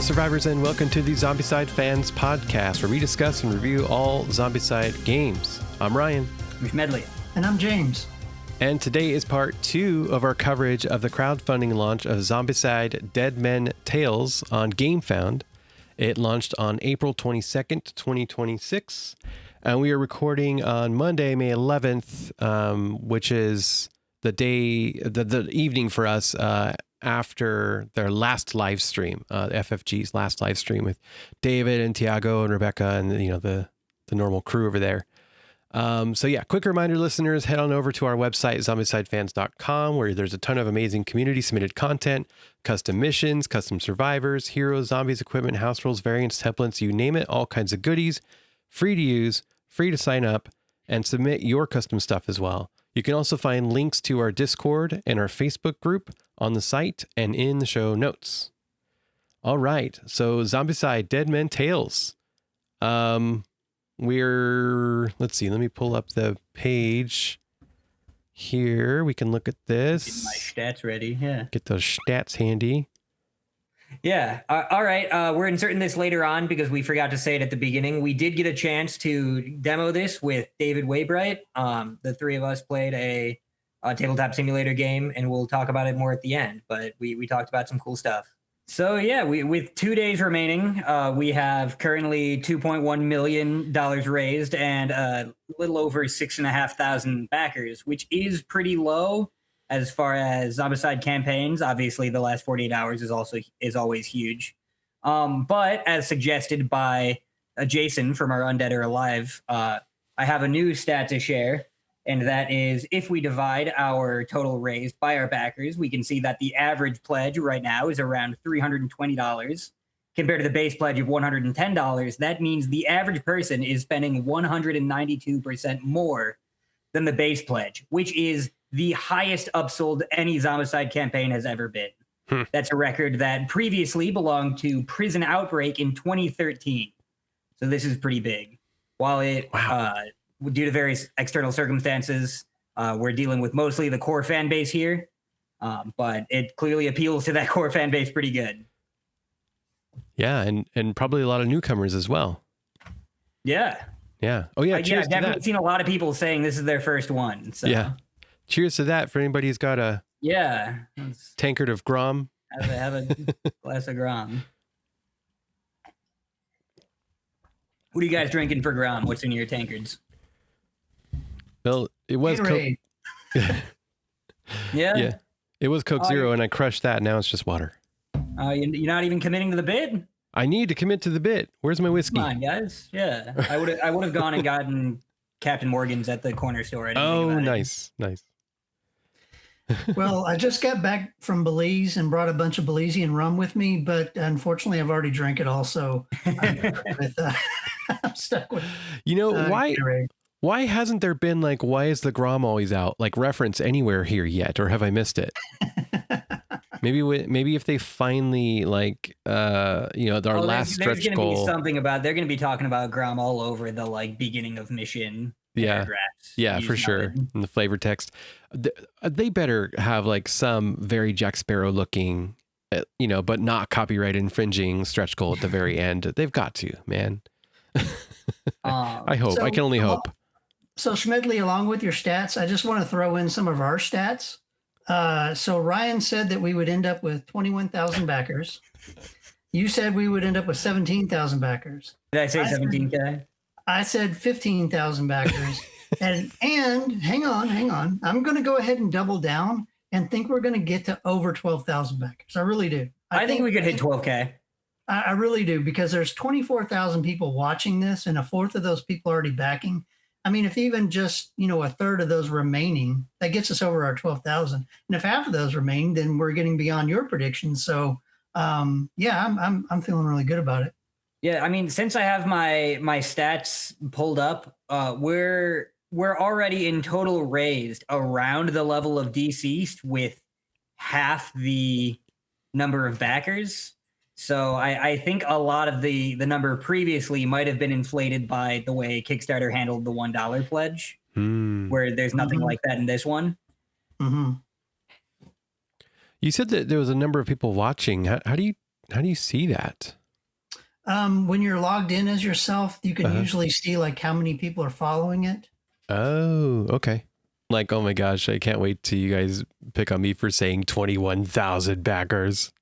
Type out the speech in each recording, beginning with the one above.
survivors, and welcome to the Zombicide Fans Podcast, where we discuss and review all Zombicide games. I'm Ryan. I'm Schmedley. And I'm James. And today is part 2 of our coverage of the crowdfunding launch of Zombicide Dead Men Tales on Gamefound. It launched on April 22nd, 2026. And we are recording on Monday, May 11th, which is the day, the evening for us after their last live stream, FFG's last live stream with David and Tiago and Rebecca and, the normal crew over there. Quick reminder, listeners, head on over to our website, zombicidefans.com, where there's a ton of amazing community submitted content, custom missions, custom survivors, heroes, zombies, equipment, house rules, variants, templates, you name it, all kinds of goodies, free to use, free to sign up, and submit your custom stuff as well. You can also find links to our Discord and our Facebook group on the site and in the show notes. All right, so Zombicide Dead Men Tales. Let's see, let me pull up the page here. We can look at this. Get my stats ready, yeah. Get those stats handy. Yeah, all right. We're inserting this later on because we forgot to say it at the beginning. We did get a chance to demo this with David Waybright. The three of us played a tabletop simulator game, and we'll talk about it more at the end. But we talked about some cool stuff. So yeah, with 2 days remaining, we have currently $2.1 million raised and a little over 6,500 backers, which is pretty low as far as Zombicide campaigns. Obviously, the last 48 hours is always huge. But as suggested by Jason from our Undead or Alive, I have a new stat to share. And that is, if we divide our total raised by our backers, we can see that the average pledge right now is around $320 compared to the base pledge of $110. That means the average person is spending 192% more than the base pledge, which is the highest upsold any Zombicide campaign has ever been. That's a record that previously belonged to Prison Outbreak in 2013. So this is pretty big. While it... due to various external circumstances, we're dealing with mostly the core fan base here, but it clearly appeals to that core fan base pretty good. Yeah, and probably a lot of newcomers as well. Yeah. Yeah. Oh, yeah, cheers I've to definitely that. seen a lot of people saying this is their first one. So. Yeah. Cheers to that for anybody who's got a tankard of Grom. Have a glass of Grom. What are you guys drinking for Grom? What's in your tankards? Well, it was Coke. Yeah. It was Coke Zero, and I crushed that. Now it's just water. You're not even committing to the bid? I need to commit to the bid. Where's my whiskey? Come on, guys. Yeah. I would have gone and gotten Captain Morgan's at the corner store. Nice. Well, I just got back from Belize and brought a bunch of Belizean rum with me, but unfortunately I've already drank it all, so I'm stuck with why hasn't there been why is the Grom always out reference anywhere here yet, or have I missed it? Maybe if they finally our last stretch there's goal. Be something about they're going to be talking about Grom all over the beginning of mission. Yeah, for sure. In the flavor text, they better have some very Jack Sparrow looking, but not copyright infringing stretch goal at the very end. They've got to, man. I hope. I can only hope. So Schmedley, along with your stats, I just want to throw in some of our stats. So Ryan said that we would end up with 21,000 backers. You said we would end up with 17,000 backers. Did I say 17K? I said 15,000 backers. and hang on. I'm going to go ahead and double down and think we're going to get to over 12,000 backers. I really do. I think we could hit 12K. I really do, because there's 24,000 people watching this and a fourth of those people already backing. I mean, if even just, a third of those remaining, that gets us over our 12,000. And if half of those remain, then we're getting beyond your predictions. So, I'm feeling really good about it. Yeah, I mean, since I have my stats pulled up, we're already in total raised around the level of deceased with half the number of backers. So I think a lot of the number previously might have been inflated by the way Kickstarter handled the $1 pledge, where there's nothing like that in this one. Mm-hmm. You said that there was a number of people watching. How do you see that? When you're logged in as yourself, you can usually see like how many people are following it. Oh, okay. Like, oh my gosh, I can't wait till you guys pick on me for saying 21,000 backers.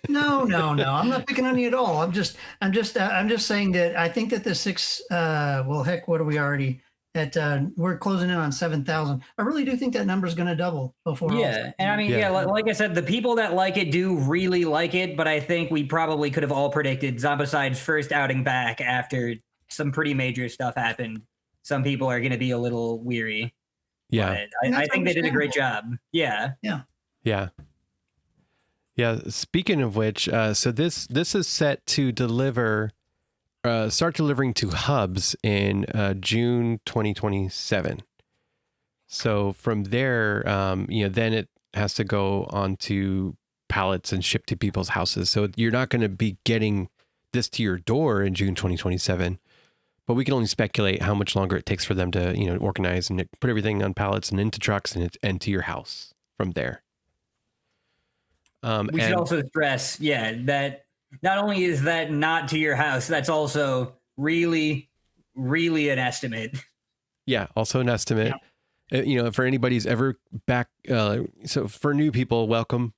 No. I'm not picking on you at all. I'm just saying that I think that the six, well, heck, what are we already at? We're closing in on 7,000. I really do think that number is going to double before. Yeah. And I mean, like I said, the people that like it do really like it, but I think we probably could have all predicted Zombicide's first outing back after some pretty major stuff happened. Some people are going to be a little weary. Yeah. I think they did a great job. Yeah. Speaking of which, so this is set to deliver, start delivering to hubs in June 2027. So from there, then it has to go onto pallets and shipped to people's houses. So you're not going to be getting this to your door in June 2027. But we can only speculate how much longer it takes for them to, organize and put everything on pallets and into trucks and to your house from there. We should also stress, that not only is that not to your house, that's also really, really an estimate. Yeah, also an estimate. Yeah. For anybody's ever back, so for new people, welcome.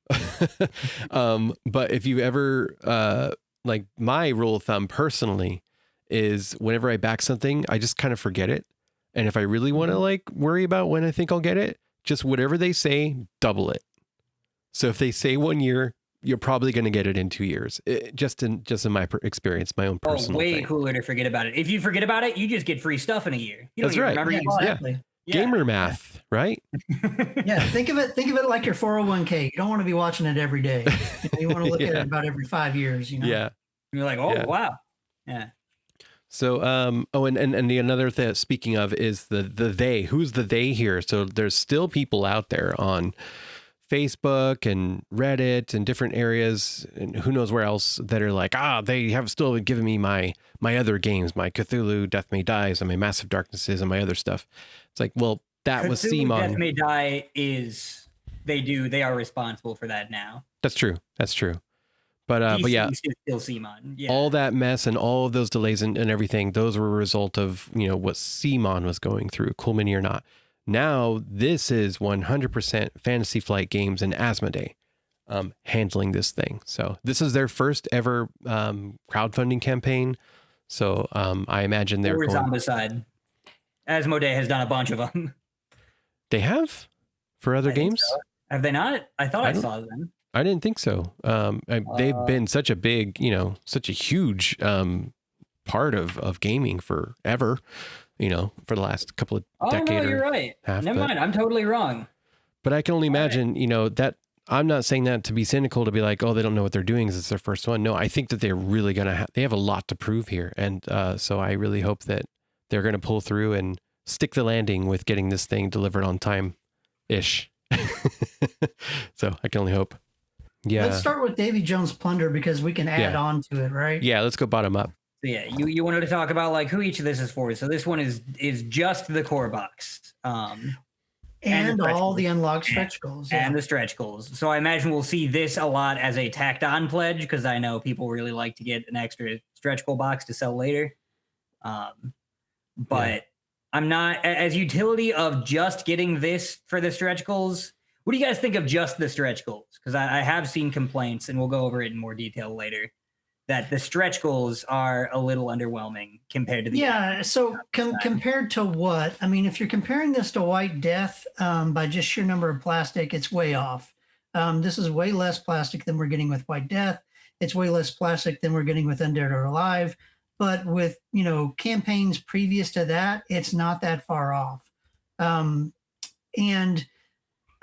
But if you ever, like my rule of thumb personally, is whenever I back something, I just kind of forget it. And if I really want to worry about when I think I'll get it, just whatever they say, double it. So if they say 1 year, you're probably going to get it in 2 years. Just in my experience, my own personal way thing. Cooler to forget about it. If you forget about it, you just get free stuff in a year. You don't That's right. Remember exactly. Gamer math, right? Yeah. Think of it like your 401k. You don't want to be watching it every day. You want to look at it about every 5 years. Yeah. You're like, wow. Yeah. So, and the another thing, speaking of, is the they. Who's the they here? So there's still people out there on Facebook and Reddit and different areas, and who knows where else, that are like, they have still given me my other games, my Cthulhu, Death May Dies, and my Massive Darknesses, and my other stuff. It's like, well, that was CMON. Death May Die they are responsible for that now. That's true. But yeah, still CMON. Yeah. All that mess and all of those delays and everything, those were a result of, what CMON was going through, cool mini or not. Now, this is 100% Fantasy Flight Games and Asmodee handling this thing. So this is their first ever crowdfunding campaign. So I imagine they're going... Zombicide. Asmodee has done a bunch of them. They have? For other games? So. Have they not? I thought I saw them. I didn't think so. They've been such a big, such a huge part of gaming forever, for the last couple of decades. Oh, no, you're right. Never mind. I'm totally wrong. But I can only imagine, that I'm not saying that to be cynical, to be like, oh, they don't know what they're doing because it's their first one. No, I think that they're really going to they have a lot to prove here. And so I really hope that they're going to pull through and stick the landing with getting this thing delivered on time-ish. So I can only hope. Yeah. Let's start with Davy Jones Plunder because we can add on to it, right? Yeah, let's go bottom up. So yeah, you wanted to talk about who each of this is for. So this one is just the core box. And all the unlocked stretch goals. And the stretch goals. So I imagine we'll see this a lot as a tacked on pledge because I know people really like to get an extra stretch goal box to sell later. But I'm not, as utility of just getting this for the stretch goals. What do you guys think of just the stretch goals? Because I have seen complaints, and we'll go over it in more detail later, that the stretch goals are a little underwhelming compared to the... Yeah, so compared to what? I mean, if you're comparing this to White Death by just sheer number of plastic, it's way off. This is way less plastic than we're getting with White Death. It's way less plastic than we're getting with Undead or Alive. But with, campaigns previous to that, it's not that far off. And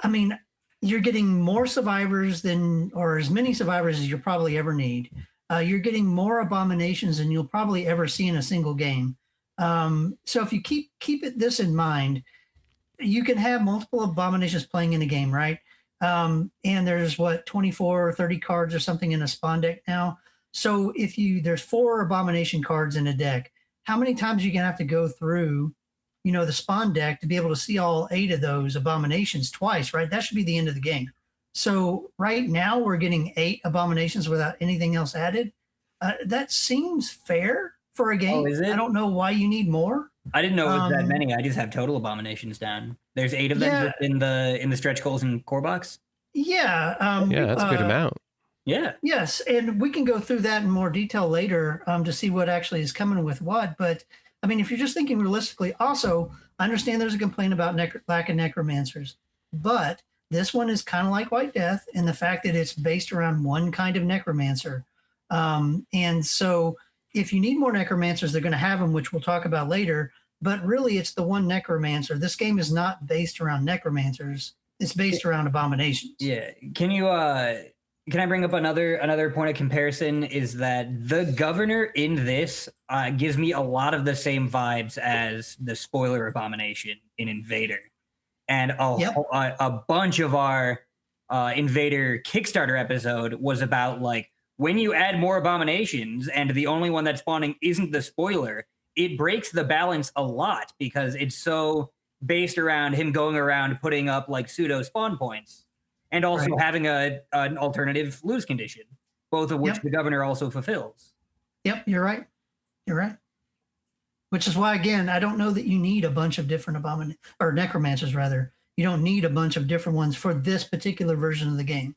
I mean, you're getting more survivors or as many survivors as you'll probably ever need. You're getting more abominations than you'll probably ever see in a single game. So if you keep this in mind, you can have multiple abominations playing in a game, right? And there's 24 or 30 cards or something in a spawn deck now. So if there's 4 abomination cards in a deck, how many times are you gonna have to go through the spawn deck to be able to see all 8 of those abominations twice, right? That should be the end of the game. So right now we're getting 8 abominations without anything else added. That seems fair for a game. Oh, is it? I don't know why you need more. I didn't know it was that many. I just have total abominations down. There's 8 of them Yeah. just in the stretch goals and core box. Yeah. Yeah, that's a good amount. Yeah. Yes, and we can go through that in more detail later to see what actually is coming with what. But I mean, if you're just thinking realistically, also, I understand there's a complaint about lack of necromancers, but this one is kind of like White Death in the fact that it's based around one kind of necromancer. And so if you need more necromancers, they're going to have them, which we'll talk about later. But really, it's the one necromancer. This game is not based around necromancers. It's based around abominations. Yeah. Can you can I bring up another point of comparison? Is that the governor in this gives me a lot of the same vibes as the spoiler abomination in Invader, and a bunch of our Invader Kickstarter episode was about like when you add more abominations and the only one that's spawning isn't the spoiler, it breaks the balance a lot because it's so based around him going around putting up like pseudo spawn points. And also having an alternative lose condition, both of which the governor also fulfills. Yep, you're right. You're right. Which is why, again, I don't know that you need a bunch of different necromancers, rather. You don't need a bunch of different ones for this particular version of the game.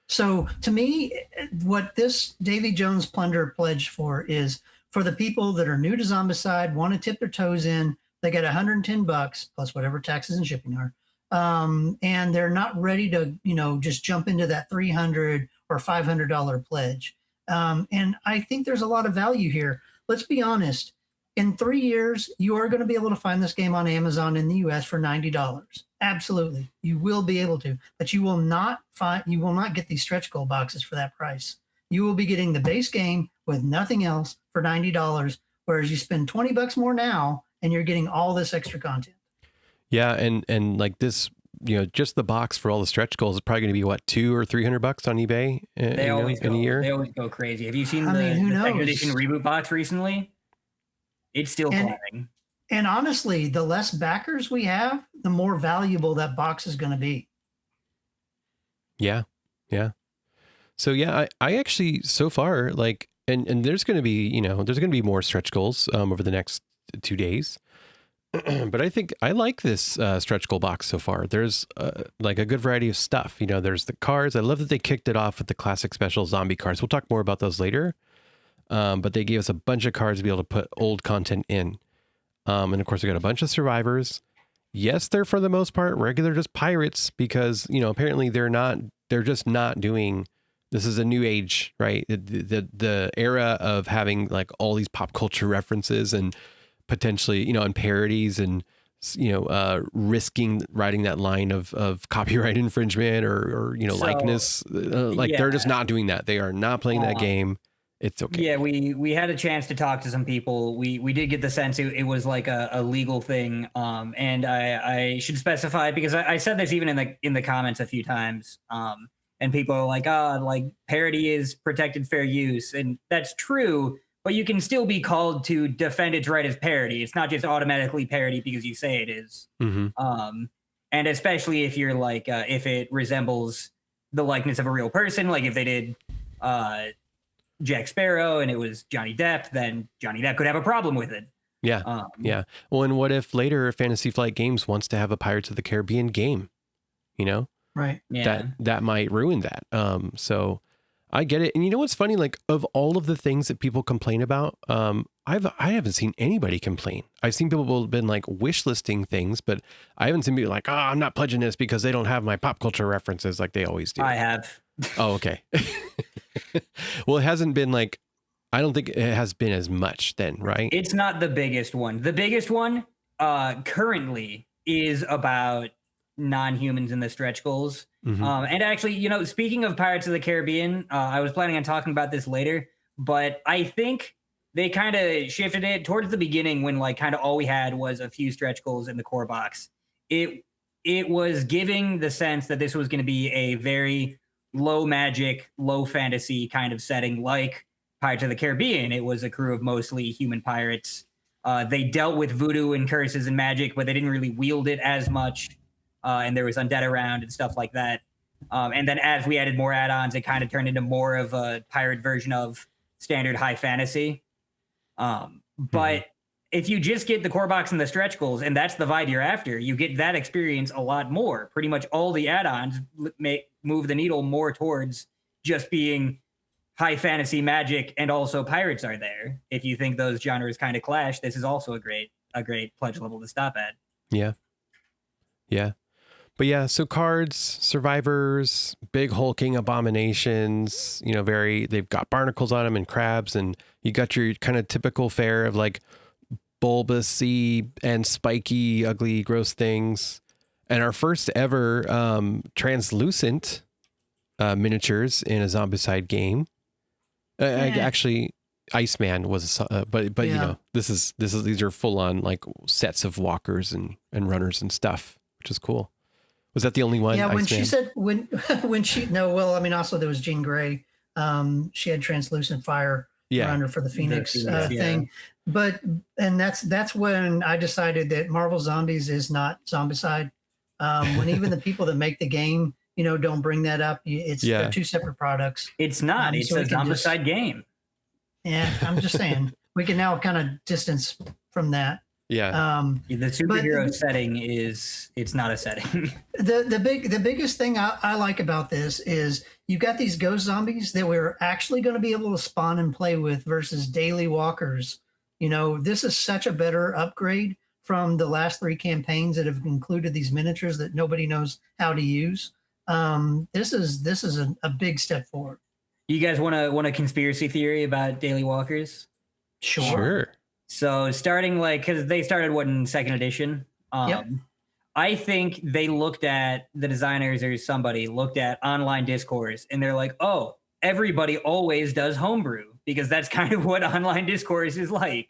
So to me, what this Davy Jones Plunder pledged for is for the people that are new to Zombicide, want to tip their toes in, they get $110 plus whatever taxes and shipping are. And they're not ready to, just jump into that $300 or $500 pledge. And I think there's a lot of value here. Let's be honest. In 3 years, you are going to be able to find this game on Amazon in the US for $90. Absolutely. You will be able to, but you will not get these stretch goal boxes for that price. You will be getting the base game with nothing else for $90, whereas you spend $20 more now and you're getting all this extra content. Yeah, and like this, just the box for all the stretch goals is probably going to be what, $200 or $300 on eBay in a year. They always go crazy. Have you seen who the knows? second edition reboot box recently? It's still climbing. And honestly, the less backers we have, the more valuable that box is going to be. Yeah, yeah. So yeah, I actually so far like, and there's going to be there's going to be more stretch goals over the next 2 days. But I think I like this stretch goal box so far. There's like a good variety of stuff. There's the cards. I love that they kicked it off with the classic special zombie cards. We'll talk more about those later. But they gave us a bunch of cards to be able to put old content in. And of course, we got a bunch of survivors. Yes, they're for the most part regular, just pirates because, apparently they're just not doing, this is a new age, right? The era of having like all these pop culture references and potentially, and parodies and, risking writing that line of copyright infringement or likeness. They're just not doing that. They are not playing that game. It's okay. Yeah, we had a chance to talk to some people. We did get the sense it was like a legal thing. And I should specify because I said this even in the comments a few times. And people are like, like parody is protected fair use, and that's true. But you can still be called to defend its right as parody. It's not just automatically parody because you say it is. Mm-hmm. And especially if you're like, if it resembles the likeness of a real person, like if they did Jack Sparrow and it was Johnny Depp, then Johnny Depp could have a problem with it. Yeah. Yeah. Well, and what if later Fantasy Flight Games wants to have a Pirates of the Caribbean game? Right. Yeah. That might ruin that. So I get it. And you know what's funny? Like of all of the things that people complain about, I haven't seen anybody complain. I've seen people who have been like wish listing things, but I haven't seen people like, I'm not pledging this because they don't have my pop culture references like they always do. I have. Oh, okay. Well, it hasn't been like, I don't think it has been as much then, right? It's not the biggest one. The biggest one currently is about non-humans in the stretch goals. Mm-hmm. And actually, speaking of Pirates of the Caribbean, I was planning on talking about this later, but I think they kind of shifted it towards the beginning when like kind of all we had was a few stretch goals in the core box. It was giving the sense that this was going to be a very low magic, low fantasy kind of setting like Pirates of the Caribbean. It was a crew of mostly human pirates. They dealt with voodoo and curses and magic, but they didn't really wield it as much. And there was undead around and stuff like that. And then as we added more add-ons, it kind of turned into more of a pirate version of standard high fantasy. But if you just get the core box and the stretch goals, and that's the vibe you're after, you get that experience a lot more. Pretty much all the add-ons move the needle more towards just being high fantasy magic, and also pirates are there. If you think those genres kind of clash, this is also a great pledge level to stop at. Yeah. But yeah, so cards, survivors, big hulking abominations, they've got barnacles on them and crabs, and you got your kind of typical fare of like bulbousy and spiky, ugly, gross things. And our first ever translucent miniatures in a Zombicide game. Actually, Iceman was, but these are full on like sets of walkers and runners and stuff, which is cool. Was that the only one? Yeah, when Iceman? she said also there was Jean Grey. She had translucent fire runner for the Phoenix thing. And that's when I decided that Marvel Zombies is not Zombicide. When even the people that make the game, don't bring that up. They're two separate products. It's not. It's a Zombicide game. Yeah, I'm just saying we can now kind of distance from that. Yeah. The superhero setting it's not a setting. The biggest thing I like about this is you've got these ghost zombies that we're actually going to be able to spawn and play with versus daily walkers. This is such a better upgrade from the last 3 campaigns that have included these miniatures that nobody knows how to use. This is a big step forward. You guys want a conspiracy theory about daily walkers? Sure. So starting because they started in 2nd edition. Yep. I think they looked at the designers or somebody looked at online discourse and they're like, oh, everybody always does homebrew because that's kind of what online discourse is like.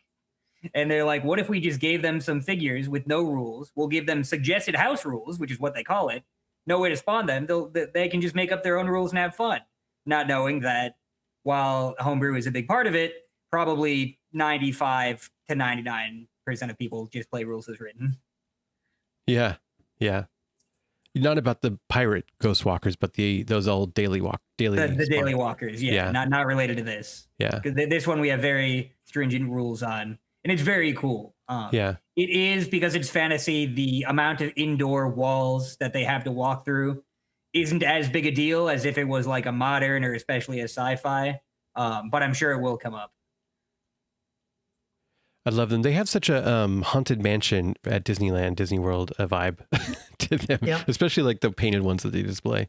And they're like, what if we just gave them some figures with no rules? We'll give them suggested house rules, which is what they call it. No way to spawn them. They can just make up their own rules and have fun. Not knowing that while homebrew is a big part of it, probably 95 to 99% of people just play rules as written. Yeah. Not about the pirate ghost walkers, but those old daily daily walkers. Yeah. Not related to this. Yeah. Because this one we have very stringent rules on, and it's very cool. It is because it's fantasy. The amount of indoor walls that they have to walk through isn't as big a deal as if it was like a modern or especially a sci-fi. But I'm sure it will come up. I love them. They have such a haunted mansion at Disneyland, Disney World vibe to them, especially like the painted ones that they display.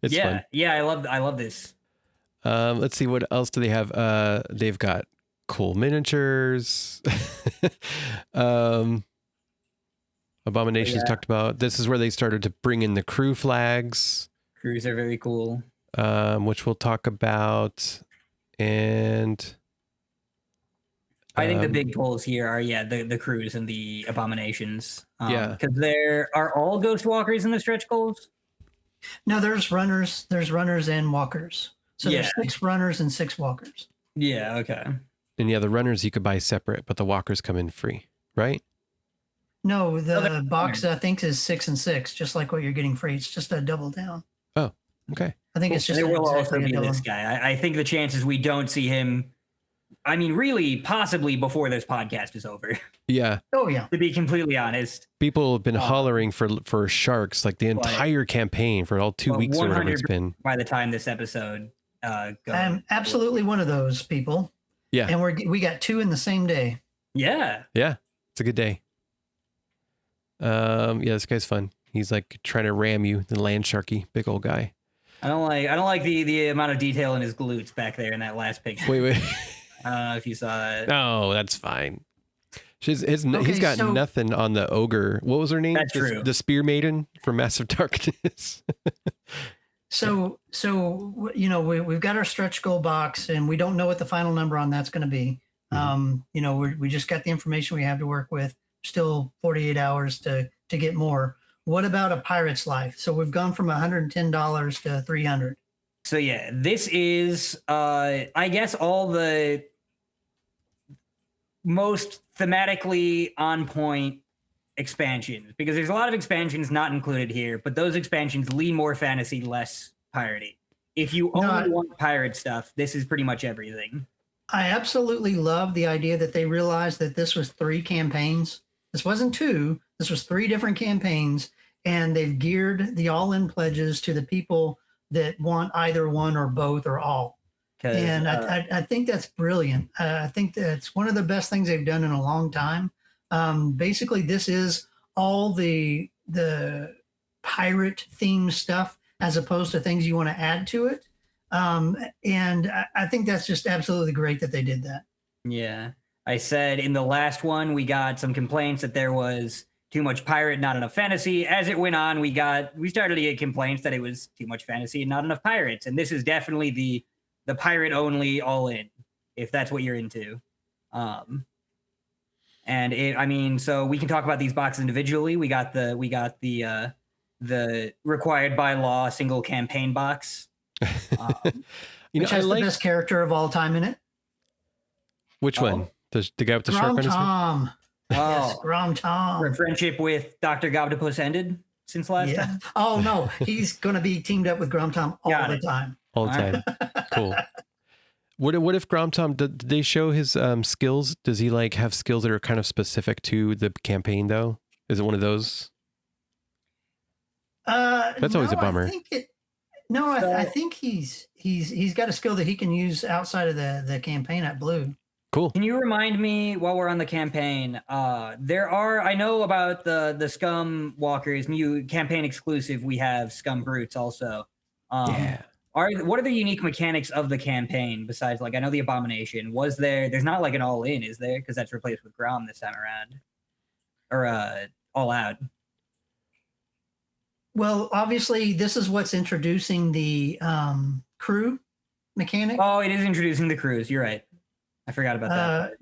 It's fun. Yeah, I love this. Let's see, what else do they have? They've got cool miniatures. Abominations talked about. This is where they started to bring in the crew flags. Crews are very cool. Which we'll talk about. And I think the big pulls here are the crews and the abominations. Because there are all ghost walkers in the stretch goals. No, there's runners and walkers. So there's 6 runners and 6 walkers. Yeah, okay. And the runners you could buy separate, but the walkers come in free, right? No, the box I think is 6 and 6, just like what you're getting free. It's just a double down. Oh, okay. I think it's just there will also exactly be this guy. I think the chances we don't see him, I mean, really, possibly before this podcast is over. Yeah. Oh, yeah. To be completely honest. People have been hollering for sharks, like the entire campaign for all 2 weeks or whatever it's been. By the time this episode goes. I'm absolutely one of those people. Yeah. And we got 2 in the same day. Yeah. Yeah. It's a good day. This guy's fun. He's like trying to ram you, the land sharky, big old guy. I don't like the amount of detail in his glutes back there in that last picture. Wait. I don't know if you saw that. Oh, that's fine. He's got nothing on the ogre. What was her name? That's true. The Spear Maiden from Massive Darkness. So we've got our stretch goal box, and we don't know what the final number on that's going to be. We just got the information we have to work with. Still 48 hours to get more. What about a pirate's life? So we've gone from $110 to $300. So yeah, this is I guess all the most thematically on point expansions, because there's a lot of expansions not included here, but those expansions lean more fantasy, less piratey. If you only want pirate stuff, this is pretty much everything. I absolutely love the idea that they realized that this was 3 campaigns. This wasn't 2. This was 3 different campaigns, and they've geared the all-in pledges to the people that want either one or both or all. And I think that's brilliant. I think that's one of the best things they've done in a long time. Basically, this is all the pirate themed stuff as opposed to things you want to add to it. And I think that's just absolutely great that they did that. Yeah. I said in the last one, we got some complaints that there was too much pirate, not enough fantasy. As it went on, we started to get complaints that it was too much fantasy and not enough pirates. And this is definitely the pirate only all in, if that's what you're into. So we can talk about these boxes individually. We got the required by law single campaign box. Which has the best character of all time in it. Which one? The guy with the shark on his head? Yes, Grom Tom. Our friendship with Dr. Gobdopus ended since last time? Oh, no. He's going to be teamed up with Grom Tom all the time. All the time. Cool. What if Grom Tom, did they show his skills? Does he like have skills that are kind of specific to the campaign though? Is it one of those? That's always a bummer. I think he's got a skill that he can use outside of the campaign at Blue. Cool. Can you remind me while we're on the campaign? I know about the Scum Walkers, new campaign exclusive. We have Scum Brutes also. What are the unique mechanics of the campaign besides, like, I know the Abomination? There's not like an all in, is there? Because that's replaced with Grom this time around. Or all out. Well, obviously, this is what's introducing the crew mechanic. Oh, it is introducing the crews. You're right. I forgot about that.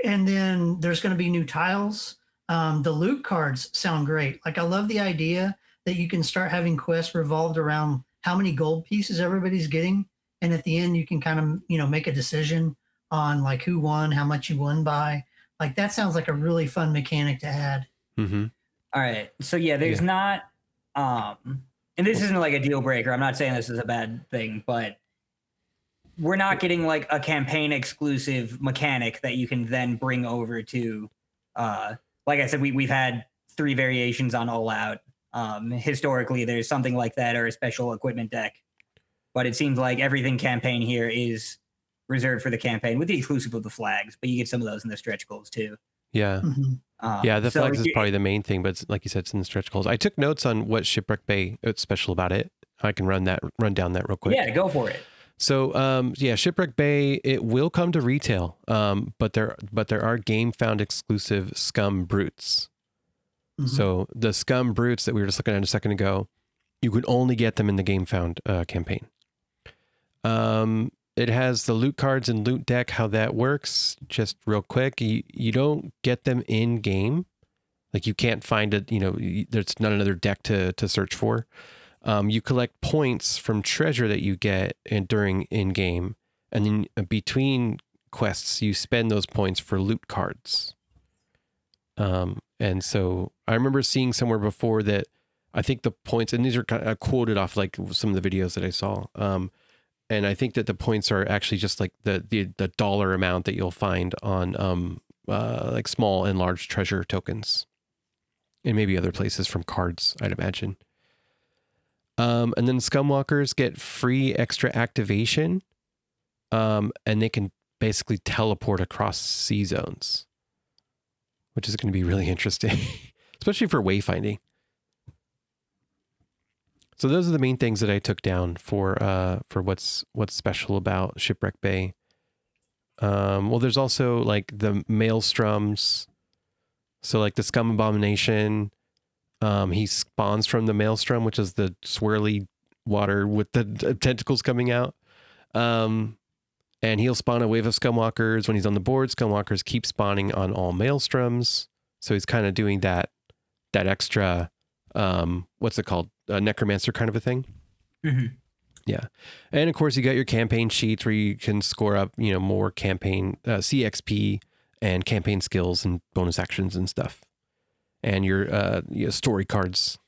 And then there's going to be new tiles. The loot cards sound great. Like, I love the idea that you can start having quests revolved around how many gold pieces everybody's getting. And at the end, you can kind of, make a decision on like who won, how much you won by. Like, that sounds like a really fun mechanic to add. Mm-hmm. All right. So there's not, and this isn't like a deal breaker. I'm not saying this is a bad thing, but we're not getting like a campaign exclusive mechanic that you can then bring over to, like I said, we've had 3 variations on All Out. Historically, there's something like that or a special equipment deck, but it seems like everything campaign here is reserved for the campaign with the exclusive of the flags, but you get some of those in the stretch goals too. Yeah. The flags is probably the main thing, but it's, like you said, it's in the stretch goals. I took notes on what Shipwreck Bay is special about it. I can run down that real quick. Yeah, go for it. So, Shipwreck Bay, it will come to retail, but there are Gamefound exclusive Scum Brutes. Mm-hmm. So the Scum Brutes that we were just looking at a second ago, you could only get them in the Gamefound campaign. It has the loot cards and loot deck, how that works. Just real quick, you don't get them in game. Like, you can't find it, there's not another deck to search for. You collect points from treasure that you get during in-game, and then between quests, you spend those points for loot cards. And so I remember seeing somewhere before that I think the points, and these are kind of quoted off like some of the videos that I saw. And I think that the points are actually just like the dollar amount that you'll find on like small and large treasure tokens, and maybe other places from cards, I'd imagine. And then Scumwalkers get free extra activation, and they can basically teleport across sea zones, which is going to be really interesting, especially for wayfinding. So those are the main things that I took down for what's special about Shipwreck Bay. Well, there's also like the maelstroms. So like the Scum Abomination, he spawns from the maelstrom, which is the swirly water with the tentacles coming out. And he'll spawn a wave of Scumwalkers. When he's on the board, Scumwalkers keep spawning on all maelstroms. So he's kind of doing that extra, what's it called? A necromancer kind of a thing. Mm-hmm. Yeah. And of course you got your campaign sheets where you can score up, more campaign, CXP and campaign skills and bonus actions and stuff. And your story cards.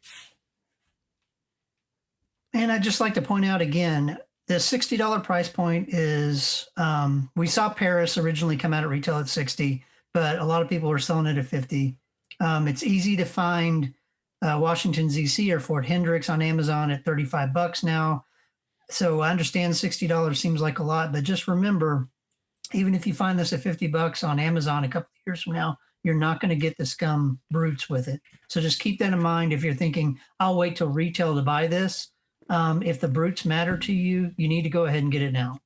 And I'd just like to point out again, The $60 price point is, we saw Paris originally come out at retail at 60, but a lot of people were selling it at 50. It's easy to find Washington ZC or Fort Hendricks on Amazon at $35 now. So I understand $60 seems like a lot, but just remember, even if you find this at $50 on Amazon a couple of years from now, you're not going to get the scum brutes with it. So just keep that in mind. If you're thinking, I'll wait till retail to buy this. If the brutes matter to you, you need to go ahead and get it now.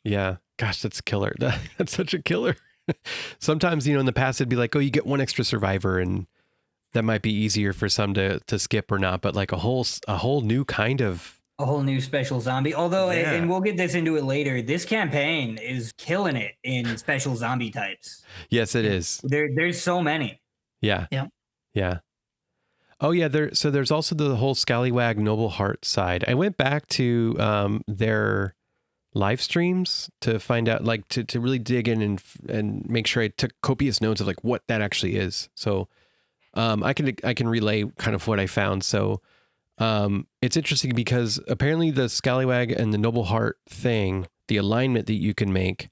Yeah. Gosh, that's killer. That's such a killer. Sometimes, in the past it'd be like, oh, you get one extra survivor, and that might be easier for some to skip or not. But like a whole new kind of. A whole new special zombie. Although, and we'll get this into it later, this campaign is killing it in special zombie types. Yes, it is. There's so many. Yeah. Yeah. Yeah. Oh yeah. So there's also the whole Scallywag Noble Heart side. I went back to their live streams to find out, like to really dig in and make sure I took copious notes of like what that actually is. So I can relay kind of what I found. So it's interesting because apparently the Scallywag and the Noble Heart thing, the alignment that you can make,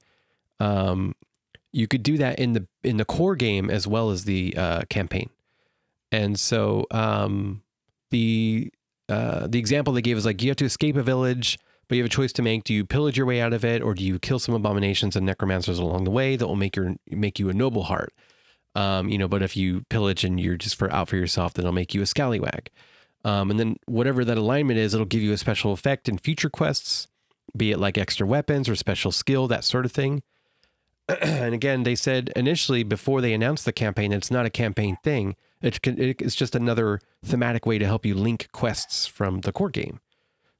you could do that in the core game as well as the campaign. And so the example they gave is like, you have to escape a village, but you have a choice to make. Do you pillage your way out of it, or do you kill some abominations and necromancers along the way that will make you a Noble Heart? But if you pillage and you're just out for yourself, then it'll make you a Scallywag. And then whatever that alignment is, it'll give you a special effect in future quests, be it like extra weapons or special skill, that sort of thing. And again, they said initially before they announced the campaign, it's not a campaign thing. It's just another thematic way to help you link quests from the core game.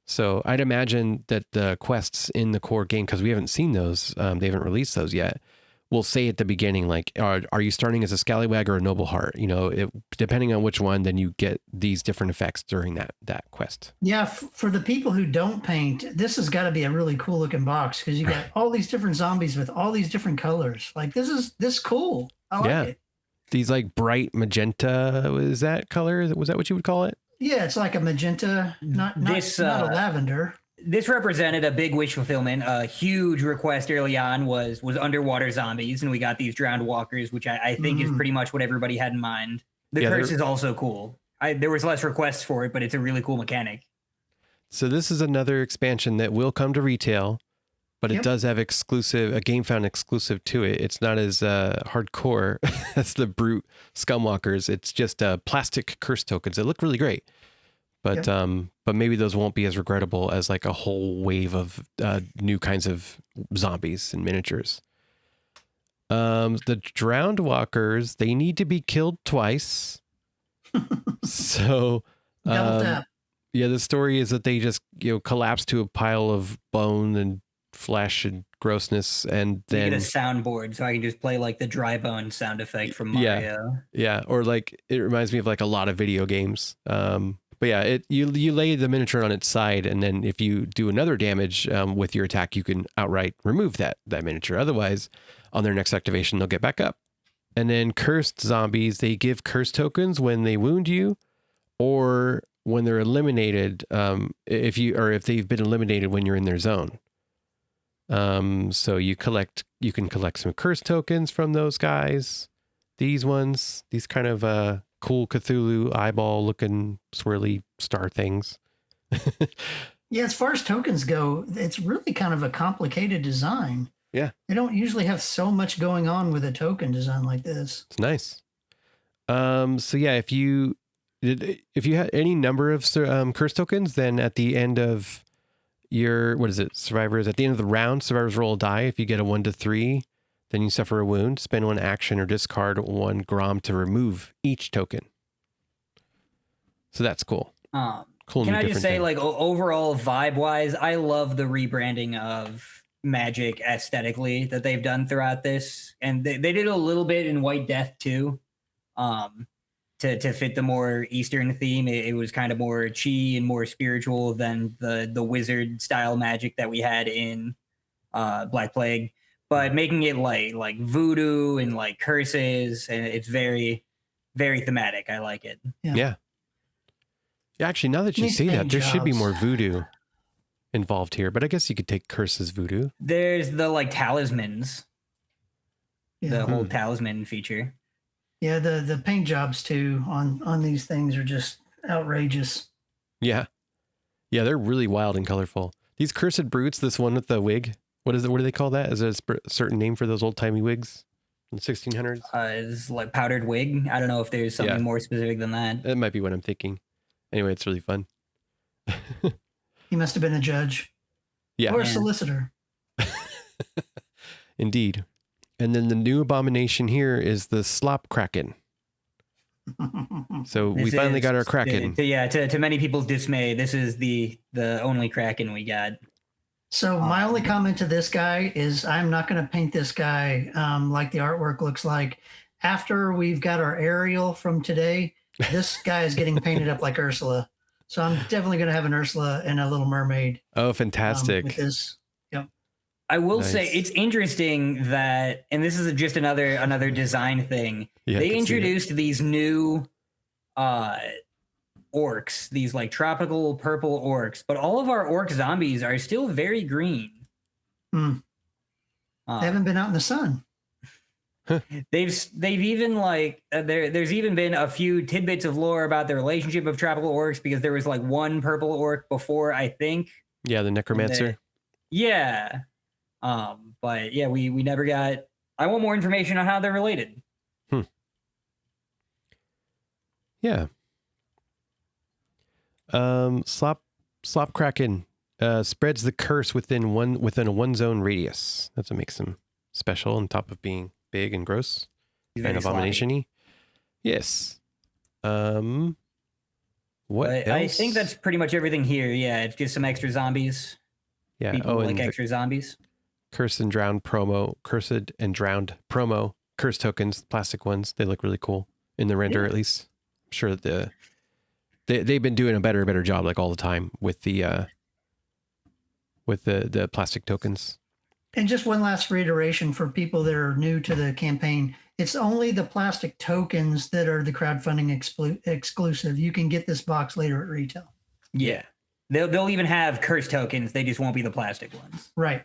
So I'd imagine that the quests in the core game, because we haven't seen those, they haven't released those yet, will say at the beginning, like, are you starting as a Scallywag or a Noble Heart? Depending on which one, then you get these different effects during that quest. Yeah, for the people who don't paint, this has got to be a really cool looking box, because you got all these different zombies with all these different colors. Like this is cool. I like it. These like bright magenta, is that color? Was that what you would call it? Yeah, it's like a magenta, not a lavender. This represented a big wish fulfillment. A huge request early on was underwater zombies, and we got these drowned walkers, which I think is pretty much what everybody had in mind. The curse is also cool. There was less requests for it, but it's a really cool mechanic. So this is another expansion that will come to retail, but it does have a Gamefound exclusive to it. It's not as hardcore as the brute Scumwalkers. It's just plastic curse tokens. They look really great. But maybe those won't be as regrettable as like a whole wave of new kinds of zombies and miniatures. The drowned walkers, they need to be killed twice. So the story is that they just collapse to a pile of bone and flesh and grossness, and then get a soundboard so I can just play like the dry bone sound effect from Mario. Yeah, or like it reminds me of like a lot of video games. But yeah, you lay the miniature on its side, and then if you do another damage with your attack, you can outright remove that miniature. Otherwise, on their next activation, they'll get back up. And then cursed zombies, they give curse tokens when they wound you, or when they're eliminated. If they've been eliminated when you're in their zone. So you can collect some curse tokens from those guys. These kind of cool Cthulhu eyeball looking swirly star things. Yeah, as far as tokens go, it's really kind of a complicated design. Yeah. They don't usually have so much going on with a token design like this. It's nice. So yeah, if you had any number of curse tokens, then at the end of your, survivors, at the end of the round, survivors roll a die. If you get a 1 to 3, then you suffer a wound. Spend 1 action or discard 1 Grom to remove each token. So that's cool. Cool. Can I just say, like, overall vibe-wise, I love the rebranding of Magic aesthetically that they've done throughout this, and they did a little bit in White Death too, to fit the more Eastern theme. It was kind of more chi and more spiritual than the wizard style Magic that we had in Black Plague. But making it like voodoo and like curses, and it's very, very thematic. I like it. Yeah. Actually, now that you say that, there should be more voodoo. involved here, but I guess you could take Curse's Voodoo. There's the like talismans, Yeah. the whole talisman feature. Yeah, the paint jobs too on these things are just outrageous. Yeah. Yeah, they're really wild and colorful. These Cursed Brutes, this one with the wig, what is it? What do they call that? Is there a certain name for those old-timey wigs in the 1600s? It's like powdered wig. I don't know if there's something more specific than that. That might be what I'm thinking. Anyway, it's really fun. He must have been a judge. Yeah. Or a solicitor. Indeed. And then the new abomination here is the Slop Kraken. So we finally got our Kraken. To many people's dismay, this is the only Kraken we got. So my only comment to this guy is I'm not going to paint this guy like the artwork looks like. After we've got our Ariel from today, this guy is getting painted up like Ursula. So I'm definitely going to have an Ursula and a Little Mermaid. Oh, fantastic. With this. Yep. I will say it's interesting that, and this is just another design thing. Yeah, they introduced these new orcs, these like tropical purple orcs, but all of our orc zombies are still very green. They haven't been out in the sun. They've even like there's even been a few tidbits of lore about the relationship of tropical orcs, because there was like one purple orc before, I think. Yeah, the Necromancer. But yeah, we never got. I want more information on how they're related. Yeah. Slop Kraken spreads the curse within a 1 zone radius. That's what makes him special, on top of being big and gross and abomination-y. Yes. What else? I think that's pretty much everything here. Yeah, it's just some extra zombies. Yeah. People like extra zombies. Cursed and Drowned promo, curse tokens, plastic ones. They look really cool in the render, at least. I'm sure that they've been doing a better job, like all the time, with the plastic tokens. And just one last reiteration for people that are new to the campaign. It's only the plastic tokens that are the crowdfunding exclusive. You can get this box later at retail. Yeah. They'll even have curse tokens. They just won't be the plastic ones. Right.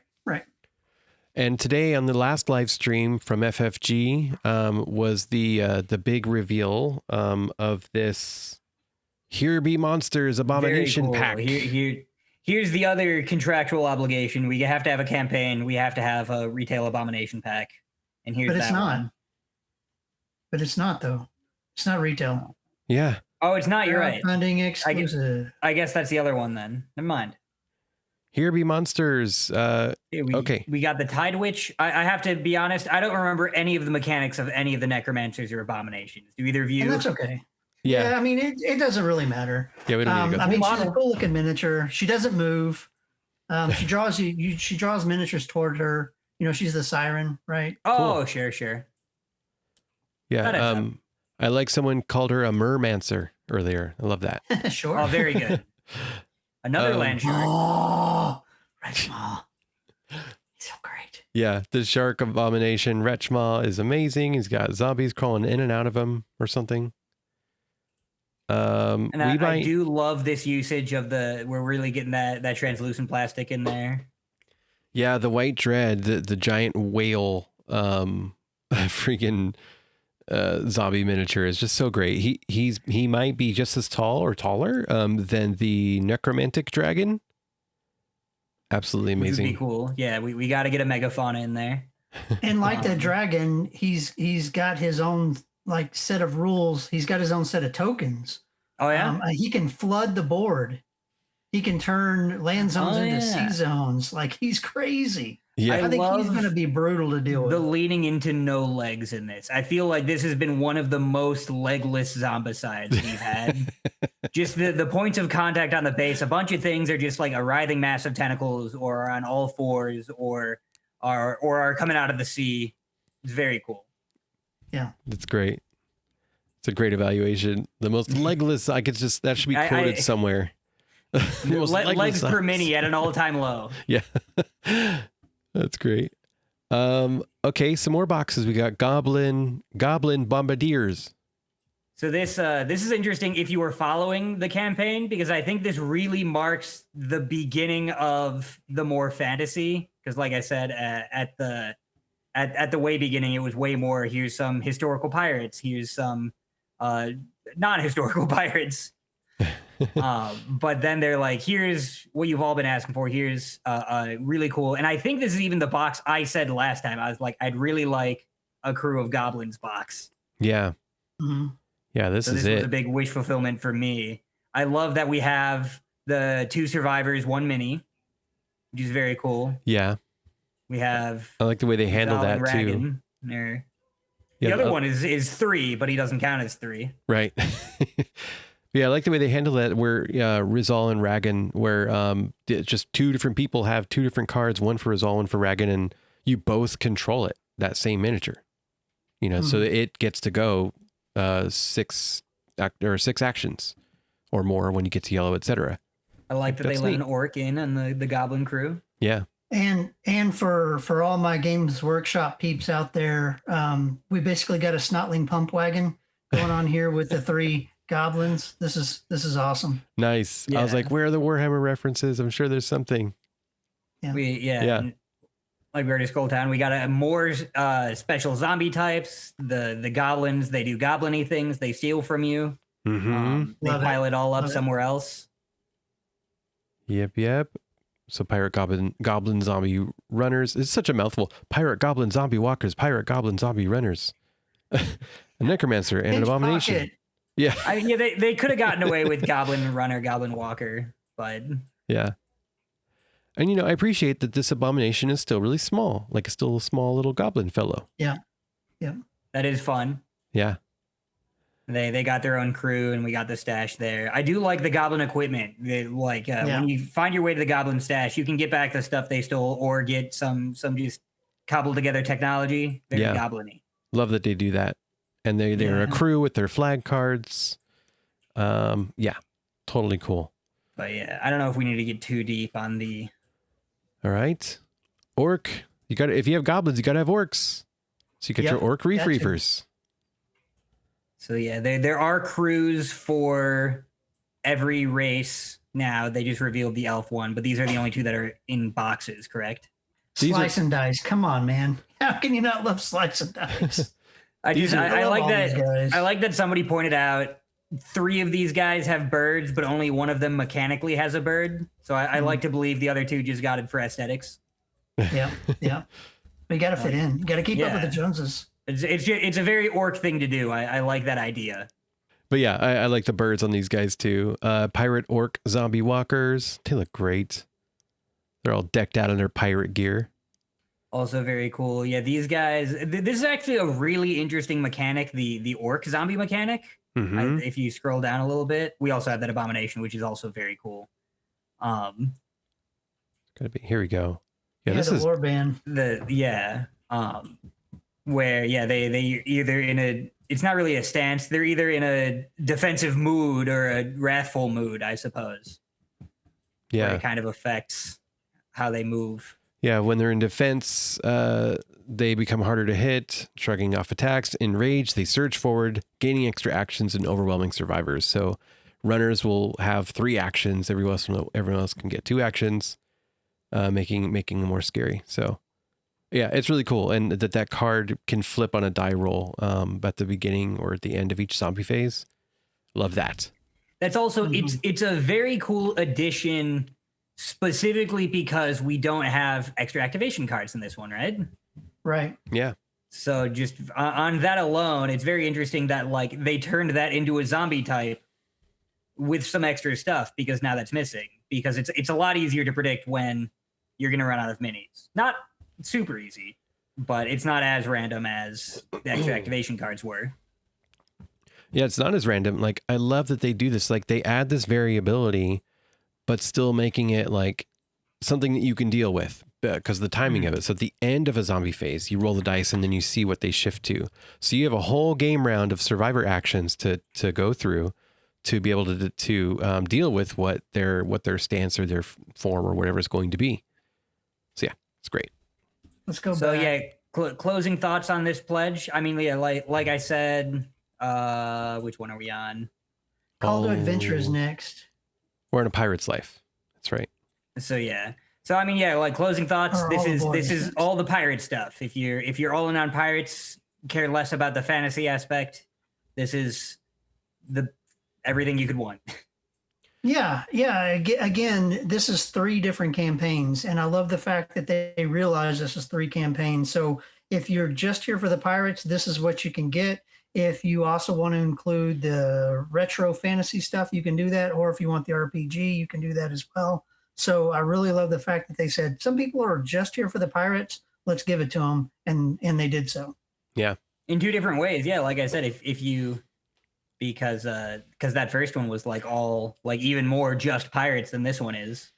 And today on the last live stream from FFG was the big reveal of this Here Be Monsters Abomination Pack. Here's the other contractual obligation. We have to have a campaign. We have to have a retail abomination pack. And here's But it's not. one. But it's not, though. It's not retail. Yeah. Oh, it's not. You're right. Crowdfunding exclusive. I guess that's the other one then. Never mind. Here Be Monsters. Okay. We got the Tide Witch. I have to be honest. I don't remember any of the mechanics of any of the Necromancers or Abominations. Do either of you? And that's okay. Yeah. I mean, it doesn't really matter. Yeah, we don't need to go. I mean, she's a cool looking miniature. She doesn't move. She draws she draws miniatures toward her. You know, she's the siren, right? Oh, cool. Sure. Yeah. I like someone called her a mermancer earlier. I love that. Sure. Oh, very good. Another land shark. Oh, Rechmal. He's so great. Yeah, the shark abomination Rechmal is amazing. He's got zombies crawling in and out of him or something. And I do love this usage of we're really getting that translucent plastic in there. Yeah, the White Dread, the giant whale freaking zombie miniature is just so great. He might be just as tall or taller than the necromantic dragon. Absolutely amazing. Which would be cool. Yeah, we got to get a megafauna in there. And like the dragon, he's got his own like set of rules. He's got his own set of tokens. Oh yeah. He can flood the board. He can turn land zones into sea zones. Like, he's crazy. Yeah, I think he's going to be brutal to deal with. The leaning into no legs in this. I feel like this has been one of the most legless zombicides we've had. Just the points of contact on the base. A bunch of things are just like a writhing mass of tentacles, or are on all fours, or are coming out of the sea. It's very cool. Yeah, that's great. It's a great evaluation. The most legless. That should be quoted somewhere. Legs per mini at an all-time low. Yeah. That's great. Okay, some more boxes. We got Goblin Bombardiers. So this is interesting if you were following the campaign, because I think this really marks the beginning of the more fantasy. Because like I said, at the way beginning, it was way more. Here's some historical pirates. Here's some non-historical pirates. But then they're like, here's what you've all been asking for. Here's really cool. And I think this is even the box I said last time. I was like, I'd really like a Crew of Goblins box. Yeah. Mhm. Yeah, this is it. Was a big wish fulfillment for me. I love that we have the 2 survivors, 1 mini, which is very cool. Yeah. We have. I like the way they handle that too. There. Yeah, the other one is 3, but he doesn't count as 3. Right. Yeah, I like the way they handle that where Rizal and Ragan, where just 2 different people have 2 different cards, one for Rizal, one for Ragan, and you both control it, that same miniature. So it gets to go 6 actions or more when you get to yellow, etc. I like that they let an orc in on the Goblin crew. Yeah. And for all my Games Workshop peeps out there, we basically got a Snotling pump wagon going on here with the 3 goblins. This is awesome. Nice. Yeah. I was like, where are the Warhammer references? I'm sure there's something. Yeah. Like we already scrolled down, we got a more special zombie types. The goblins, they do goblin-y things. They steal from you. Mm-hmm. They pile it all up somewhere else. Yep. So pirate goblin zombie runners. It's such a mouthful. Pirate goblin zombie walkers. Pirate goblin zombie runners. A necromancer and an abomination. Pocket. Yeah. They could have gotten away with goblin runner, goblin walker, but yeah. And I appreciate that this abomination is still really small, like still a small little goblin fellow. Yeah. That is fun. Yeah. They got their own crew, and we got the stash there. I do like the goblin equipment. When you find your way to the goblin stash, you can get back the stuff they stole or get some just cobbled together technology. Very goblin-y. Love that they do that. And they're a crew with their flag cards. Totally cool. But yeah, I don't know if we need to get too deep on the. All right, orc. If you have goblins, you gotta have orcs. So you get your orc reefers. So yeah, there are crews for every race now. They just revealed the elf one, but these are the only 2 that are in boxes, correct? Slice and dice. Come on, man. How can you not love slice and dice? I like that. I like that somebody pointed out 3 of these guys have birds, but only one of them mechanically has a bird. So I like to believe the other 2 just got it for aesthetics. Yeah. But you got to fit in. You got to keep up with the Joneses. It's a very orc thing to do. I like that idea. But yeah, I like the birds on these guys too. Pirate orc zombie walkers. They look great. They're all decked out in their pirate gear. Also very cool. Yeah, these guys. This is actually a really interesting mechanic. The orc zombie mechanic. Mm-hmm. If you scroll down a little bit, we also have that abomination, which is also very cool. Gotta be. Here we go. Yeah, this the is warband. Where they either in a. It's not really a stance. They're either in a defensive mood or a wrathful mood, I suppose. Yeah, where it kind of affects how they move. Yeah, when they're in defense, they become harder to hit, shrugging off attacks. In rage, they surge forward, gaining extra actions and overwhelming survivors. So runners will have 3 actions. Everyone else can get 2 actions, making them more scary. So yeah, it's really cool. And that card can flip on a die roll at the beginning or at the end of each zombie phase. Love that. That's also, it's a very cool addition, specifically because we don't have extra activation cards in this one, right? Right. Yeah. So just on that alone, it's very interesting that like they turned that into a zombie type with some extra stuff, because now that's missing, because it's a lot easier to predict when you're going to run out of minis. Not super easy, but it's not as random as the extra activation cards were. Yeah, it's not as random. Like, I love that they do this. Like, they add this variability, but still making it like something that you can deal with because the timing of it. So at the end of a zombie phase, you roll the dice and then you see what they shift to. So you have a whole game round of survivor actions to go through to be able to deal with what their stance or their form or whatever is going to be. So yeah, it's great. Let's go. So back. Closing thoughts on this pledge. I mean, yeah, like I said Which one are we on? Call to Adventure is Oh, next. We're in a pirate's life. That's right. So yeah. So I mean, yeah, like closing thoughts. Or This All is Aboard this is is next. all the pirate stuff. If you're all in on pirates, care less about the fantasy aspect, this is the everything you could want. Yeah. Again, this is 3 different campaigns, and I love the fact that they realize this is 3 campaigns. So if you're just here for the pirates, this is what you can get. If you also want to include the retro fantasy stuff, you can do that. Or if you want the RPG, you can do that as well. So I really love the fact that they said some people are just here for the pirates. Let's give it to them, and they did so. Yeah. In 2 different ways. Yeah, like I said, if you because that first one was like all like even more just pirates than this one is.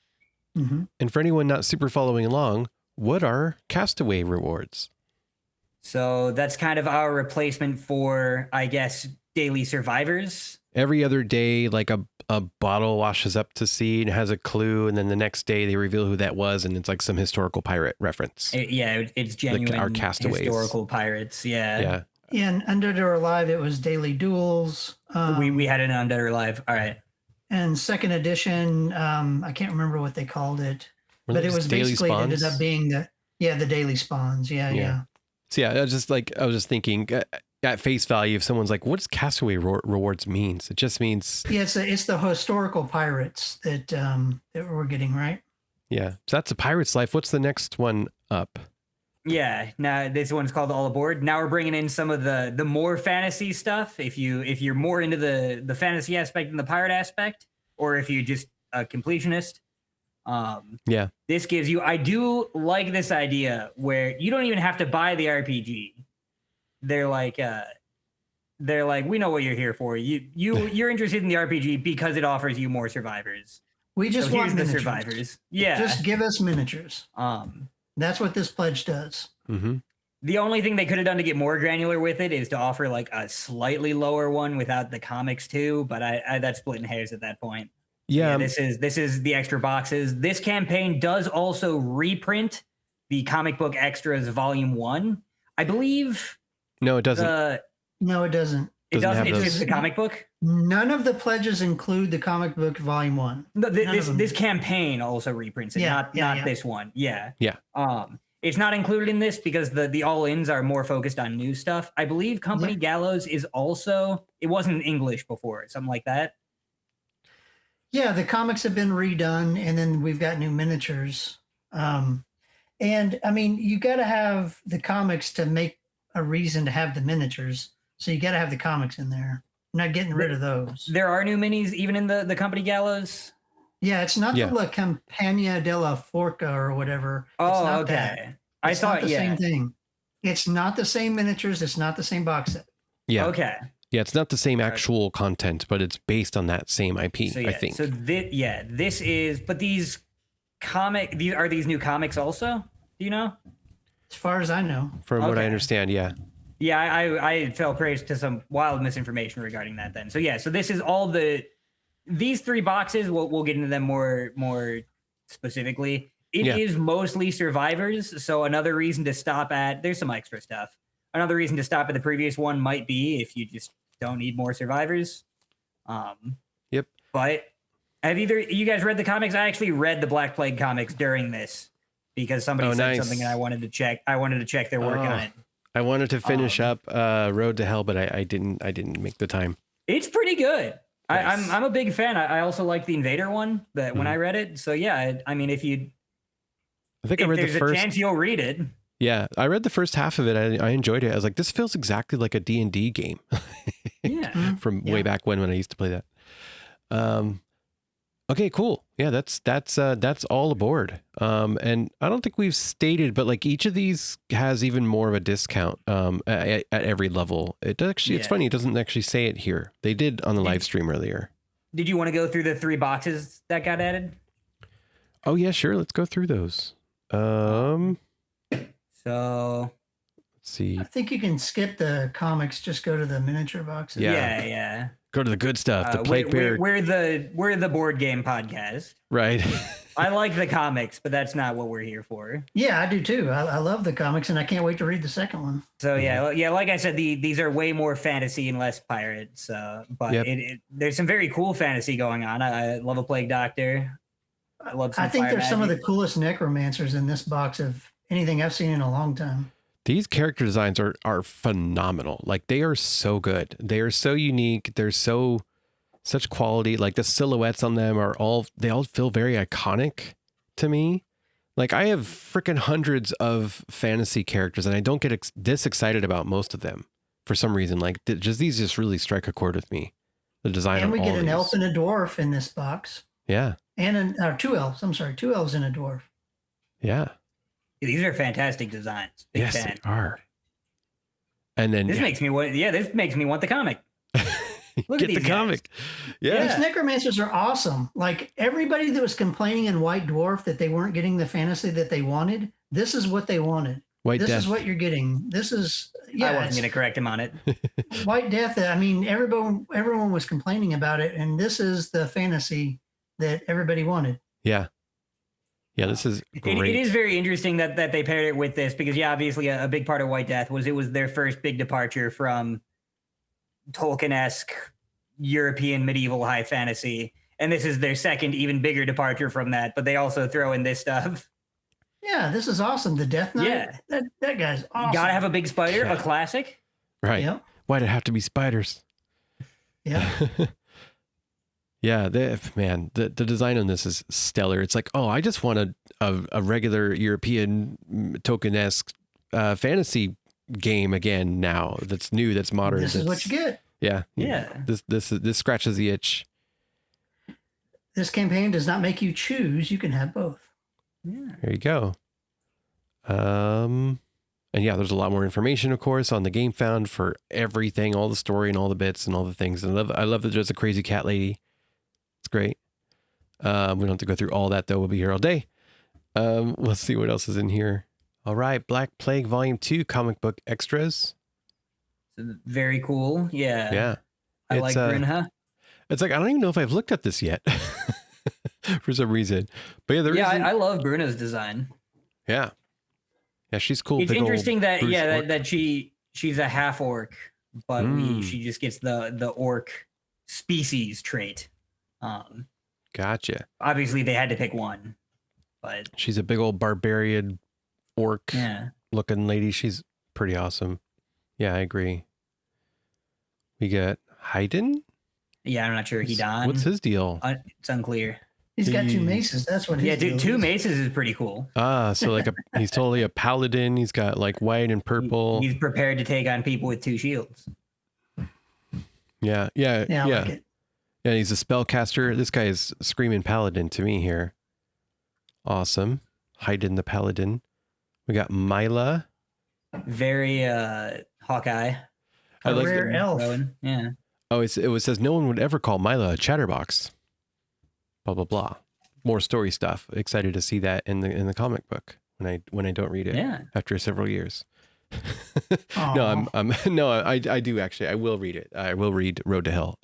Mm-hmm. And for anyone not super following along, what are Castaway rewards? So that's kind of our replacement for, I guess, daily survivors. Every other day, like a bottle washes up to sea and has a clue, and then the next day they reveal who that was, and it's like some historical pirate reference. It's genuine our castaways. historical pirates. Yeah. Yeah. And Undead or Alive, it was daily duels. We had an Undead or Alive. All right. And second edition, I can't remember what they called it, Were but those it was daily basically spawns? ended up being the daily spawns. Yeah. So yeah, I was just thinking at face value, if someone's like, "What does Castaway rewards means?" It just means Yeah, it's the historical pirates that we're getting, right? yeah. So that's a pirate's life. What's the next one up? Yeah. Now this one's called All Aboard. Now we're bringing in some of the more fantasy stuff. If you're more into the fantasy aspect than the pirate aspect, or if you're just a completionist. Yeah. This gives you, I do like this idea where you don't even have to buy the RPG. They're like, we know what you're here for. You're interested in the RPG because it offers you more survivors. We just So want here's the miniatures. survivors. Yeah. Just give us miniatures. Um, That's what this pledge does. Mm-hmm. the only thing they could have done to get more granular with it is to offer like a slightly lower one without the comics too. But I that's splitting hairs at that point. Yeah. This is the extra boxes. This campaign does also reprint the comic book extras volume 1. I believe No, it doesn't. No, it doesn't. It Doesn't have doesn't. It's those. just the comic book. None of the pledges include the comic book volume 1. No, None of them. this campaign also reprints it, Yeah, not yeah. this one. Yeah. Yeah. It's not included in this because the all-ins are more focused on new stuff. I believe Company Gallows is also, it wasn't in English before, something like that. Yeah, the comics have been redone, and then we've got new miniatures. And I mean, you got to have the comics to make a reason to have the miniatures. So you got to have the comics in there. You're not getting rid of those. There are new minis even in the Company Gallows. Yeah, it's not Yeah. the La Campagna della Forca or whatever. It's Oh, not okay. that. I It's not thought, the yeah. same thing. It's not the same miniatures. It's not the same box set. Yeah. Okay. Yeah. It's not the same actual content, but it's based on that same IP, So yeah, I think. so this is, but these are these new comics also? Do you know? As far as I know. From what I Okay. understand, yeah. Yeah, I fell prey to some wild misinformation regarding that then. So yeah, so this is all these 3 boxes, we'll get into them more specifically. It is mostly survivors, so another reason to stop at, there's some extra stuff. Another reason to stop at the previous one might be if you just don't need more survivors. Yep. But have you guys read the comics? I actually read the Black Plague comics during this because somebody said nice. something and I wanted to check their work on it. I wanted to finish up Road to Hell, but I didn't make the time. It's pretty good. Nice. I'm a big fan. I also like the Invader one that when I read it. So yeah, I mean, if I think I read the there's a first. chance you'll read it. Yeah, I read the first half of it. I enjoyed it. I was like, this feels exactly like a D&D game Yeah. from way back when I used to play that. Okay, cool. Yeah, that's all aboard. And I don't think we've stated, but like each of these has even more of a discount at every level. It's funny. It doesn't actually say it here. They did on the live stream earlier. Did you want to go through the 3 boxes that got added? Oh yeah, sure. Let's go through those. So Let's see. I think you can skip the comics, just go to the miniature boxes. Yeah. yeah. Go to the good stuff. The Plague Bear. We're the board game podcast. Right. I like the comics, but that's not what we're here for. Yeah, I do too. I love the comics, and I can't wait to read the second one. So yeah, like I said, these are way more fantasy and less pirates. But there's some very cool fantasy going on. I love a plague doctor. I love. I think there's magic. some of the coolest necromancers in this box of anything I've seen in a long time. These character designs are phenomenal. Like they are so good. They are so unique. They're such quality. Like the silhouettes on them they all feel very iconic to me. Like I have freaking hundreds of fantasy characters and I don't get this excited about most of them for some reason. Like these just really strike a chord with me. The design. And we get an these. elf and a dwarf in this box. Yeah. And two elves. I'm sorry, 2 elves and a dwarf. Yeah. These are fantastic designs. Big yes, fan. they are. And then this makes me want the comic. Look Get at the comic. Yeah. These necromancers are awesome. Like everybody that was complaining in White Dwarf that they weren't getting the fantasy that they wanted, this is what they wanted. White this Death. is what you're getting. This is I wasn't going to correct him on it. White Death. I mean, everyone was complaining about it, and this is the fantasy that everybody wanted. Yeah. Yeah, this is great. It is very interesting that they paired it with this because, obviously a big part of White Death was their first big departure from Tolkien-esque European medieval high fantasy. And this is their second, even bigger departure from that. But they also throw in this stuff. Yeah, this is awesome. The Death Knight. Yeah. That guy's awesome. You gotta have a big spider, a classic. Right. Yep. Why'd it have to be spiders? Yeah. Yeah, the design on this is stellar. It's like, oh, I just want a regular European Tolkien-esque fantasy game again now. That's new, that's modern. This is what you get. Yeah. Yeah. This scratches the itch. This campaign does not make you choose. You can have both. Yeah. There you go. And yeah, there's a lot more information, of course, on the Gamefound for everything, all the story and all the bits and all the things. And I love that there's a crazy cat lady. It's great. We don't have to go through all that though. We'll be here all day. Let's see what else is in here. All right, Black Plague Volume 2 comic book extras. Very cool. Yeah. Yeah. I like Brunha. It's like, I don't even know if I've looked at this yet for some reason. But yeah, I love Brunha's design. Yeah. Yeah, she's cool. It's interesting that orc. that she's a half orc, but she just gets the orc species trait. Gotcha. Obviously they had to pick one, but she's a big old barbarian orc looking lady. She's pretty awesome. Yeah, I agree. We got Haydn. Yeah, I'm not sure. What's his deal? It's unclear. He's got 2 maces. That's what his deal two is. maces is pretty cool. So like he's totally a paladin. He's got like white and purple. He's prepared to take on people with 2 shields. Yeah. I like it. Yeah, he's a spellcaster. This guy is screaming paladin to me here. Awesome. Haydn the paladin. We got Mila. Very Hawkeye. A rare elf. Yeah. Oh, it says no one would ever call Mila a chatterbox. Blah blah blah. More story stuff. Excited to see that in the comic book when I don't read it. Yeah. After several years. No, I do actually. I will read it. I will read Road to Hell.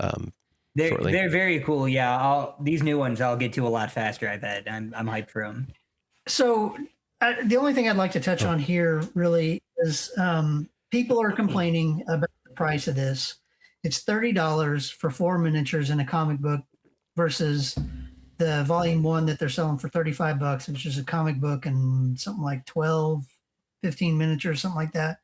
Shortly. They're very cool. Yeah. These new ones I'll get to a lot faster. I bet. I'm hyped for them. So the only thing I'd like to touch on here really is people are complaining about the price of this. It's $30 for 4 miniatures in a comic book versus the volume 1 that they're selling for $35, which is a comic book and something like 12, 15 miniatures, something like that.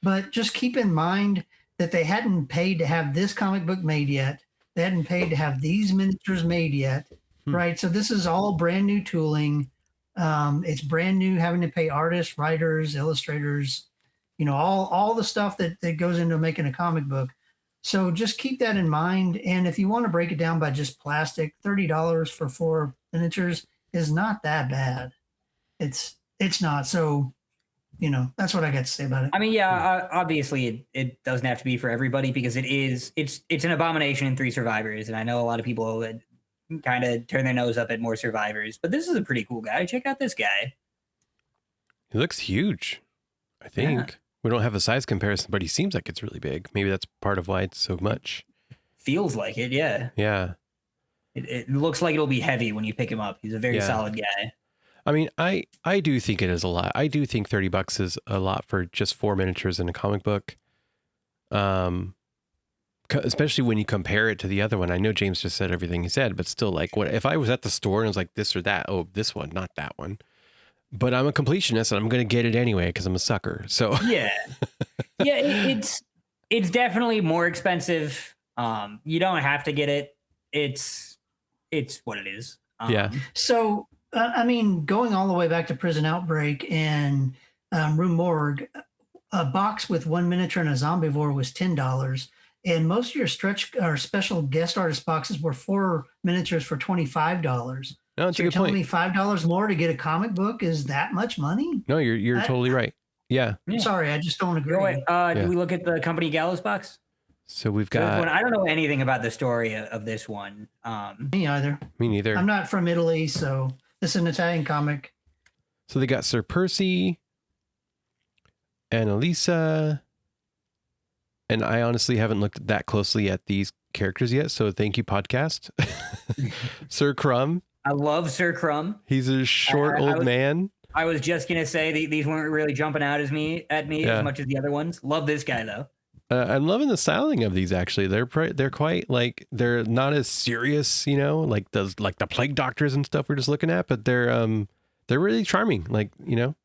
But just keep in mind that they hadn't paid to have this comic book made yet. They hadn't paid to have these miniatures made yet, right? So this is all brand new tooling. It's brand new, having to pay artists, writers, illustrators, all the stuff that goes into making a comic book. So just keep that in mind. And if you want to break it down by just plastic, $30 for 4 miniatures is not that bad. It's not. So, that's what I got to say about it. I mean, yeah, obviously it doesn't have to be for everybody because it's an abomination in 3 survivors. And I know a lot of people that kind of turn their nose up at more survivors, but this is a pretty cool guy. Check out this guy. He looks huge, I think. Yeah. We don't have a size comparison, but he seems like it's really big. Maybe that's part of why it's so much. feels like it. Yeah. Yeah. It looks like it'll be heavy when you pick him up. He's a very solid guy. I mean, I do think it is a lot. I do think $30 is a lot for just 4 miniatures in a comic book. Especially when you compare it to the other one. I know James just said everything he said, but still, like, what if I was at the store and it was like this or that? Oh, this one, not that one. But I'm a completionist and I'm going to get it anyway because I'm a sucker. So yeah, it's definitely more expensive. You don't have to get it. It's what it is. Yeah. So I mean, going all the way back to Prison Outbreak and Rue Morgue, a box with 1 miniature and a zombivore was $10. And most of your stretch or special guest artist boxes were 4 miniatures for $25. No, that's So a you're good telling point. me $5 more to get a comic book is that much money? No, you're totally right. Yeah. Sorry, I just don't agree. Do we look at the company Gallows box? So we've So got. I don't know anything about the story of this one. Me either. Me neither. I'm not from Italy, so this is an Italian comic. So they got Sir Percy and Elisa. And I honestly haven't looked that closely at these characters yet. So thank you, podcast. Sir Crumb. I love Sir Crumb. He's a short old man. I was just gonna say these weren't really jumping out at me as much as the other ones. Love this guy though. I'm loving the styling of these. Actually, they're quite like they're not as serious, you know, like the plague doctors and stuff we're just looking at, but they're really charming. Like, you know.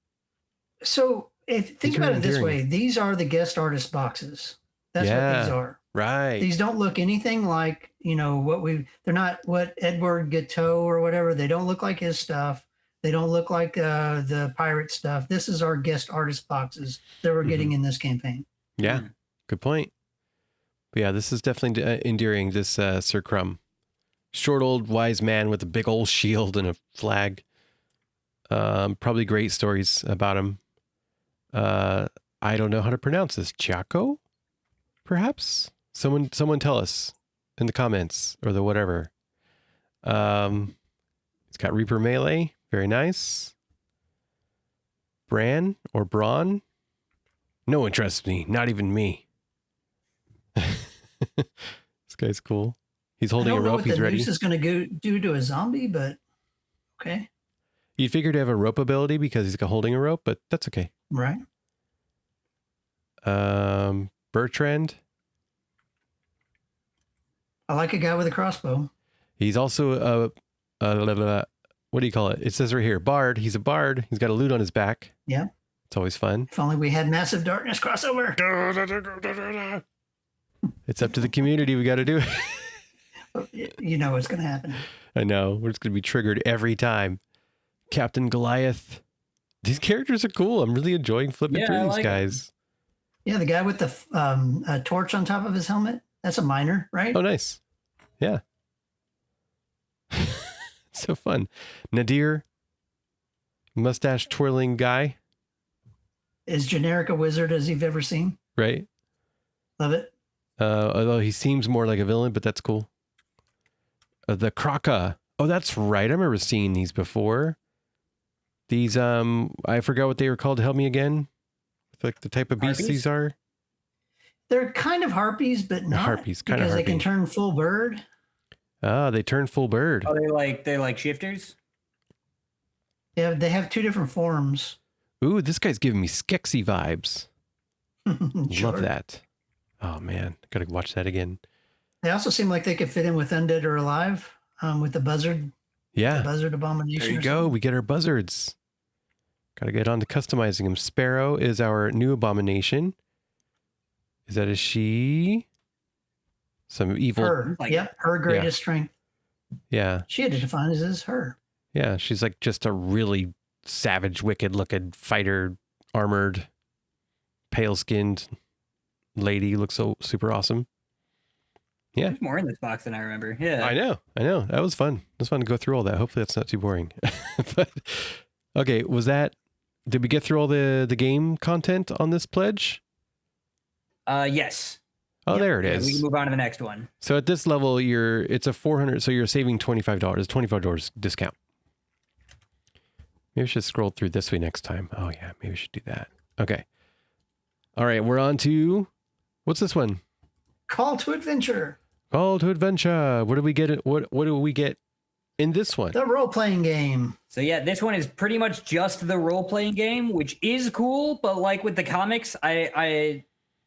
So think about it this endearing. way: these are the guest artist boxes. That's what these are. Right. These don't look anything like, you know, they're not what Edward Guiteau or whatever. They don't look like his stuff. They don't look like the pirate stuff. This is our guest artist boxes that we're getting in this campaign. Yeah. Good point. But yeah, this is definitely endearing, this Sir Crumb. Short old wise man with a big old shield and a flag. Probably great stories about him. I don't know how to pronounce this. Chaco? Perhaps? Someone tell us in the comments or the whatever. It's got Reaper Melee. Very nice. Bran or Braun? No one trusts me. Not even me. This guy's cool. He's holding a rope. He's ready. This is going to do to a zombie, but okay. You'd figure to have a rope ability because he's holding a rope, but that's okay. Right. Bertrand. I like a guy with a crossbow. He's also a what do you call it? It says right here, bard. He's a bard. He's got a lute on his back. Yeah. It's always fun. If only we had Massive Darkness crossover. It's up to the community. We got to do it. You know what's going to happen. I know. We're just going to be triggered every time. Captain Goliath. These characters are cool. I'm really enjoying flipping through these guys. Yeah, the guy with the a torch on top of his helmet. That's a miner, right? Oh, nice. Yeah. So fun. Nadir. Mustache twirling guy. As generic a wizard as you've ever seen. Right. Love it. Although he seems more like a villain, but that's cool. The Kraka. Oh, that's right. I remember seeing these before. These, I forgot what they were called. Help me again. Like the type of beasts these are. They're kind of harpies, but not harpies, kind of because harpy. they can turn full bird. Ah, they turn full bird. Oh, they like shifters. Yeah, they have 2 different forms. Ooh, this guy's giving me Skeksis vibes. Sure. Love that. Oh man, gotta watch that again. They also seem like they could fit in with Undead or Alive, with the buzzard. Yeah. The buzzard abomination. There you go. We get our buzzards. Gotta get on to customizing them. Sparrow is our new abomination. Is that a she? Some evil. Her. Yep. Her greatest strength. Yeah. She had to define it as her. Yeah. She's like just a really savage, wicked looking fighter, armored, pale skinned lady. Looks so super awesome. Yeah. There's more in this box than I remember. Yeah. I know. That was fun. It was fun to go through all that. Hopefully that's not too boring. But okay, did we get through all the game content on this pledge? Yes. Oh, there it is. We can move on to the next one. So at this level, it's a $400, so you're saving $25, $25 discount. Maybe we should scroll through this way next time. Oh yeah, maybe we should do that. Okay. All right, we're on to, what's this one? Call to Adventure. Call to adventure. What do we get? What do we get in this one? The role-playing game. So yeah, this one is pretty much just the role-playing game, which is cool, but like with the comics, I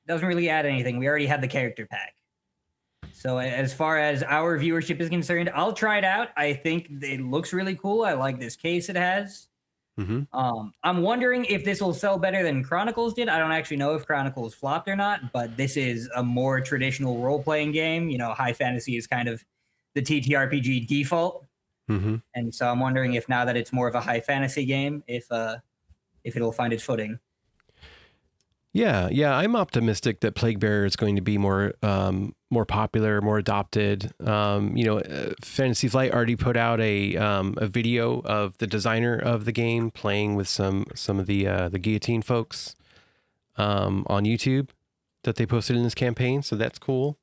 doesn't really add anything. We already had the character pack. So as far as our viewership is concerned, I'll try it out. I think it looks really cool. I like this case it has. I'm wondering if this will sell better than Chronicles did. I don't actually know if Chronicles flopped or not, but this is a more traditional role-playing game. You know, high fantasy is kind of the TTRPG default. And so I'm wondering if now that it's more of a high fantasy game, if it'll find its footing. Yeah, I'm optimistic that Plague Bearer is going to be more popular, more adopted. Fantasy Flight already put out a video of the designer of the game playing with some of the Guillotine folks on YouTube that they posted in this campaign, so that's cool.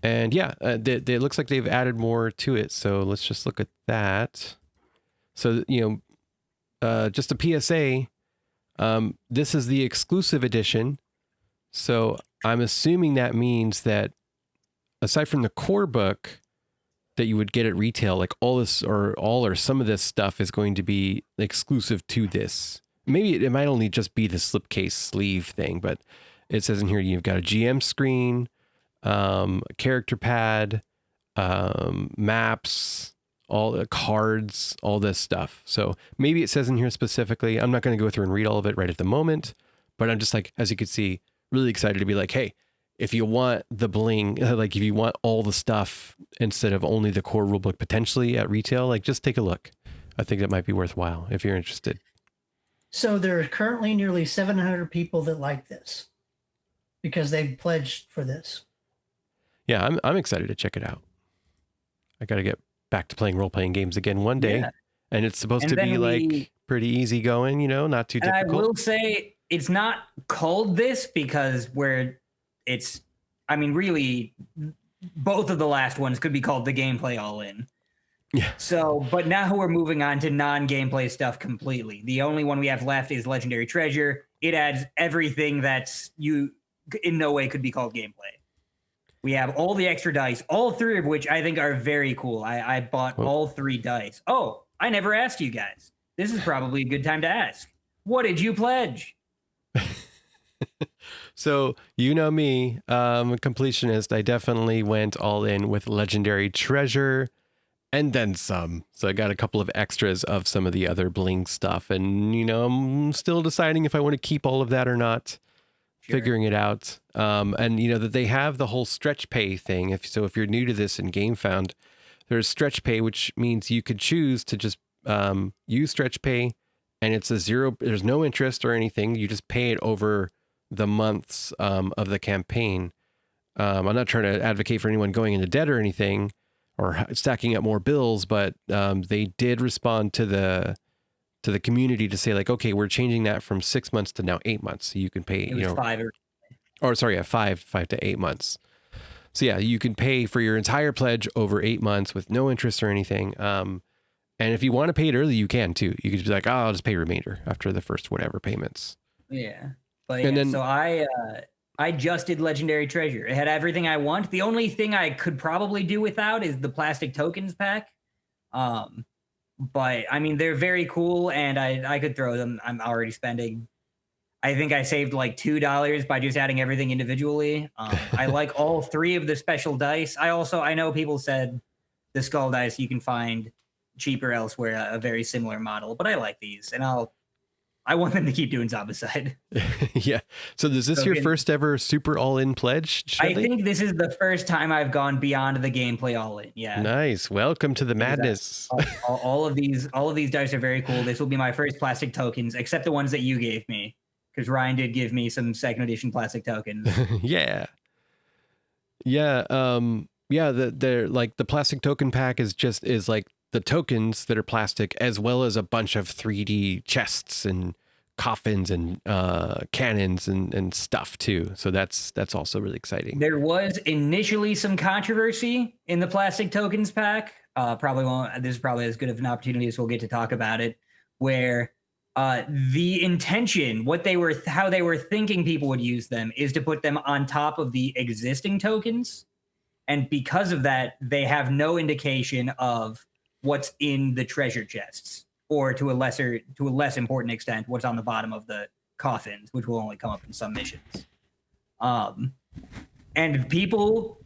And yeah, it looks like they've added more to it. So let's just look at that. So, just a PSA, this is the exclusive edition. So I'm assuming that means that aside from the core book that you would get at retail, like all or some of this stuff is going to be exclusive to this. Maybe it might only just be the slipcase sleeve thing, but it says in here, you've got a GM screen, character pad, maps, all the cards, all this stuff. So maybe it says in here specifically, I'm not going to go through and read all of it right at the moment, but I'm just like, as you can see, really excited to be like, hey, if you want the bling, like if you want all the stuff instead of only the core rulebook potentially at retail, like just take a look. I think that might be worthwhile if you're interested. So there are currently nearly 700 people that like this because they've pledged for this. Yeah, I'm excited to check it out. I got to get back to playing role-playing games again one day. Yeah. And it's supposed to be like pretty easy going, not too difficult. And I will say it's not called this because really both of the last ones could be called the Gameplay All In. Yeah. So, but now we're moving on to non-gameplay stuff completely. The only one we have left is Legendary Treasure. It adds everything that's in no way could be called gameplay. We have all the extra dice, all three of which I think are very cool. I bought all 3 dice. Oh, I never asked you guys. This is probably a good time to ask. What did you pledge? So, me, I'm a completionist. I definitely went all in with Legendary Treasure and then some. So I got a couple of extras of some of the other bling stuff. And, I'm still deciding if I want to keep all of that or not. Figuring it out. And that they have the whole stretch pay thing. If you're new to this in Gamefound, there's stretch pay, which means you could choose to just use stretch pay, and it's there's no interest or anything. You just pay it over the months of the campaign. I'm not trying to advocate for anyone going into debt or anything or stacking up more bills, but they did respond to the community to say like, okay, we're changing that from 6 months to now 8 months. So you can pay, 5 to 8 months. So yeah, you can pay for your entire pledge over 8 months with no interest or anything. And if you want to pay it early, you can too. You could just be like, I'll just pay remainder after the first whatever payments. Yeah. But so I just did Legendary Treasure. It had everything I want. The only thing I could probably do without is the plastic tokens pack. But they're very cool and I could throw them. I'm already spending. I think I saved like $2 by just adding everything individually. I like all 3 of the special dice. I know people said the skull dice you can find cheaper elsewhere, a very similar model, but I like these and I want them to keep doing Zombicide. Yeah. So is this your first ever super all-in pledge, Schmedley? I think this is the first time I've gone beyond the gameplay all-in. Yeah. Nice. Welcome to the madness. All of these dice are very cool. This will be my first plastic tokens, except the ones that you gave me, because Ryan did give me some second edition plastic tokens. Yeah. Yeah. They're like the plastic token pack is like the tokens that are plastic, as well as a bunch of 3D chests and coffins and cannons and stuff too. So that's also really exciting. There was initially some controversy in the plastic tokens pack. This is probably as good of an opportunity as we'll get to talk about it, where The intention, how they were thinking people would use them, is to put them on top of the existing tokens, and because of that, they have no indication of what's in the treasure chests, or to a less important extent, what's on the bottom of the coffins, which will only come up in some missions. And people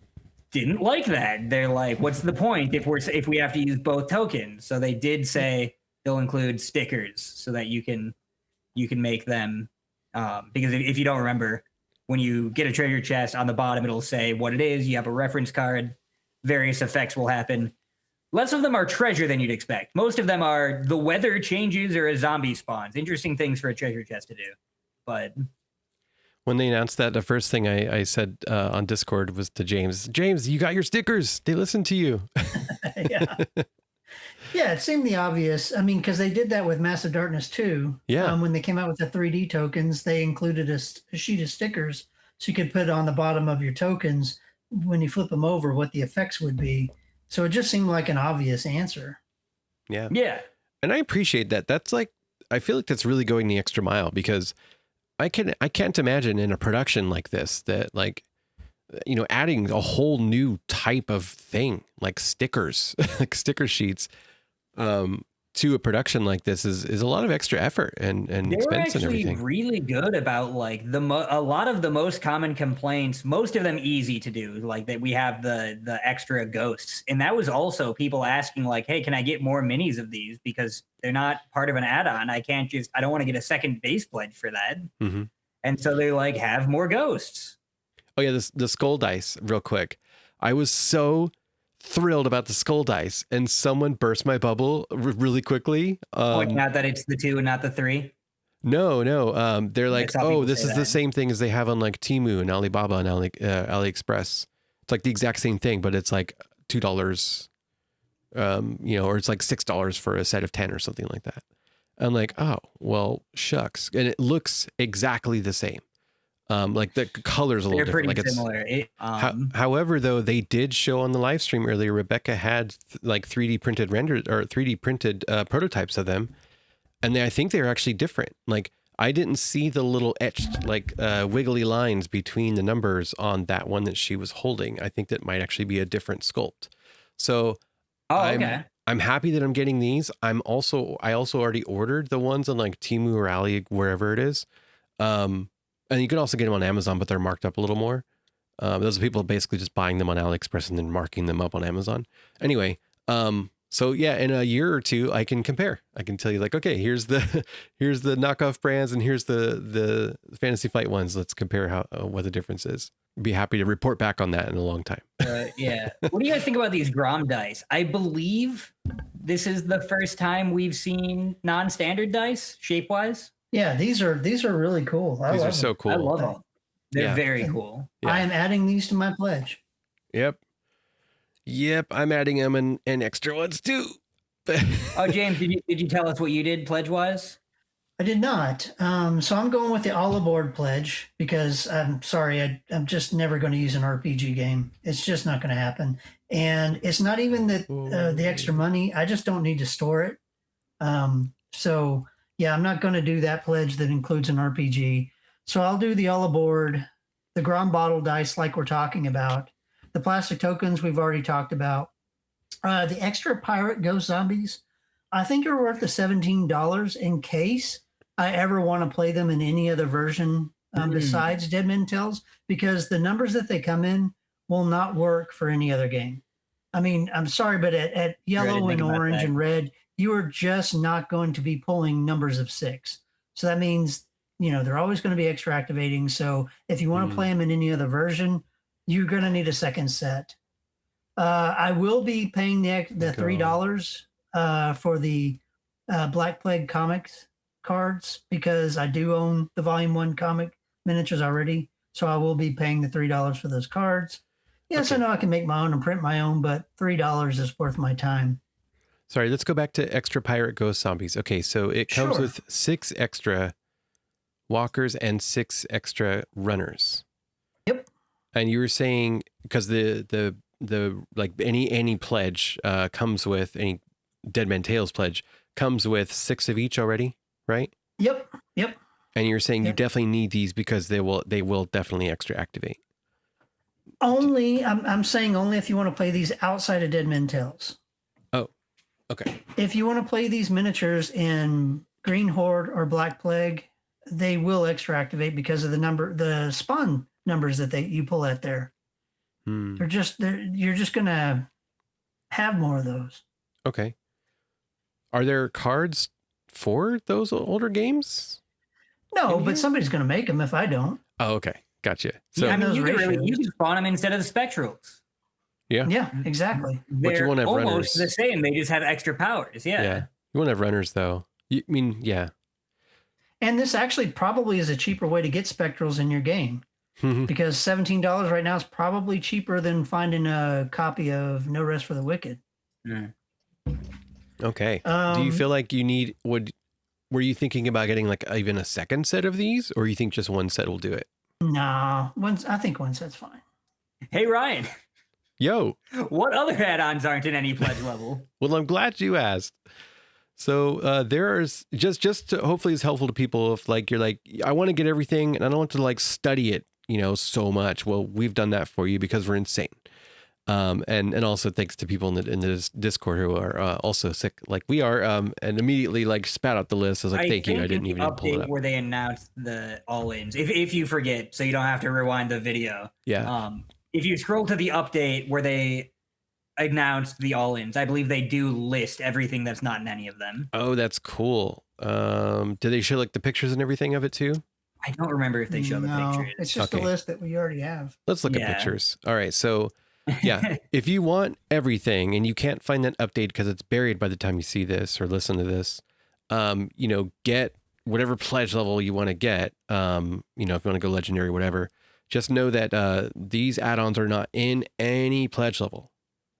didn't like that. They're like, "What's the point if we have to use both tokens?" So they did say they'll include stickers so that you can make them. Because if you don't remember, when you get a treasure chest, on the bottom it'll say what it is. You have a reference card. Various effects will happen. Less of them are treasure than you'd expect. Most of them are the weather changes or a zombie spawns. Interesting things for a treasure chest to do. But when they announced that, the first thing I said on Discord was to James, you got your stickers. They listened to you. Yeah. Yeah, it seemed the obvious. I mean, because they did that with Massive Darkness too. Yeah. When they came out with the 3D tokens, they included a sheet of stickers so you could put on the bottom of your tokens when you flip them over what the effects would be. So it just seemed like an obvious answer. Yeah. Yeah. And I appreciate that. That's like, I feel like that's really going the extra mile, because I can't imagine in a production like this that, like, you know, adding a whole new type of thing like stickers, like sticker sheets, to a production like this is a lot of extra effort and expense and everything. They were actually really good about, like, a lot of the most common complaints, most of them easy to do, like that we have the extra ghosts. And that was also people asking, like, hey, can I get more minis of these? Because they're not part of an add-on. I don't want to get a second base pledge for that. Mm-hmm. And so they like have more ghosts. Oh yeah, the skull dice, real quick. I was so thrilled about the skull dice, and someone burst my bubble really quickly. Not that it's the 2 and not the 3. No. They're like, oh, this is the that. same thing as they have on like Temu and Alibaba and AliExpress. It's like the exact same thing, but it's like $2, you know, or it's like $6 for a set of 10 or something like that. I'm like, oh, well, shucks. And it looks exactly the same. Like the colors a little different. They're pretty similar. However, though, they did show on the live stream earlier, Rebecca had like 3D printed rendered or 3D printed prototypes of them. And I think they're actually different. Like, I didn't see the little etched, like wiggly lines between the numbers on that one that she was holding. I think that might actually be a different sculpt. So I'm happy that I'm getting these. I also already ordered the ones on like Temu or Ali, wherever it is. And you can also get them on Amazon, but they're marked up a little more. Those are people basically just buying them on AliExpress and then marking them up on Amazon. Anyway, so yeah, in a year or two, I can compare. I can tell you, like, okay, here's the knockoff brands and here's the Fantasy Flight ones. Let's compare what the difference is. Be happy to report back on that in a long time. Yeah. What do you guys think about these Grom dice? I believe this is the first time we've seen non-standard dice shape-wise. Yeah, these are really cool. These are so cool. I love them. They're very cool. Yeah. I am adding these to my pledge. Yep, I'm adding them and extra ones too. Oh, James, did you tell us what you did pledge-wise? I did not. So I'm going with the all aboard pledge because I'm sorry, I'm just never going to use an RPG game. It's just not going to happen. And it's not even the extra money. I just don't need to store it. So yeah, I'm not going to do that pledge that includes an RPG. So I'll do the all aboard, the Grom bottle dice like we're talking about, the plastic tokens we've already talked about, the extra pirate ghost zombies. I think are worth the $17 in case I ever want to play them in any other version besides Dead Men Tales, because the numbers that they come in will not work for any other game. I mean, I'm sorry, but at yellow and orange and red, you are just not going to be pulling numbers of 6. So that means, you know, they're always going to be extra activating. So if you want to play them in any other version, you're going to need a second set. I will be paying the $3 for the Black Plague comics cards because I do own the Volume 1 comic miniatures already. So I will be paying the $3 for those cards. Yes, I know I can make my own and print my own, but $3 is worth my time. Sorry, let's go back to extra pirate ghost zombies. Okay, so it comes with 6 extra walkers and 6 extra runners. Yep. And you were saying because the like any pledge comes with any Dead Men Tales pledge comes with 6 of each already, right? Yep. Yep. And you're saying you Yep. definitely need these because they will definitely extra activate. Only, I'm saying only if you want to play these outside of Dead Men Tales. Oh, okay. If you want to play these miniatures in Green Horde or Black Plague, they will extra activate because of the spawn numbers that you pull at there. You're just gonna have more of those. Okay. Are there cards for those older games? No, but somebody's gonna make them if I don't. Oh, okay. Gotcha. So I mean, you ratios. can spawn them instead of the spectrals. Yeah, exactly. But you won't have almost runners. the same. They just have extra powers. Yeah. You won't have runners though. Yeah. And this actually probably is a cheaper way to get spectrals in your game because $17 right now is probably cheaper than finding a copy of No Rest for the Wicked. Okay. Do you feel like were you thinking about getting like even a second set of these, or you think just one set will do it? No, I think one set's fine. Hey, Ryan. Yo. What other add-ons aren't in any pledge level? Well, I'm glad you asked. So there's just to, hopefully it's helpful to people if like you're like, I want to get everything and I don't want to like study it, so much. Well, we've done that for you because we're insane. And also thanks to people in the Discord who are also sick like we are, and immediately like spat out the list. I was like, thank you. I didn't even pull it up. Where they announced the all-ins, if you forget, so you don't have to rewind the video. Yeah. If you scroll to the update where they announced the all-ins, I believe they do list everything that's not in any of them. Oh, that's cool. Do they show like the pictures and everything of it too? I don't remember if they show the pictures. It's just a list that we already have. Let's look at pictures. All right. So yeah, if you want everything and you can't find that update because it's buried by the time you see this or listen to this, get whatever pledge level you want to get. If you want to go legendary, whatever, just know that these add-ons are not in any pledge level.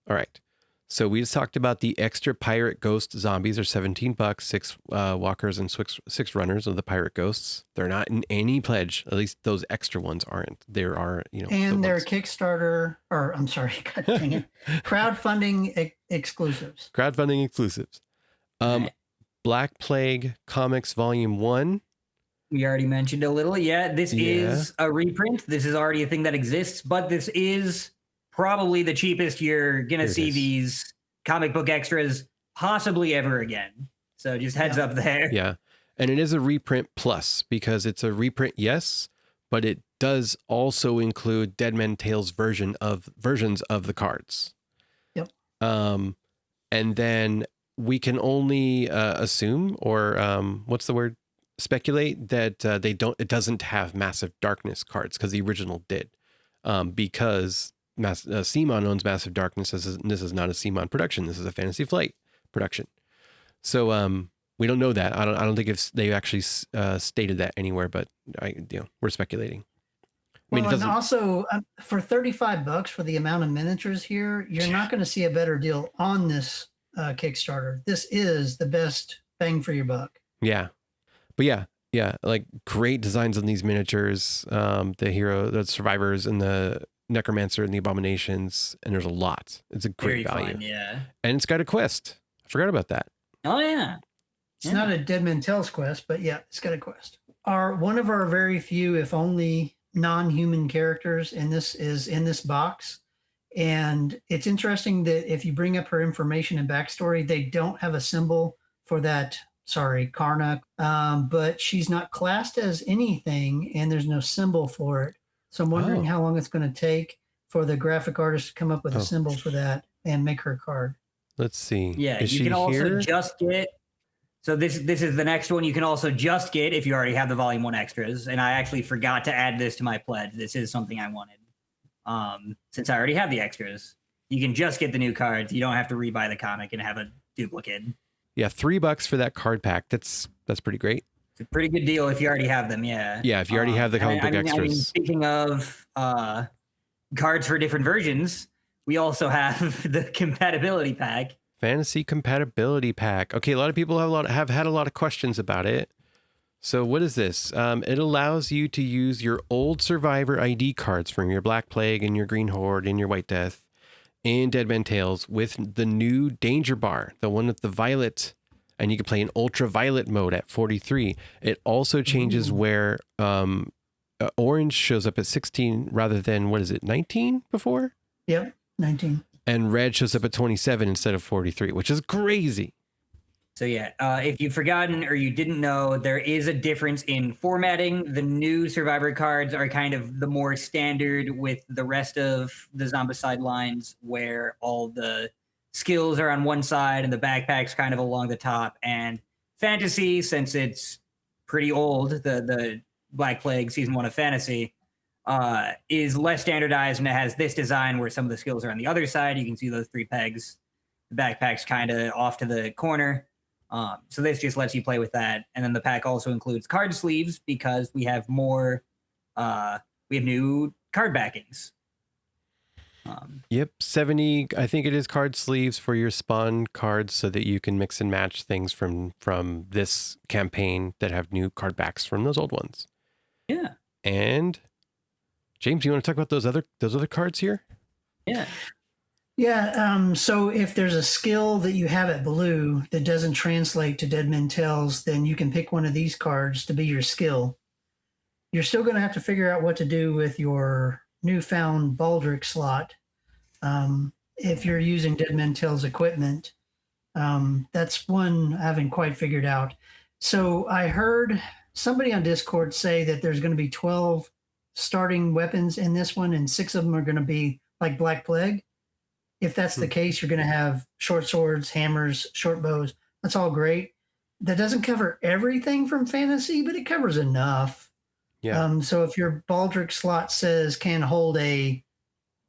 All right. So we just talked about the extra pirate ghost zombies are $17, 6 walkers and 6 runners of the pirate ghosts. They're not in any pledge. At least those extra ones aren't. There are, and they're Kickstarter, or I'm sorry, God dang it, crowdfunding exclusives. Crowdfunding exclusives. Black Plague Comics Volume 1. We already mentioned a little. Yeah, this is a reprint. This is already a thing that exists, but this is probably the cheapest you're going to see these comic book extras possibly ever again. So just heads up there. Yeah. And it is a reprint plus because it's a reprint, yes, but it does also include Dead Men Tales versions of the cards. Yep. And then we can only assume or what's the word? Speculate that it doesn't have Massive Darkness cards because the original did. Because CMON owns Massive Darkness. This is not a CMON production. This is a Fantasy Flight production. So we don't know that. I don't think they actually stated that anywhere. But we're speculating. I mean, and also for $35 for the amount of miniatures here, you're not going to see a better deal on this Kickstarter. This is the best bang for your buck. Yeah, but yeah, like great designs on these miniatures. The survivors, and the Necromancer and the Abominations, and there's a lot. It's a great value. Fun, yeah. And it's got a quest. I forgot about that. Oh yeah. It's not a Dead Men Tales quest, but yeah, it's got a quest. One of our very few, if only, non-human characters in this box. And it's interesting that if you bring up her information and backstory, they don't have a symbol for that. Sorry, Karna. But she's not classed as anything, and there's no symbol for it. So I'm wondering how long it's going to take for the graphic artist to come up with a symbol for that and make her card. Let's see. Yeah, is you she can also here? just get. So this is the next one you can also just get if you already have the Volume 1 extras. And I actually forgot to add this to my pledge. This is something I wanted. Since I already have the extras, you can just get the new cards. You don't have to rebuy the comic and have a duplicate. Yeah, $3 for that card pack. That's pretty great. It's a pretty good deal if you already have them. Yeah. Yeah, if you already have the comic book extras. Speaking of cards for different versions, we also have the compatibility pack. Fantasy Compatibility Pack. Okay, a lot of people have had a lot of questions about it. So what is this? It allows you to use your old Survivor ID cards from your Black Plague and your Green Horde and your White Death in Dead Men Tales with the new Danger Bar, the one with the violet and you can play in ultraviolet mode at 43. It also changes where orange shows up at 16 rather than, what is it, 19 before? Yep, 19. And red shows up at 27 instead of 43, which is crazy. So yeah, if you've forgotten or you didn't know, there is a difference in formatting. The new Survivor cards are kind of the more standard with the rest of the Zombicide lines, where all the skills are on one side and the backpack's kind of along the top. And Fantasy, since it's pretty old, the Black Plague Season 1 of Fantasy, is less standardized, and it has this design where some of the skills are on the other side. You can see those 3 pegs. The backpack's kind of off to the corner. So this just lets you play with that. And then the pack also includes card sleeves because we have more, we have new card backings. Yep, 70, I think it is card sleeves for your spawn cards so that you can mix and match things from this campaign that have new card backs from those old ones. Yeah. And James, you want to talk about those other cards here? Yeah. Yeah, so if there's a skill that you have at blue that doesn't translate to Dead Men Tales, then you can pick one of these cards to be your skill. You're still going to have to figure out what to do with your newfound Baldric slot. If you're using Dead Men Tales equipment, that's one I haven't quite figured out. So I heard somebody on Discord say that there's going to be 12 starting weapons in this one, and 6 of them are going to be like Black Plague. If that's the case, you're going to have short swords, hammers, short bows. That's all great. That doesn't cover everything from Fantasy, but it covers enough. Yeah. So if your Baldric slot says can hold a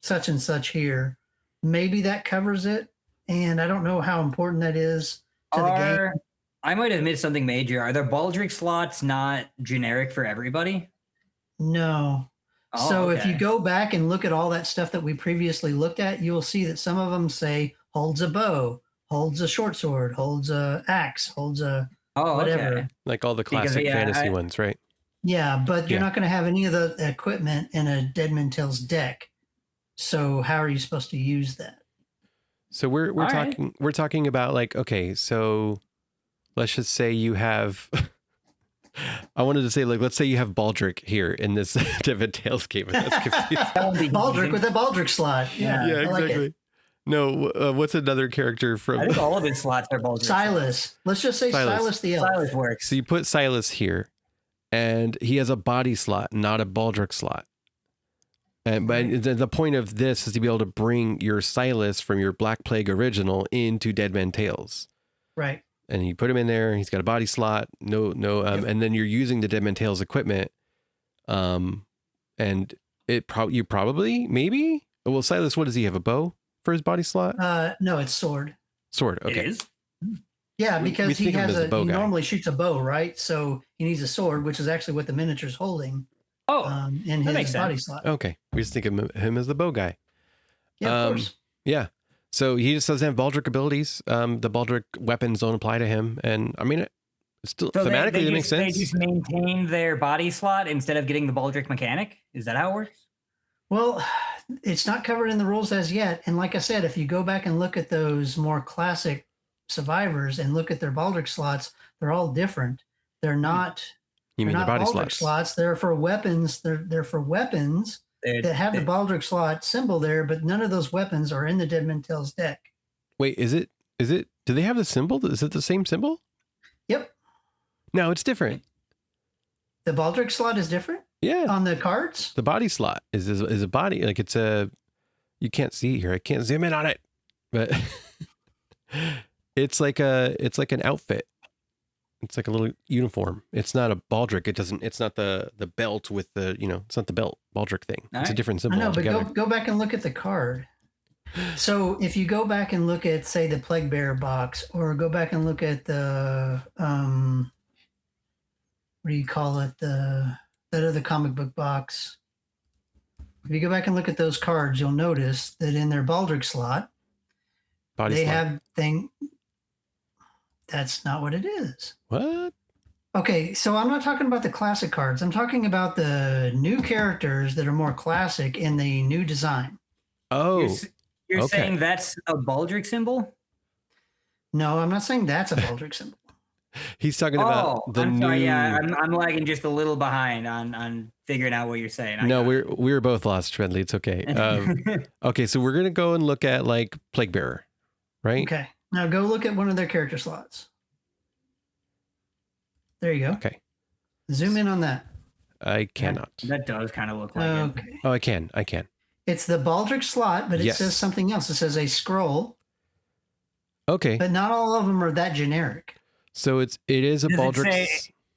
such and such here, maybe that covers it. And I don't know how important that is to the game. I might have missed something major. Are the Baldric slots not generic for everybody? No. Oh, so okay. if you go back and look at all that stuff that we previously looked at, you'll see that some of them say holds a bow, holds a short sword, holds a axe, holds a whatever. Okay. Like all the classic fantasy ones, right? Yeah, but you're not going to have any of the equipment in a Dead Men Tales deck. So how are you supposed to use that? So we're talking about like, okay, so let's just say you have I wanted to say, like, let's say you have Baldric here in this Dead Men Tales game. That's confusing. Baldric with a Baldric slot. Yeah, exactly. Like no, what's another character from? I think all of his slots are Baldric. Silas. Let's just say Silas the elf. Silas works. So you put Silas here, and he has a body slot, not a Baldric slot. And but the point of this is to be able to bring your Silas from your Black Plague original into Dead Men Tales. Right. And you put him in there. He's got a body slot. And then you're using the Dead Men Tales equipment. And you probably maybe. Well, Silas, what does he have? A bow for his body slot? No, it's sword. Sword. Okay. It is? Yeah, because he normally shoots a bow, right? So he needs a sword, which is actually what the miniature's holding. In his body slot. Okay, we just think of him as the bow guy. Yeah, of course. Yeah. So he just doesn't have Baldric abilities. The Baldric weapons don't apply to him. And I mean, it's still thematically it makes sense. They just maintain their body slot instead of getting the Baldric mechanic? Is that how it works? Well, it's not covered in the rules as yet. And like I said, if you go back and look at those more classic survivors and look at their Baldric slots, they're all different. They're not. You mean their body Baldric slots? They're for weapons. They're for weapons that have the Baldric slot symbol there, but none of those weapons are in the Dead Men Tales deck. Wait, is it? Do they have the symbol? Is it the same symbol? Yep. No, it's different. The Baldric slot is different? Yeah. On the cards? The body slot is a body. Like it's a, you can't see it here. I can't zoom in on it, but it's like an outfit. It's like a little uniform. It's not a Baldric. It's not the belt with the, it's not the belt Baldric thing. It's a different symbol. I know, altogether. but go back and look at the card. So if you go back and look at, say, the Plague Bearer box, or go back and look at the, what do you call it? That other comic book box. If you go back and look at those cards, you'll notice that in their Baldric slot, have thing. That's not what it is. What? Okay, so I'm not talking about the classic cards. I'm talking about the new characters that are more classic in the new design. Oh, you're saying that's a Baldric symbol? No, I'm not saying that's a Baldric symbol. He's talking about the I'm new. sorry. Yeah, I'm lagging just a little behind on figuring out what you're saying. No, we're both lost, Schmedley. It's okay. Okay, so we're gonna go and look at like Plague Bearer, right? Okay. Now go look at one of their character slots. There you go. Okay. Zoom in on that. I cannot. That does kind of look like it. Okay. Oh, I can. It's the Baldric slot, but it Yes. says something else. It says a scroll, Okay. but not all of them are that generic. So it is a Does it Baldric. say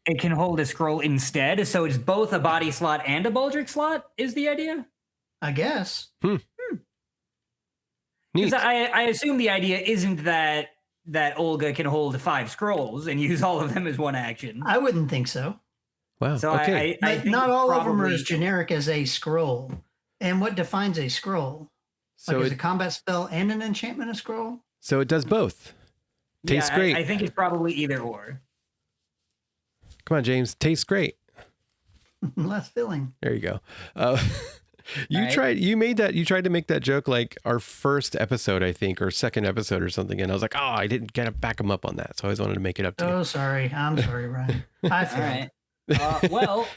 it can hold a scroll instead? So it's both a body slot and a Baldric slot is the idea? I guess. Neat. Because I assume the idea isn't that Olga can hold 5 scrolls and use all of them as one action. I wouldn't think so. Wow. So Okay. I But think not all of them are probably- as generic as a scroll. And what defines a scroll? So Like is a it combat spell and an enchantment a scroll? does both. Tastes great. I think it's probably either or. Come on, James. Tastes great. Less filling. There you go. You Right. You tried to make that joke like our first episode, I think, or second episode or something. And I was like, oh, I didn't get to back him up on that. So I always wanted to make it up to you. Oh, sorry. I'm sorry, Ryan. I All failed. right. Well,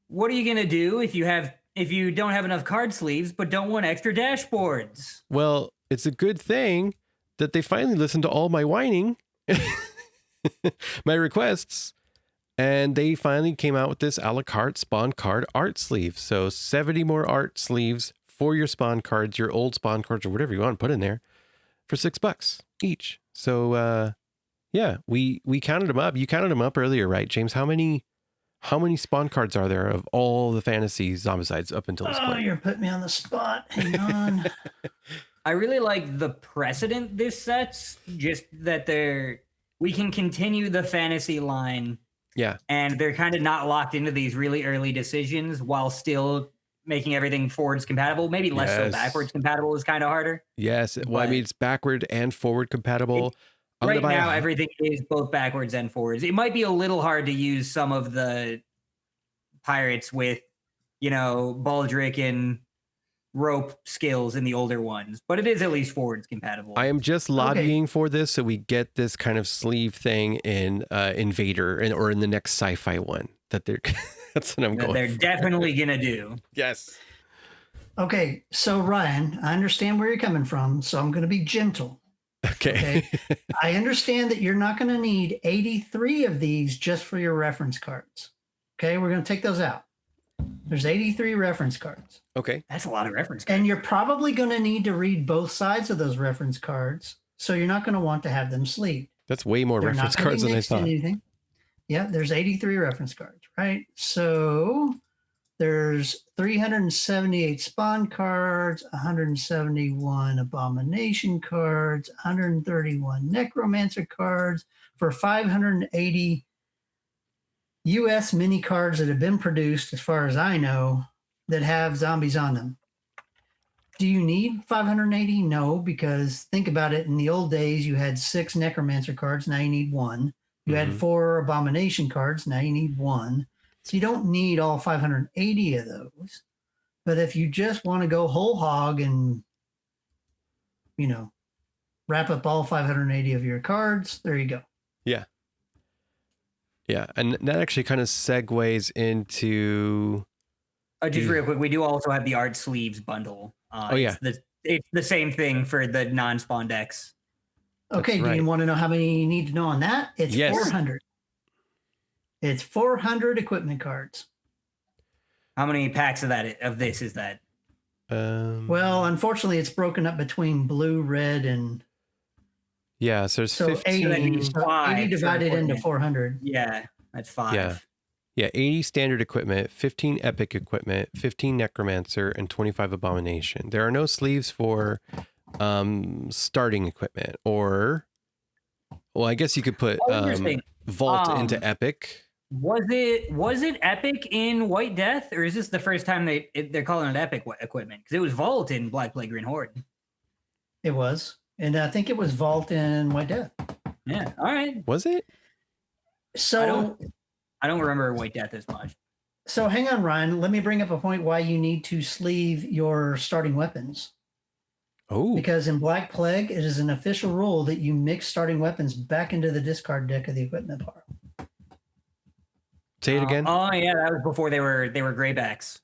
what are you gonna do if you don't have enough card sleeves but don't want extra dashboards? Well, it's a good thing that they finally listened to all my whining, my requests, and they finally came out with this a la carte spawn card art sleeve. So 70 more art sleeves for your spawn cards, your old spawn cards, or whatever you want to put in there for $6 each. So, yeah, we counted them up. You counted them up earlier, right, James? How many spawn cards are there of all the fantasy zombicides up until this Oh, point? you're putting me on the spot. Hang on. I really like the precedent this sets, just that we can continue the fantasy line. Yeah. And they're kind of not locked into these really early decisions while still making everything forwards compatible. Maybe less so Yes. backwards compatible is kind of harder. Yes. Well, I But- mean, it's backward and forward compatible. I'm Right gonna buy now, a- everything is both backwards and forwards. It might be a little hard to use some of the pirates with, Baldric and rope skills in the older ones, but it is at least forwards compatible. I am just lobbying for this so we get this kind of sleeve thing in Invader or in the next sci-fi one. That's what I'm that going they're for. definitely gonna do. Yes. Okay, so Ryan, I understand where you're coming from, so I'm going to be gentle. Okay. I understand that you're not going to need 83 of these just for your reference cards. Okay, we're going to take those out. There's 83 reference cards. Okay. That's a lot of reference cards. And you're probably going to need to read both sides of those reference cards, so you're not going to want to have them sleeved. That's way more They're reference not gonna be cards than I mixed in thought. anything. Yeah, there's 83 reference cards, right? So there's 378 spawn cards, 171 abomination cards, 131 necromancer cards for 580 US mini cards that have been produced, as far as I know, that have zombies on them. Do you need 580? No, because think about it. In the old days, you had 6 necromancer cards. Now you need 1. You had Mhm. 4 abomination cards. Now you need 1. So you don't need all 580 of those. But if you just want to go whole hog and, wrap up all 580 of your cards, there you go. Yeah. And that actually kind of segues into. Just real quick, we do also have the art sleeves bundle. Yeah. It's the same thing for the non-spawn decks. Okay, do right. you want to know how many you need to know on that? It's Yes. 400. It's 400 equipment cards. How many packs of this is that? Well, unfortunately, it's broken up between blue, red, and yeah. So there's so 15. 80. So 5 80 for divided into equipment. 400. Yeah, that's 5. Yeah. Yeah, 80 standard equipment, 15 epic equipment, 15 necromancer, and 25 abomination. There are no sleeves for starting equipment, or I guess you could put Oh, interesting. vault Um, into epic. Was it epic in White Death, or is this the first time they're calling it epic equipment? Because it was Vault in Black Plague Green Horde. It was. And I think it was Vault in White Death. Yeah. All right. Was it? So I don't remember White Death as much. So hang on, Ryan. Let me bring up a point why you need to sleeve your starting weapons. Oh, Because in Black Plague, it is an official rule that you mix starting weapons back into the discard deck of the equipment pile. say it again. Oh yeah, that was before they were graybacks.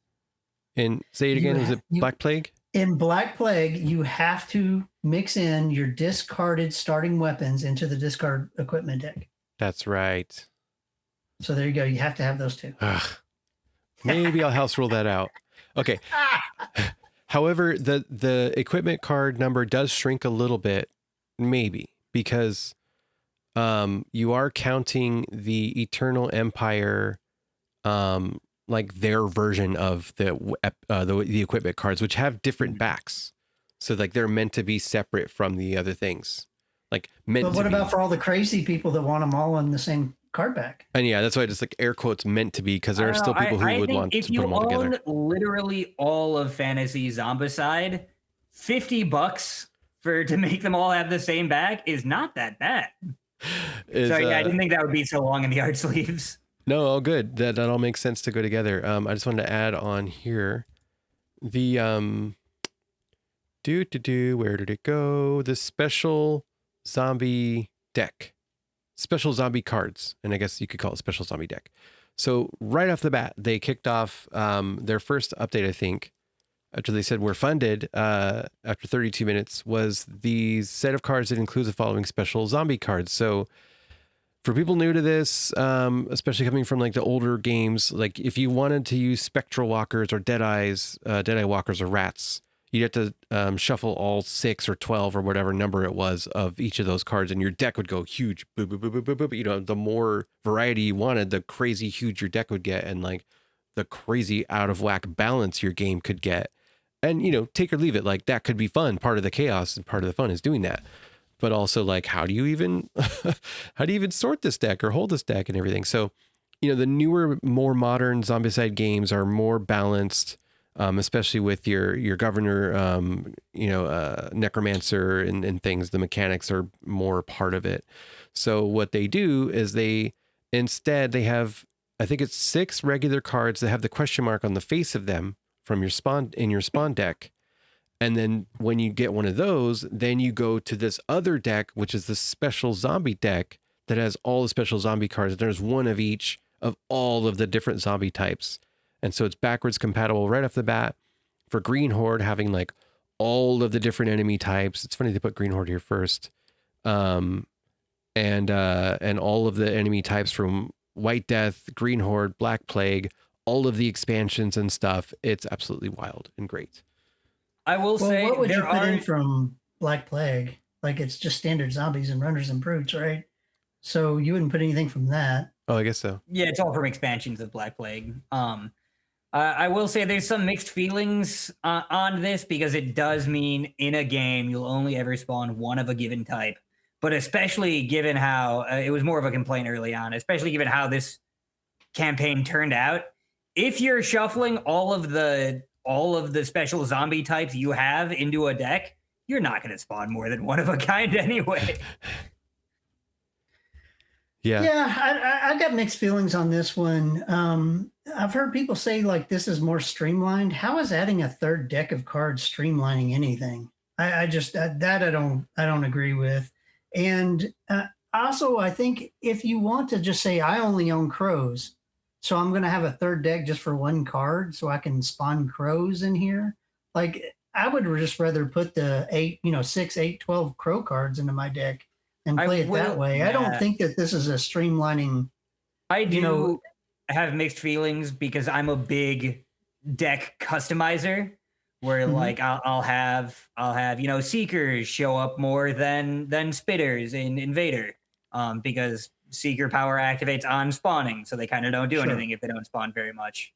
And say it again. Was it Black Plague? In Black Plague, you have to mix in your discarded starting weapons into the discard equipment deck. That's right. So there you go. You have to have those two. Ugh. Maybe I'll house rule that out. Okay. However, the equipment card number does shrink a little bit, maybe, because you are counting the Eternal Empire, like their version of the equipment cards, which have different backs. So like they're meant to be separate from the other things. Like meant. But what to about be. for all the crazy people that want them all in the same card back? And yeah, that's why I just like air quotes meant to be, because there are still people who would want to put them all together. If you own literally all of Fantasy Zombicide, $50 to make them all have the same back is not that bad. So yeah, I didn't think that would be so long in the art sleeves. No, all good. That all makes sense to go together. I just wanted to add on here the where did it go? The special zombie deck. Special zombie cards, and I guess you could call it special zombie deck. So right off the bat, they kicked off their first update, I think, after they said we're funded, after 32 minutes, was the set of cards that includes the following special zombie cards. So for people new to this, especially coming from like the older games, like if you wanted to use spectral walkers or deadeye walkers or rats, you'd have to shuffle all 6 or 12 or whatever number it was of each of those cards, and your deck would go huge. Boop, boop, boop, boop, boop, boop. You know, the more variety you wanted, the crazy huge your deck would get, and like the crazy out of whack balance your game could get. And, you know, take or leave it, like that could be fun. Part of the chaos and part of the fun is doing that. But also like, how do you even sort this deck or hold this deck and everything? So, you know, the newer, more modern Zombicide games are more balanced. Especially with your governor, necromancer and things, the mechanics are more part of it. So what they do is they have, I think it's 6 regular cards that have the question mark on the face of them from your spawn deck. And then when you get one of those, then you go to this other deck, which is the special zombie deck that has all the special zombie cards. There's one of each of all of the different zombie types. And so it's backwards compatible right off the bat for Green Horde, having like all of the different enemy types. It's funny they put Green Horde here first. And all of the enemy types from White Death, Green Horde, Black Plague, all of the expansions and stuff. It's absolutely wild and great. I will say, what would you put in from Black Plague? Like it's just standard zombies and runners and brutes, right? So you wouldn't put anything from that. Oh, I guess so. Yeah, it's all from expansions of Black Plague. I will say there's some mixed feelings on this, because it does mean in a game you'll only ever spawn one of a given type. But especially given how it was more of a complaint early on, especially given how this campaign turned out, if you're shuffling all of the special zombie types you have into a deck, you're not going to spawn more than one of a kind anyway. Yeah, I got mixed feelings on this one. I've heard people say like this is more streamlined. How is adding a third deck of cards streamlining anything? I just I don't agree with. And also, I think if you want to just say I only own crows, so I'm going to have a third deck just for one card, so I can spawn crows in here. Like I would just rather put the 6, 8, 12 crow cards into my deck and play it that way. Yeah. I don't think that this is a streamlining. I do have mixed feelings, because I'm a big deck customizer, where like I'll have seekers show up more than spitters in Invader, because seeker power activates on spawning, so they kind of don't do anything if they don't spawn very much.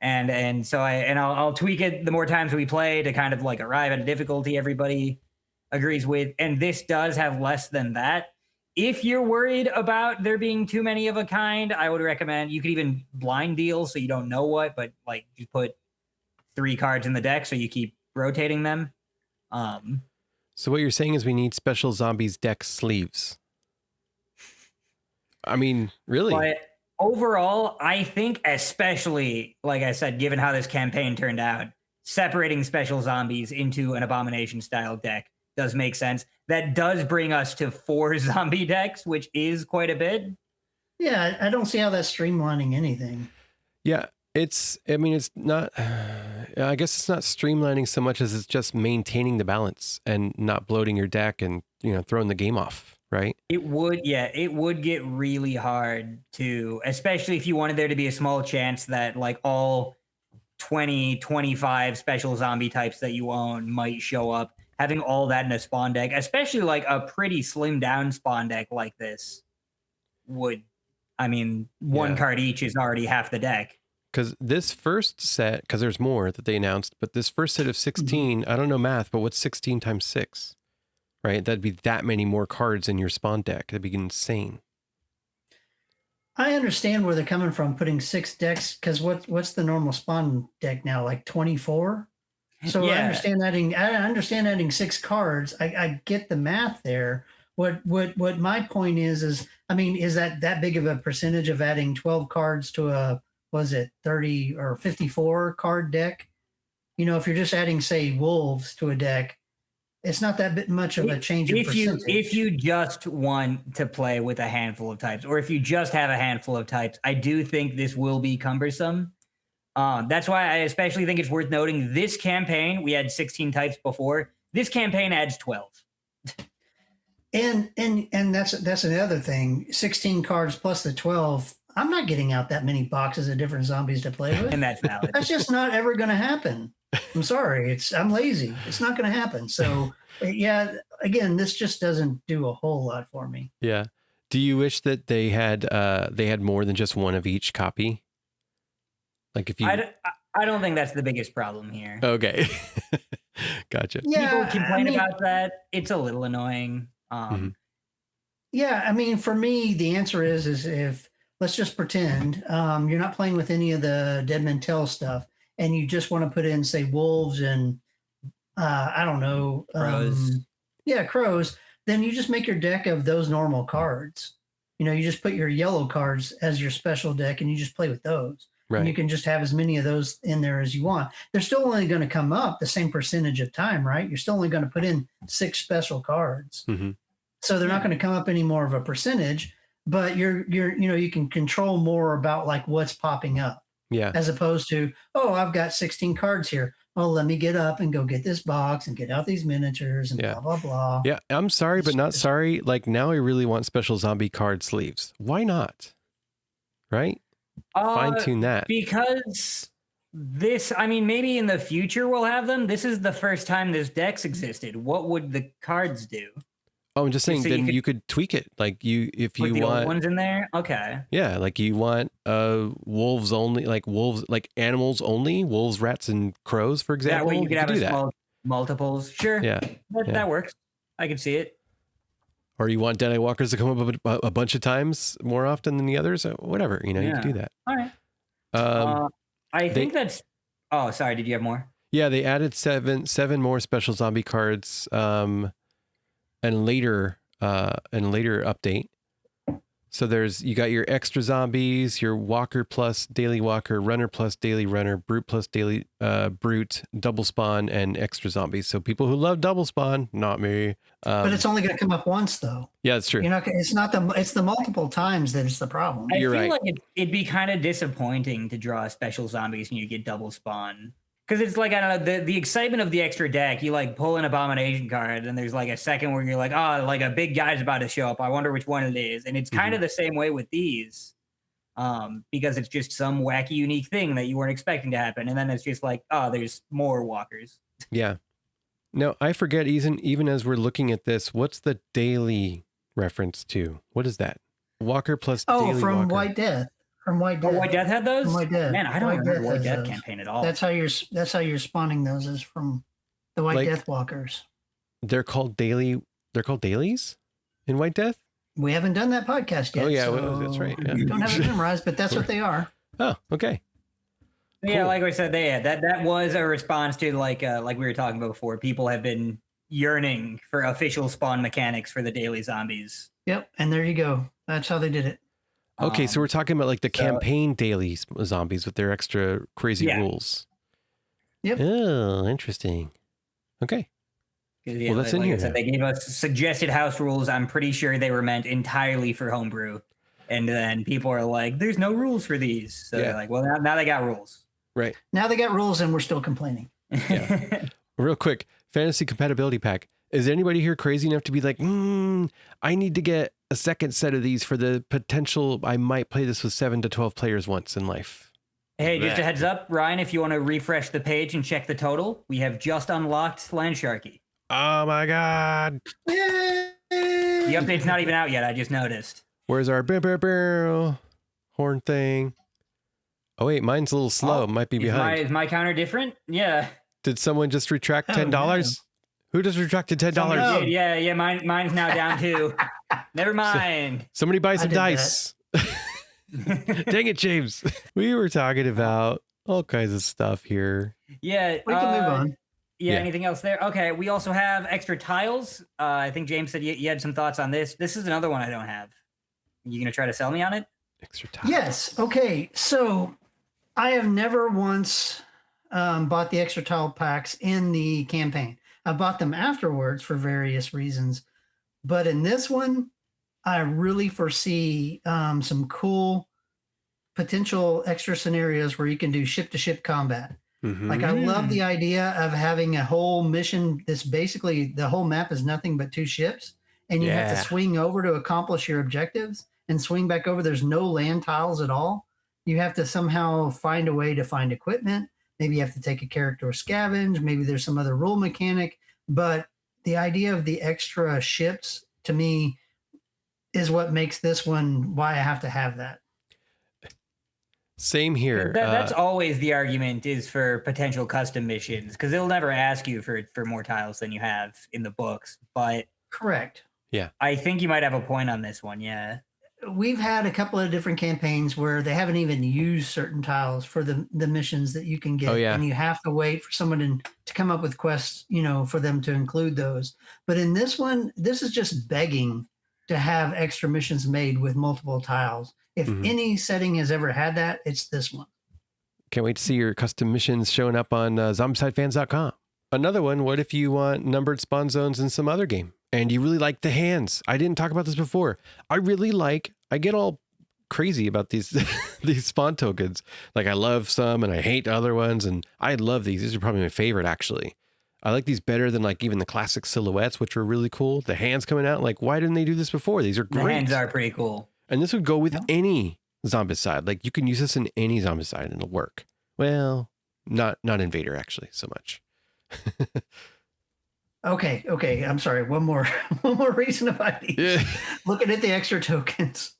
And so I'll tweak it the more times we play to kind of like arrive at a difficulty everybody agrees with, and this does have less than that. If you're worried about there being too many of a kind, I would recommend you could even blind deal, so you don't know what, but like you put 3 cards in the deck so you keep rotating them. So what you're saying is we need special zombies deck sleeves. I mean, really? But overall, I think, especially like I said, given how this campaign turned out, separating special zombies into an abomination style deck does make sense. That does bring us to 4 zombie decks, which is quite a bit. Yeah, I don't see how that's streamlining anything. Yeah, it's not, I guess it's not streamlining so much as it's just maintaining the balance and not bloating your deck and, throwing the game off, right? It would get really hard to, especially if you wanted there to be a small chance that like all 20, 25 special zombie types that you own might show up. Having all that in a spawn deck, especially like a pretty slimmed down spawn deck like this one card each is already half the deck. Because this first set, because there's more that they announced, but this first set of 16, I don't know math, but what's 16 times 6? Right? That'd be that many more cards in your spawn deck. That'd be insane. I understand where they're coming from putting 6 decks, because what's the normal spawn deck now? Like 24? So yeah. I understand adding 6 cards. I get the math there. What my point is that big of a percentage of adding 12 cards to a, was it 30 or 54 card deck? If you're just adding, say, wolves to a deck, it's not that bit much of a change in percentage. If you just want to play with a handful of types, or if you just have a handful of types, I do think this will be cumbersome. That's why I especially think it's worth noting this campaign, we had 16 types before. This campaign adds 12. And that's another thing. 16 cards plus the 12. I'm not getting out that many boxes of different zombies to play with. And that's valid. That's just not ever going to happen. I'm sorry. I'm lazy. It's not going to happen. So yeah, again, this just doesn't do a whole lot for me. Yeah. Do you wish that they had more than just one of each copy? Like if you, I don't think that's the biggest problem here. Okay. Gotcha. Yeah, people complain about that. It's a little annoying. Yeah, for me, the answer is if, let's just pretend you're not playing with any of the Dead Men Tell stuff, and you just want to put in, say, wolves and I don't know, crows. Crows. Then you just make your deck of those normal cards. You just put your yellow cards as your special deck, and you just play with those. Right. And you can just have as many of those in there as you want. They're still only going to come up the same percentage of time, right? You're still only going to put in 6 special cards. Mm-hmm. So they're not going to come up any more of a percentage, but you can control more about like what's popping up. Yeah. As opposed to, I've got 16 cards here. Oh, let me get up and go get this box and get out these miniatures and blah, blah, blah. Yeah. I'm sorry, but not sorry. Like now I really want special zombie card sleeves. Why not? Right? Fine tune that. Because this, maybe in the future we'll have them. This is the first time this deck's existed. What would the cards do? Oh, I'm just saying, then you could tweak it. Like if you want old ones in there. Okay. Yeah. Like you want wolves only, like wolves, like animals only, wolves, rats, and crows, for example. That way you could have do that. Multiples. Sure. Yeah. That works. I can see it. Or you want Deadeye Walkers to come up a bunch of times more often than the others, or whatever, you can do that. All right. I think that's, oh, sorry. Did you have more? Yeah. They added seven more special zombie cards, and later update. So you got your extra zombies, your walker plus daily walker, runner plus daily runner, brute plus daily brute, double spawn, and extra zombies. So people who love double spawn, not me. But it's only going to come up once, though. Yeah, that's true. It's the multiple times that is the problem. I feel right. like it'd be kind of disappointing to draw special zombies and you get double spawn. Because it's like, I don't know, the excitement of the extra deck, you like pull an abomination card and there's like a second where you're like, like a big guy's about to show up. I wonder which one it is. And it's kind of the same way with these because it's just some wacky, unique thing that you weren't expecting to happen. And then it's just like, there's more walkers. Yeah. Now, I forget, even as we're looking at this, what's the daily reference to? What is that? Walker plus daily from walker. White Death. From White Death. White Death had those? From White Death. Man, I don't remember White Death campaign at all. That's how you're spawning those, is from the White Death walkers. They're called dailies in White Death? We haven't done that podcast yet. Oh yeah, so that's right. Yeah. You don't have it memorized, but that's what they are. Oh, okay. Yeah, Cool. like I said, that was a response to like we were talking about before. People have been yearning for official spawn mechanics for the daily zombies. Yep, and there you go. That's how they did it. Okay, so we're talking about like the campaign daily zombies with their extra crazy rules. Yep. Oh, interesting. Okay. Yeah, Well, that's in like here I said, now. they gave us suggested house rules. I'm pretty sure they were meant entirely for homebrew. And then people are like, there's no rules for these. So Yeah. they're like, well, now they got rules. Right. Now they got rules and we're still complaining. Yeah. Real quick, fantasy compatibility pack. Is anybody here crazy enough to be like, I need to get a second set of these for the potential I might play this with 7 to 12 players once in life? Hey, just a heads up, Ryan, if you want to refresh the page and check the total, we have just unlocked Land Sharky. Oh my God. Yay! The update's not even out yet. I just noticed. Where's our horn thing? Oh wait, mine's a little slow. Oh, Might be behind. Is my counter different? Yeah. Did someone just retract $10? no. Who just retracted $10? Somebody did. Yeah. Mine's now down too. Never mind. Somebody buy some did dice. Dang it, James. We were talking about all kinds of stuff here. Yeah. We can move on. Yeah, Yeah. anything else there? Okay, we also have extra tiles. I think James said you had some thoughts on this. This is another one I don't have. You gonna try to sell me on it? Extra time. Yes. Okay. So I have never once bought the extra tile packs in the campaign. I bought them afterwards for various reasons. But in this one, I really foresee some cool potential extra scenarios where you can do ship to ship combat. Mhm. Like I love the idea of having a whole mission. This basically the whole map is nothing but 2 ships, and you have Yeah. to swing over to accomplish your objectives and swing back over. There's no land tiles at all. You have to somehow find a way to find equipment. Maybe you have to take a character or scavenge. Maybe there's some other rule mechanic. But the idea of the extra ships to me is what makes this one why I have to have that. Same here. That's always the argument is for potential custom missions because they'll never ask you for more tiles than you have in the books. But Correct. I think you might have a point on this one. Yeah. We've had a couple of different campaigns where they haven't even used certain tiles for the missions that you can get. Oh, yeah. And you have to wait for someone to come up with quests, for them to include those. But in this one, this is just begging to have extra missions made with multiple tiles. If Mhm. any setting has ever had that, it's this one. Can't wait to see your custom missions showing up on zombicidefans.com. Another one, what if you want numbered spawn zones in some other game and you really like the hands? I didn't talk about this before. I get all crazy about these these spawn tokens. Like I love some and I hate other ones, and I love these. These are probably my favorite actually. I like these better than like even the classic silhouettes, which are really cool. The hands coming out, like why didn't they do this before? These are The great. hands are pretty cool. And this would go with Yeah. any Zombicide. Like you can use this in any Zombicide and it'll work. Well, not Invader actually so much. Okay. I'm sorry. One more reason about these. Yeah. Looking at the extra tokens.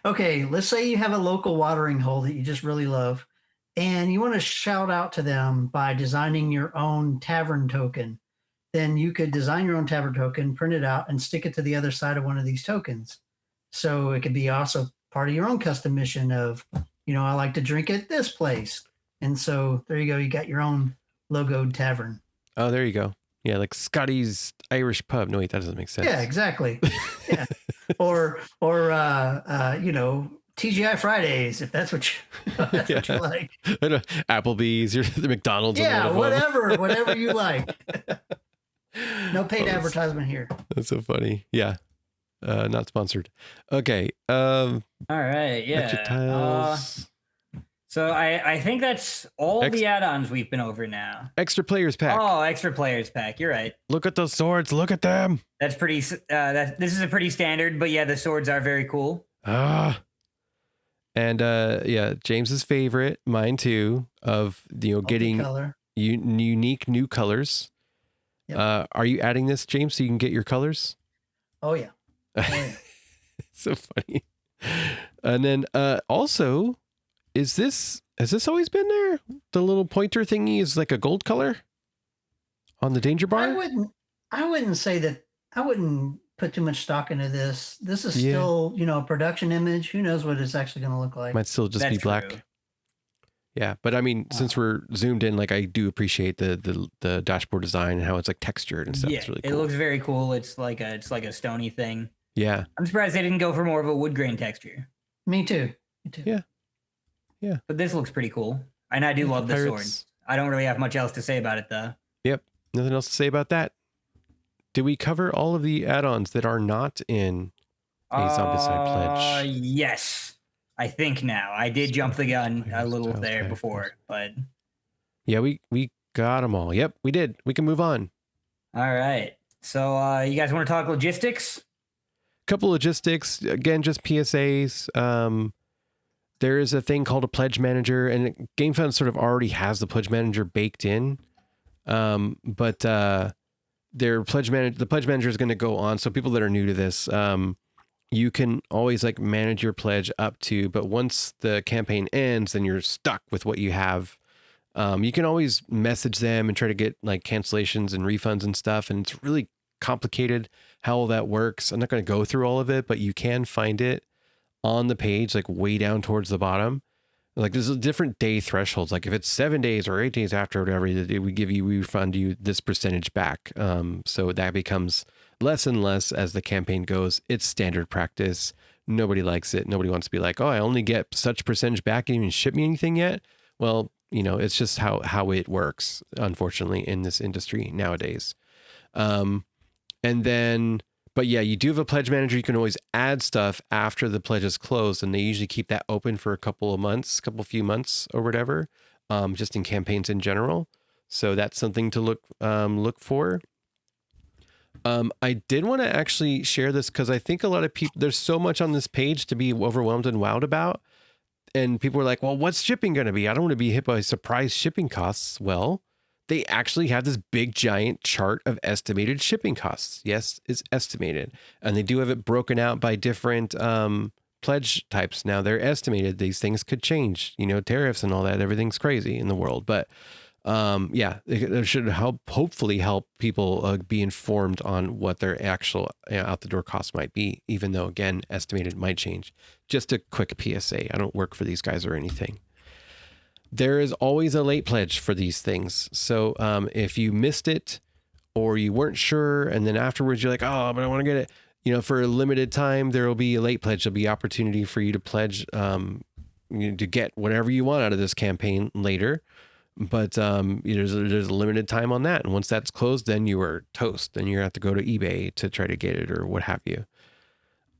Okay, let's say you have a local watering hole that you just really love, and you want to shout out to them by designing your own tavern token. Then you could design your own tavern token, print it out, and stick it to the other side of one of these tokens. So it could be also part of your own custom mission of, I like to drink at this place. And so there you go. You got your own logoed tavern. Oh, there you go. Yeah, like Scotty's Irish pub. No, wait, that doesn't make sense. Yeah, exactly. Yeah. Or TGI Fridays, if that's what what you like. I know, Applebee's, the McDonald's. Yeah, and one of them. whatever you like. No paid advertisement here. That's so funny. Yeah. Not sponsored. Okay. All right. Yeah. Extra tiles. So I think that's all the add-ons we've been over now. Extra players pack. Oh, extra players pack. You're right. Look at those swords. Look at them. That's pretty. This is a pretty standard, but yeah, the swords are very cool. Ah. And yeah, James's favorite, mine too, of getting Color. unique new colors. Yep. Are you adding this, James, so you can get your colors? Oh yeah. So funny. And then also, has this always been there? The little pointer thingy is like a gold color on the danger bar? I wouldn't say that. I wouldn't put too much stock into this. This is still, a production image. Who knows what it's actually going to look like? Might still just That's be black. true. Yeah, but I mean, since we're zoomed in, like I do appreciate the dashboard design and how it's like textured and stuff. Yeah, It's really cool. it looks very cool. It's like a stony thing. Yeah. I'm surprised they didn't go for more of a wood grain texture. Me too. Yeah. But this looks pretty cool, and I do love the Pirates. swords. I don't really have much else to say about it, though. Yep. Nothing else to say about that. Did we cover all of the add-ons that are not in a Zombicide pledge? Yes. I think now. I did jump the gun a little there before, but... Yeah, we got them all. Yep, we did. We can move on. All right. So you guys want to talk logistics? Couple logistics. Again, just PSAs. There is a thing called a pledge manager, and Gamefound sort of already has the pledge manager baked in. But the pledge manager is going to go on. So people that are new to this, you can always like manage your pledge up to, but once the campaign ends, then you're stuck with what you have. You can always message them and try to get like cancellations and refunds and stuff. And it's really complicated how all that works. I'm not going to go through all of it, but you can find it on the page, like way down towards the bottom. Like there's a different day thresholds. Like if it's 7 days or 8 days after, whatever, we refund you this percentage back. So that becomes less and less as the campaign goes. It's standard practice. Nobody likes it. Nobody wants to be like, oh, I only get such percentage back and even ship me anything yet. Well, you know, it's just how it works, unfortunately, in this industry nowadays. And then, but yeah, you do have a pledge manager. You can always add stuff after the pledge is closed, and they usually keep that open for a few months or whatever, just in campaigns in general. So that's something to look for. I did want to actually share this because I think a lot of people, there's so much on this page to be overwhelmed and wowed about. And people are like, well, what's shipping going to be? I don't want to be hit by surprise shipping costs. Well, they actually have this big giant chart of estimated shipping costs. Yes, it's estimated. And they do have it broken out by different pledge types. Now they're estimated. These things could change, you know, tariffs and all that. Everything's crazy in the world. But yeah, it should hopefully help people be informed on what their actual out the door costs might be, even though, again, estimated might change. Just a quick PSA. I don't work for these guys or anything. There is always a late pledge for these things. So if you missed it or you weren't sure, and then afterwards you're like, oh, but I want to get it, you know, for a limited time, there will be a late pledge. There'll be opportunity for you to pledge to get whatever you want out of this campaign later. But there's a limited time on that. And once that's closed, then you are toast. Then you have to go to eBay to try to get it or what have you.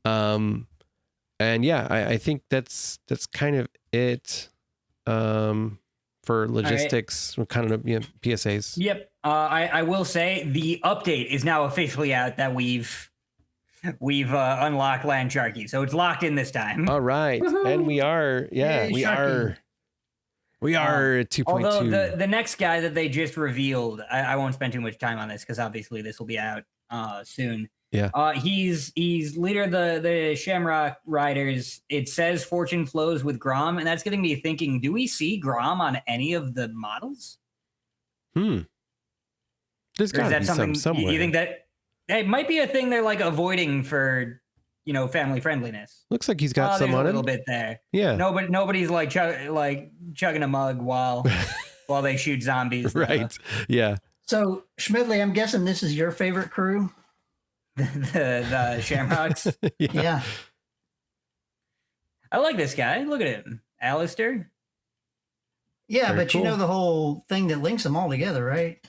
And yeah, I think that's kind of it for logistics, right. Kind of PSAs. Yep. I will say the update is now officially out that we've unlocked Land Sharky. So it's locked in this time. All right. Woo-hoo. And we are, we are at 2.2. Although the next guy that they just revealed, I won't spend too much time on this because obviously this will be out soon. Yeah. He's leader of the Shamrock Riders. It says Fortune Flows with Grom, and that's getting me thinking, do we see Grom on any of the models? There's got to be some somewhere. You think that it might be a thing they're like avoiding for, you know, family friendliness? Looks like he's got some on a little bit there. Yeah. Nobody's like chugging a mug while they shoot zombies. Right. Yeah. So Schmedley, I'm guessing this is your favorite crew. the Shamrocks. Yeah. I like this guy. Look at him. Alistair. Yeah, Very but cool. You know the whole thing that links them all together, right?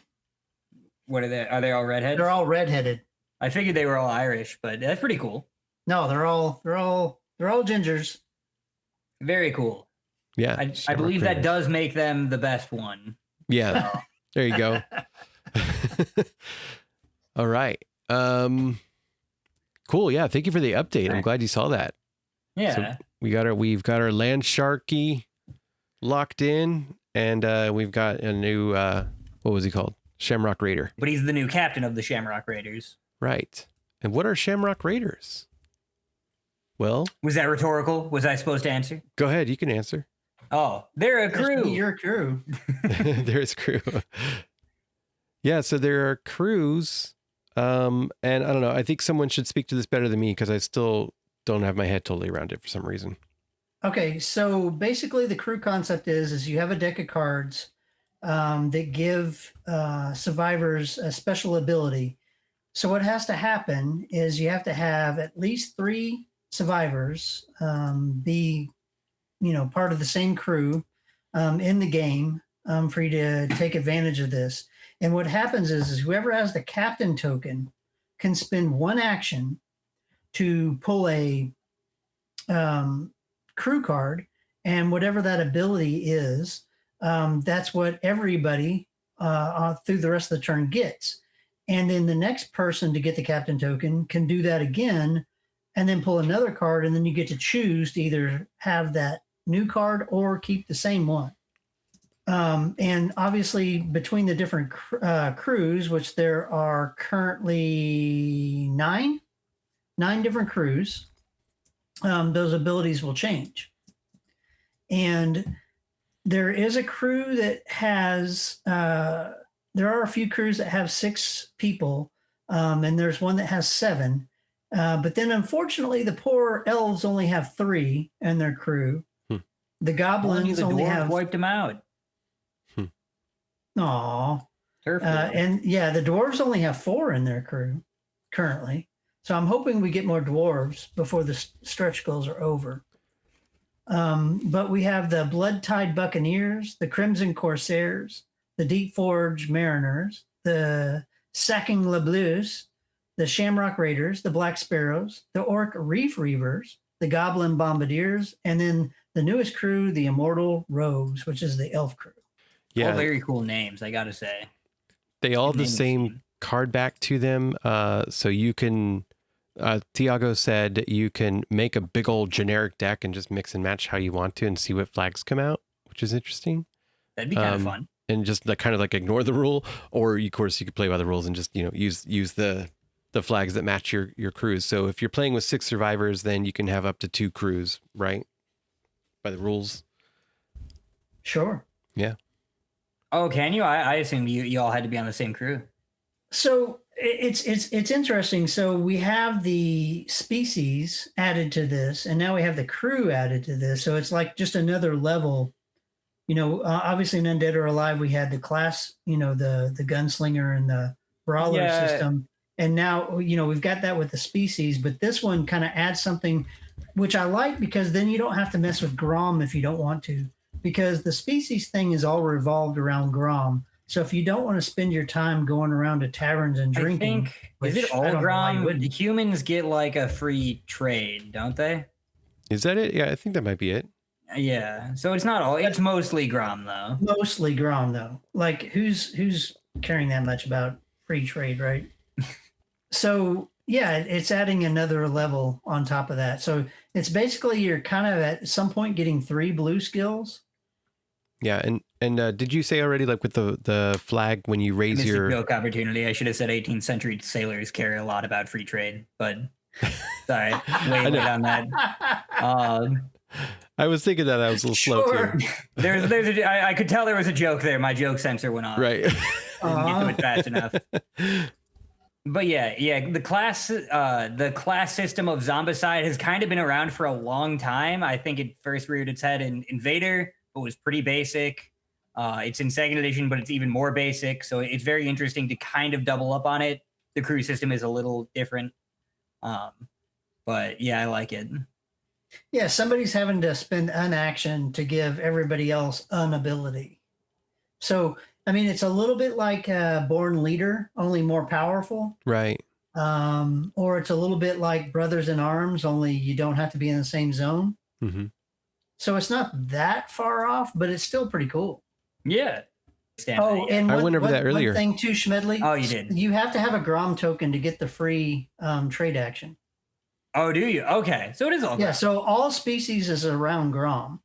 What are they? Are they all redheads? They're all redheaded. I figured they were all Irish, but that's pretty cool. No, they're all gingers. Very cool. Yeah. I believe that does make them the best one. Yeah. So. There you go. All right. Cool. Yeah. Thank you for the update. I'm glad you saw that. Yeah. So we've got our Land Sharky locked in, and we've got a new what was he called? Shamrock Raider. But he's the new captain of the Shamrock Raiders. Right. And what are Shamrock Raiders? Well, was that rhetorical? Was I supposed to answer? Go ahead. You can answer. Oh, they're a crew. Your crew. There's crew. Yeah. So there are crews. And I don't know. I think someone should speak to this better than me because I still don't have my head totally around it for some reason. Okay. So basically the crew concept is you have a deck of cards that give survivors a special ability. So what has to happen is you have to have at least 3 survivors be, part of the same crew in the game. for you to take advantage of this. And what happens is whoever has the captain token can spend one action to pull a crew card, and whatever that ability is, that's what everybody through the rest of the turn gets. And then the next person to get the captain token can do that again and then pull another card, and then you get to choose to either have that new card or keep the same one. And obviously between the different crews, which there are currently nine different crews, those abilities will change. And there is a crew that has, there are a few crews that have 6 people, and there's one that has 7. But then unfortunately, the poor elves only have 3 in their crew. The goblins only have... wiped them out. Aw. And yeah, the dwarves only have 4 in their crew currently. So I'm hoping we get more dwarves before the stretch goals are over. But we have the Blood-Tide Buccaneers, the Crimson Corsairs, the Deep Forge Mariners, the Sacking Le Bleus, the Shamrock Raiders, the Black Sparrows, the Orc Reef Reavers, the Goblin Bombardiers, and then the newest crew, the Immortal Rogues, which is the Elf crew. Yeah, all very cool names, I gotta say. They all have the same card back to them, so you can... Tiago said you can make a big old generic deck and just mix and match how you want to and see what flags come out, which is interesting. That'd be kind of fun. And just kind of like ignore the rule, or of course you could play by the rules and just use the flags that match your crews. So if you're playing with 6 survivors, then you can have up to 2 crews, right? By the rules. Sure. Yeah. Oh, can you? I assumed you all had to be on the same crew. So it's interesting. So we have the species added to this, and now we have the crew added to this. So it's like just another level. Obviously in Undead or Alive, we had the class, the gunslinger and the brawler system. And now, we've got that with the species, but this one kind of adds something which I like, because then you don't have to mess with Grom if you don't want to, because the species thing is all revolved around Grom. So if you don't want to spend your time going around to taverns and drinking, is it all Grom? The humans get like a free trade, don't they? Is that it? Yeah, I think that might be it. Yeah. So it's not all. It's mostly Grom, though. Mostly Grom, though. Like who's caring that much about free trade, right? So yeah, it's adding another level on top of that. So it's basically you're kind of at some point getting 3 blue skills. Yeah, and did you say already, like with the flag, when you raise your joke opportunity? I should have said 18th century sailors care a lot about free trade, but sorry, way late on that. I was thinking that I was a little slow too. I could tell there was a joke there. My joke sensor went off. Right. Didn't get to it fast enough. But yeah, the class system of Zombicide has kind of been around for a long time. I think it first reared its head in Invader, but was pretty basic. It's in second edition, but it's even more basic. So it's very interesting to kind of double up on it. The crew system is a little different. But yeah, I like it. Yeah, somebody's having to spend an action to give everybody else an ability. So, I mean, it's a little bit like a Born Leader, only more powerful. Right. Or it's a little bit like Brothers in Arms, only you don't have to be in the same zone. Mm-hmm. So it's not that far off, but it's still pretty cool. Yeah. Oh, and I went over that earlier. One thing too, Schmedley. Oh, you did. You have to have a Grom token to get the free trade action. Oh, do you? Okay. So it is all Grom. Yeah, so all species is around Grom.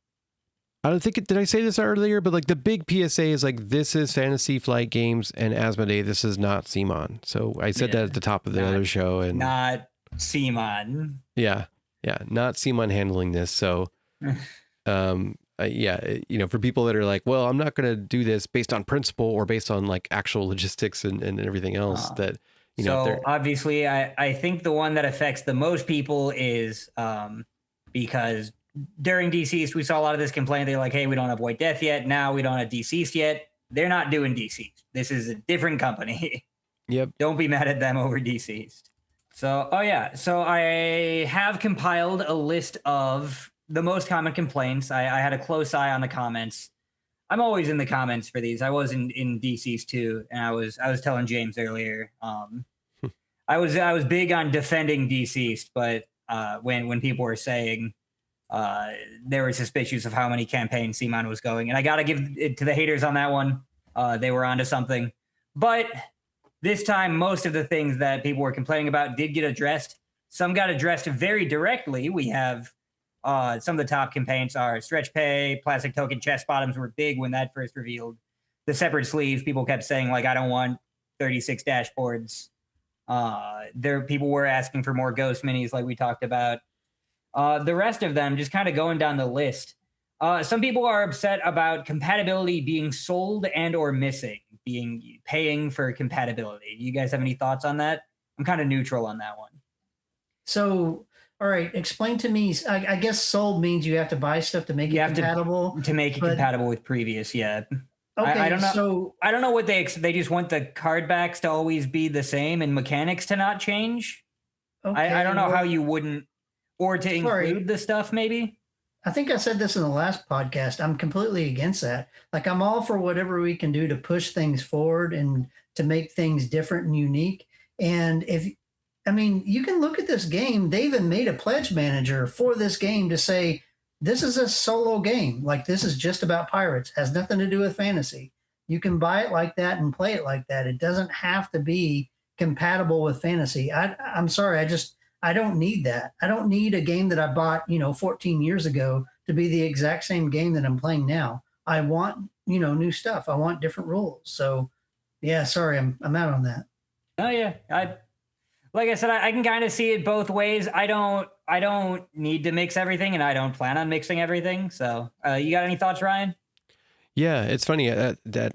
I don't think did I say this earlier, but like the big PSA is like, this is Fantasy Flight Games and Asmodee. This is not CMON. So I said that at the top of the other show, and not CMON. Yeah. Not CMON handling this. So, for people that are like, well, I'm not going to do this based on principle or based on like actual logistics and everything else that, So obviously I think the one that affects the most people is because during Deceased, we saw a lot of this complaint. They're like, hey, we don't have White Death yet. Now we don't have Deceased yet. They're not doing Deceased. This is a different company. Yep. Don't be mad at them over Deceased. So, so I have compiled a list of the most common complaints. I had a close eye on the comments. I'm always in the comments for these. I was in DCs too, and I was telling James earlier. I was big on defending DCs, but when people were saying there were suspicions of how many campaigns CMON was going, and I got to give it to the haters on that one. They were onto something, but this time most of the things that people were complaining about did get addressed. Some got addressed very directly. We have some of the top campaigns are stretch pay, plastic token chest bottoms were big when that first revealed. The separate sleeves, people kept saying like, I don't want 36 dashboards. People were asking for more ghost minis like we talked about. The rest of them, just kind of going down the list. Some people are upset about compatibility being sold and or missing, paying for compatibility. You guys have any thoughts on that? I'm kind of neutral on that one. So, all right, explain to me. I guess sold means you have to buy stuff to make it compatible. To make it compatible with previous, yeah. Okay, I don't know. So I don't know what they just want the card backs to always be the same and mechanics to not change. Okay, I don't know how you wouldn't, or to include the stuff maybe. I think I said this in the last podcast. I'm completely against that. Like, I'm all for whatever we can do to push things forward and to make things different and unique. And you can look at this game. They even made a pledge manager for this game to say, this is a solo game. Like, this is just about pirates. Has nothing to do with fantasy. You can buy it like that and play it like that. It doesn't have to be compatible with fantasy. I'm sorry. I don't need that. I don't need a game that I bought, 14 years ago to be the exact same game that I'm playing now. I want, new stuff. I want different rules. So yeah, sorry, I'm out on that. Oh yeah. Like I said, I can kind of see it both ways. I don't need to mix everything, and I don't plan on mixing everything. So you got any thoughts, Ryan? Yeah, it's funny that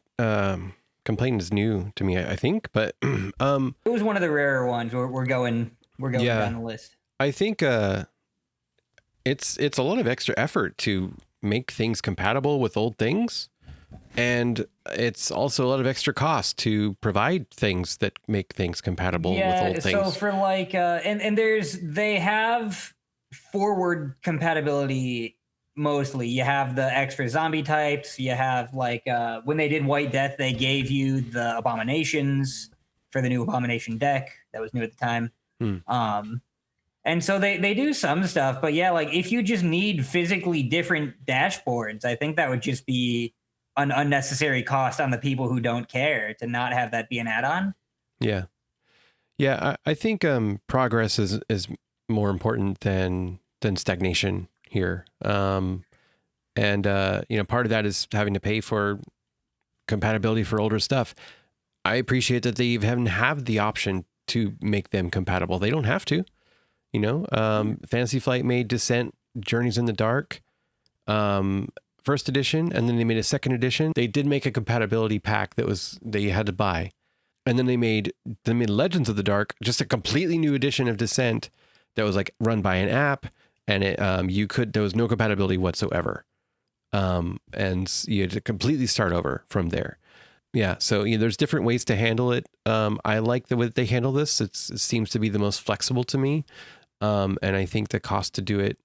complaint is new to me, I think, but it was one of the rarer ones. We're going down the list. I think it's a lot of extra effort to make things compatible with old things, and it's also a lot of extra cost to provide things that make things compatible with old things. So for like they have forward compatibility mostly. You have the extra zombie types. You have like when they did White Death, they gave you the abominations for the new abomination deck that was new at the time. And so they do some stuff, but yeah, like if you just need physically different dashboards, I think that would just be an unnecessary cost on the people who don't care to not have that be an add-on. Yeah. I think progress is more important than stagnation here. And part of that is having to pay for compatibility for older stuff. I appreciate that they even have the option to make them compatible. They don't have to, Fantasy Flight made Descent Journeys in the Dark, first edition, and then they made a second edition. They did make a compatibility pack that you had to buy. And then they made Legends of the Dark, just a completely new edition of Descent that was like run by an app, and there was no compatibility whatsoever. And you had to completely start over from there. Yeah, so there's different ways to handle it. I like the way that they handle this. It seems to be the most flexible to me. And I think the cost to do it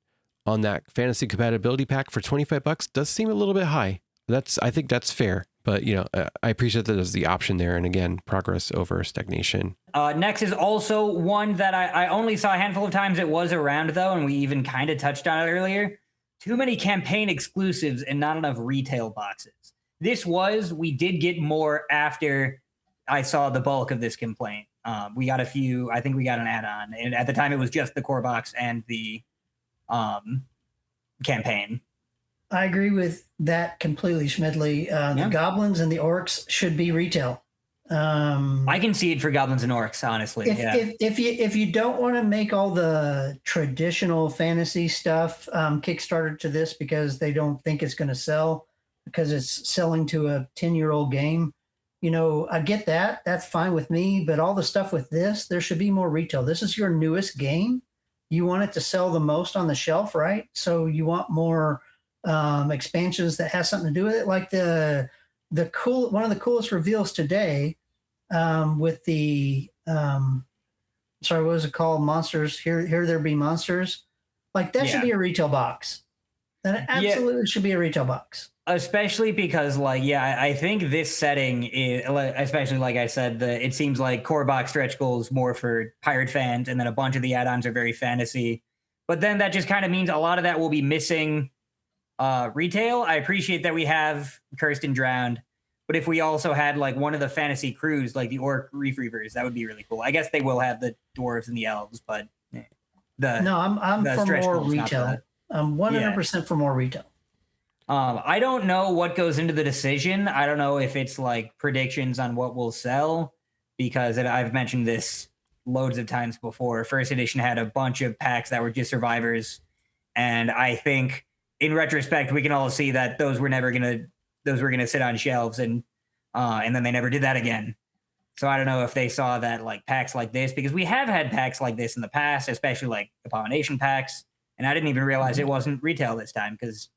on that fantasy compatibility pack for $25 does seem a little bit high. I think that's fair. But, I appreciate that there's the option there. And again, progress over stagnation. Next is also one that I only saw a handful of times. It was around, though, and we even kind of touched on it earlier. Too many campaign exclusives and not enough retail boxes. We did get more after I saw the bulk of this complaint. We got a few, I think we got an add-on. And at the time, it was just the core box and the campaign. I agree with that completely, Schmedley. The goblins and the orcs should be retail. I can see it for goblins and orcs, honestly. If you don't want to make all the traditional fantasy stuff Kickstarter to this because they don't think it's going to sell, because it's selling to a 10-year-old game, I get that. That's fine with me. But all the stuff with this, there should be more retail. This is your newest game. You want it to sell the most on the shelf, right? So you want more expansions that has something to do with it. Like one of the coolest reveals today with the, what was it called? Monsters. Here there be monsters. Like that should be a retail box. then it absolutely should be a retail box. Especially because, like, yeah, I think this setting is, especially like I said, it seems like core box stretch goals more for pirate fans, and then a bunch of the add-ons are very fantasy. But then that just kind of means a lot of that will be missing retail. I appreciate that we have Cursed and Drowned, but if we also had like one of the fantasy crews, like the Orc Reef Reavers, that would be really cool. I guess they will have the dwarves and the elves, but I'm for more retail. I'm 100% for more retail. I don't know what goes into the decision. I don't know if it's like predictions on what will sell, because I've mentioned this loads of times before. First edition had a bunch of packs that were just survivors, and I think in retrospect we can all see that those were gonna sit on shelves, and then they never did that again. So I don't know if they saw that like packs like this, because we have had packs like this in the past, especially like Abomination packs, and I didn't even realize it wasn't retail this time, because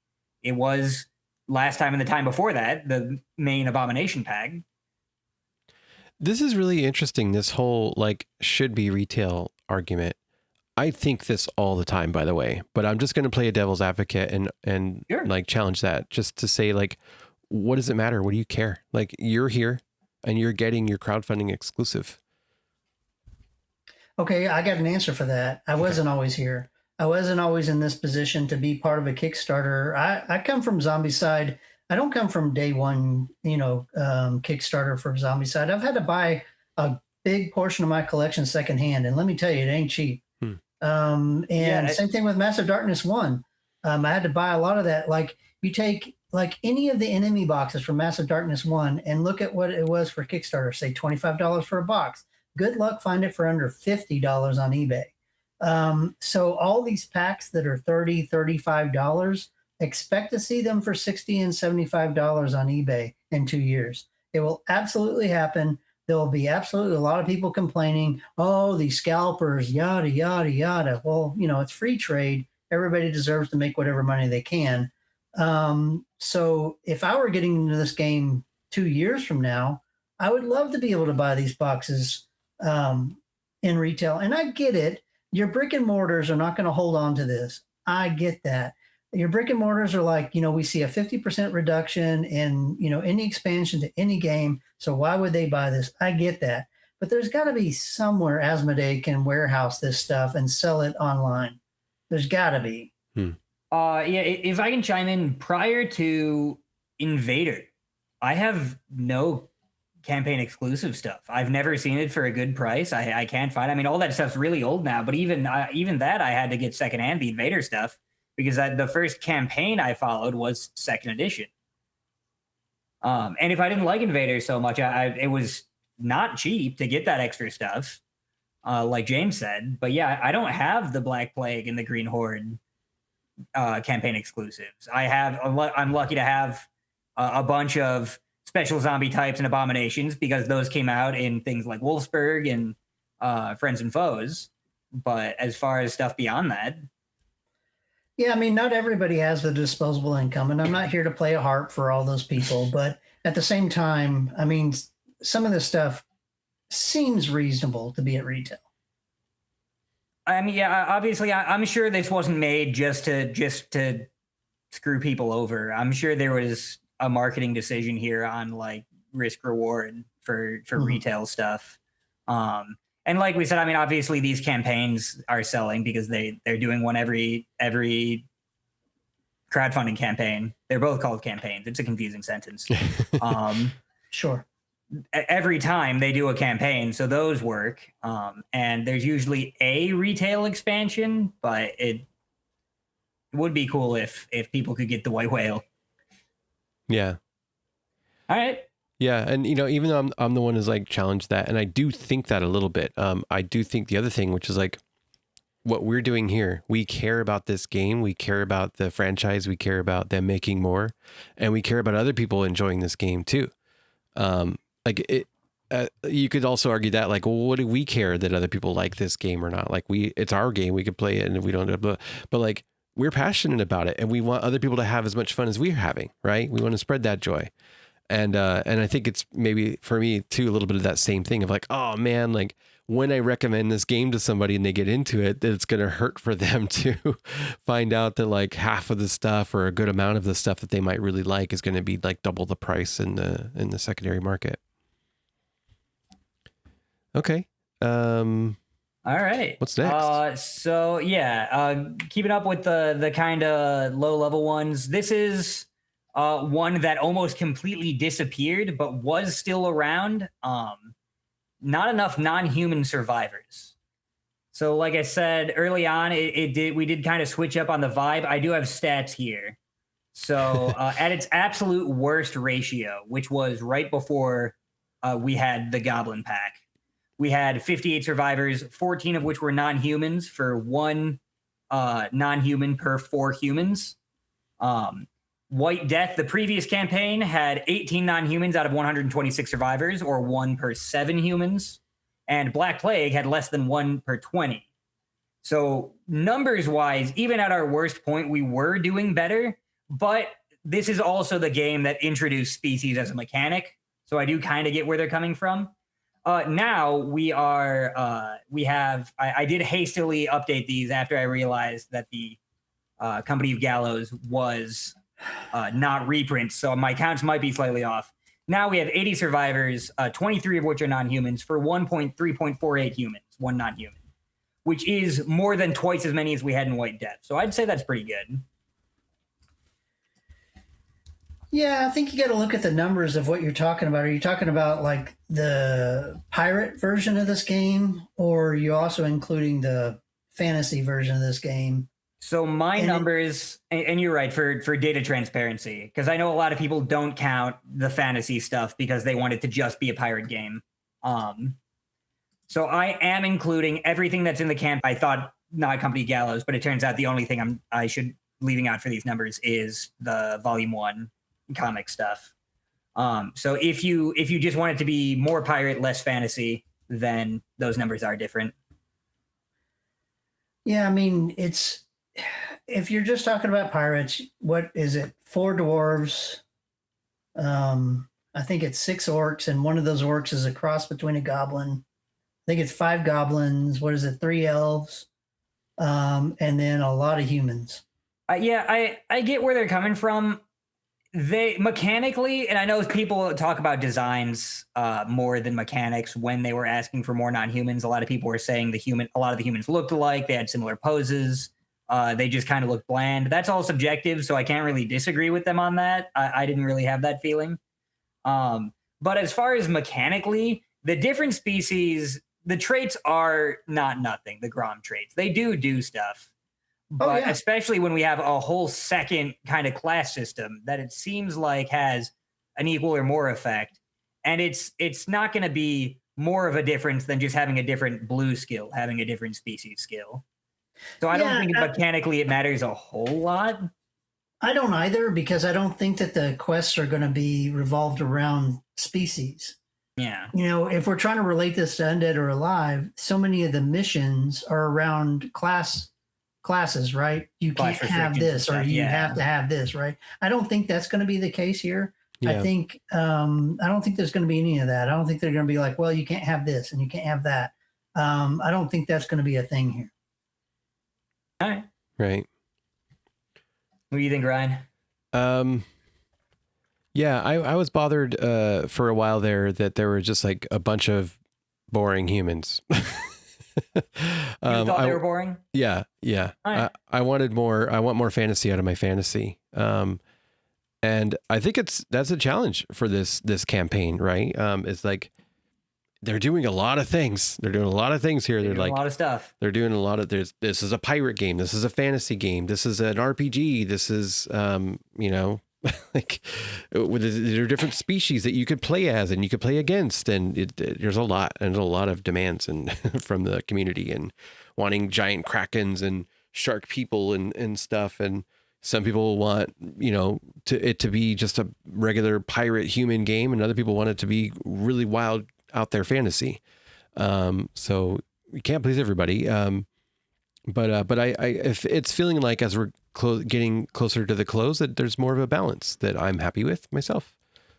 it was last time and the time before that, the main Abomination pack. This is really interesting, this whole like should be retail argument. I think this all the time, by the way, but I'm just going to play a devil's advocate and Sure. like challenge that, just to say like, what does it matter? What do you care? Like, you're here and you're getting your crowdfunding exclusive. Okay, I got an answer for that. I wasn't always here. I wasn't always in this position to be part of a Kickstarter. I come from Zombicide. I don't come from day one, Kickstarter for Zombicide. I've had to buy a big portion of my collection secondhand, and let me tell you, it ain't cheap. Same thing with Massive Darkness 1. I had to buy a lot of that. Like, you take like any of the enemy boxes from Massive Darkness 1 and look at what it was for Kickstarter, say $25 for a box. Good luck find it for under $50 on eBay. So all these packs that are $30, $35, expect to see them for $60 and $75 on eBay in 2 years. It will absolutely happen. There will be absolutely a lot of people complaining, oh, these scalpers, yada, yada, yada. Well, it's free trade. Everybody deserves to make whatever money they can. So if I were getting into this game 2 years from now, I would love to be able to buy these boxes in retail. And I get it. Your brick and mortars are not going to hold on to this. I get that. Your brick and mortars are like, we see a 50% reduction in, any expansion to any game. So why would they buy this? I get that. But there's got to be somewhere Asmodee can warehouse this stuff and sell it online. There's got to be. If I can chime in, prior to Invader, I have no campaign exclusive stuff. I've never seen it for a good price. I can't find. I mean, all that stuff's really old now. But even that, I had to get secondhand, the Invader stuff, because the first campaign I followed was second edition. And if I didn't like Invader so much, it was not cheap to get that extra stuff, like James said. But yeah, I don't have the Black Plague and the Green Horde campaign exclusives. I'm lucky to have a bunch of special zombie types and abominations, because those came out in things like Wolfsburg and Friends and Foes. But as far as stuff beyond that, yeah, I mean, not everybody has the disposable income, and I'm not here to play a harp for all those people. But at the same time, I mean, some of this stuff seems reasonable to be at retail. I mean, yeah, obviously, I'm sure this wasn't made just to screw people over. I'm sure there was a marketing decision here on like risk reward for retail stuff. And like we said, I mean, obviously these campaigns are selling because they're doing one every crowdfunding campaign. They're both called campaigns. It's a confusing sentence. Sure. Every time they do a campaign, so those work. And there's usually a retail expansion, but it would be cool if people could get the White Whale. Yeah. All right. Yeah, and even though I'm the one who's like challenged that, and I do think that a little bit. I do think the other thing, which is like what we're doing here, we care about this game, we care about the franchise, we care about them making more, and we care about other people enjoying this game too. You could also argue that like, well, what do we care that other people like this game or not? Like it's our game, we could play it, and if we don't, but like we're passionate about it, and we want other people to have as much fun as we're having, right? We want to spread that joy. And I think it's maybe for me too, a little bit of that same thing of like, oh man, like when I recommend this game to somebody and they get into it, that it's going to hurt for them to find out that like half of the stuff or a good amount of the stuff that they might really like is going to be like double the price in the secondary market. Okay. All right. What's next? So keeping up with the kind of low level ones. This is one that almost completely disappeared, but was still around. Not enough non-human survivors. So like I said early on, we did kind of switch up on the vibe. I do have stats here. So at its absolute worst ratio, which was right before we had the Goblin Pack, we had 58 survivors, 14 of which were non-humans for 1 non-human per 4 humans. White Death, the previous campaign, had 18 non-humans out of 126 survivors, or 1 per 7 humans. And Black Plague had less than 1 per 20. So numbers-wise, even at our worst point, we were doing better. But this is also the game that introduced species as a mechanic. So I do kind of get where they're coming from. Now I did hastily update these after I realized that the Company of Gallows was not reprints, so my counts might be slightly off. Now we have 80 survivors, 23 of which are non-humans, for 3.48 humans, 1 non-human, which is more than twice as many as we had in White Death. So I'd say that's pretty good. Yeah, I think you got to look at the numbers of what you're talking about. Are you talking about like the pirate version of this game, or are you also including the fantasy version of this game? So my numbers, and you're right, for data transparency, because I know a lot of people don't count the fantasy stuff because they want it to just be a pirate game. So I am including everything that's in the camp. I thought not Company Gallows, but it turns out the only thing I should leaving out for these numbers is the Volume 1 comic stuff. So if you just want it to be more pirate, less fantasy, then those numbers are different. Yeah, I mean, if you're just talking about pirates, what is it? 4 dwarves. I think it's 6 orcs, and one of those orcs is a cross between a goblin. I think it's 5 goblins. What is it? 3 elves, and then a lot of humans. I get where they're coming from. They mechanically, and I know people talk about designs more than mechanics when they were asking for more non-humans. A lot of people were saying a lot of the humans looked alike. They had similar poses. They just kind of look bland. That's all subjective, so I can't really disagree with them on that. I didn't really have that feeling. But as far as mechanically, the different species, the traits are not nothing, the Grom traits. They do stuff. But especially when we have a whole second kind of class system that it seems like has an equal or more effect. And it's not going to be more of a difference than just having a different blue skill, having a different species skill. So I don't think mechanically it matters a whole lot. I don't either, because I don't think that the quests are going to be revolved around species. Yeah. You know, if we're trying to relate this to Undead or Alive, so many of the missions are around classes, right? You can't have this, or you have to have this, right? I don't think that's going to be the case here. Yeah. I don't think there's going to be any of that. I don't think they're going to be like, well, you can't have this and you can't have that. I don't think that's going to be a thing here. All right. Right. What do you think, Ryan? Yeah, I was bothered for a while there that there were just like a bunch of boring humans. You thought they were boring? Yeah. Right. I want more fantasy out of my fantasy. And I think that's a challenge for this campaign, right? It's like they're doing a lot of things. They're doing a lot of things here. They're like a lot of stuff. They're doing a lot of this is a pirate game. This is a fantasy game. This is an RPG. This is like there are different species that you could play as and you could play against, and there's a lot of demands and from the community and wanting giant krakens and shark people and stuff. And some people want it to be just a regular pirate human game, and other people want it to be really wild out there fantasy. So you can't please everybody. But if it's feeling like as we're getting closer to the close that there's more of a balance that I'm happy with myself.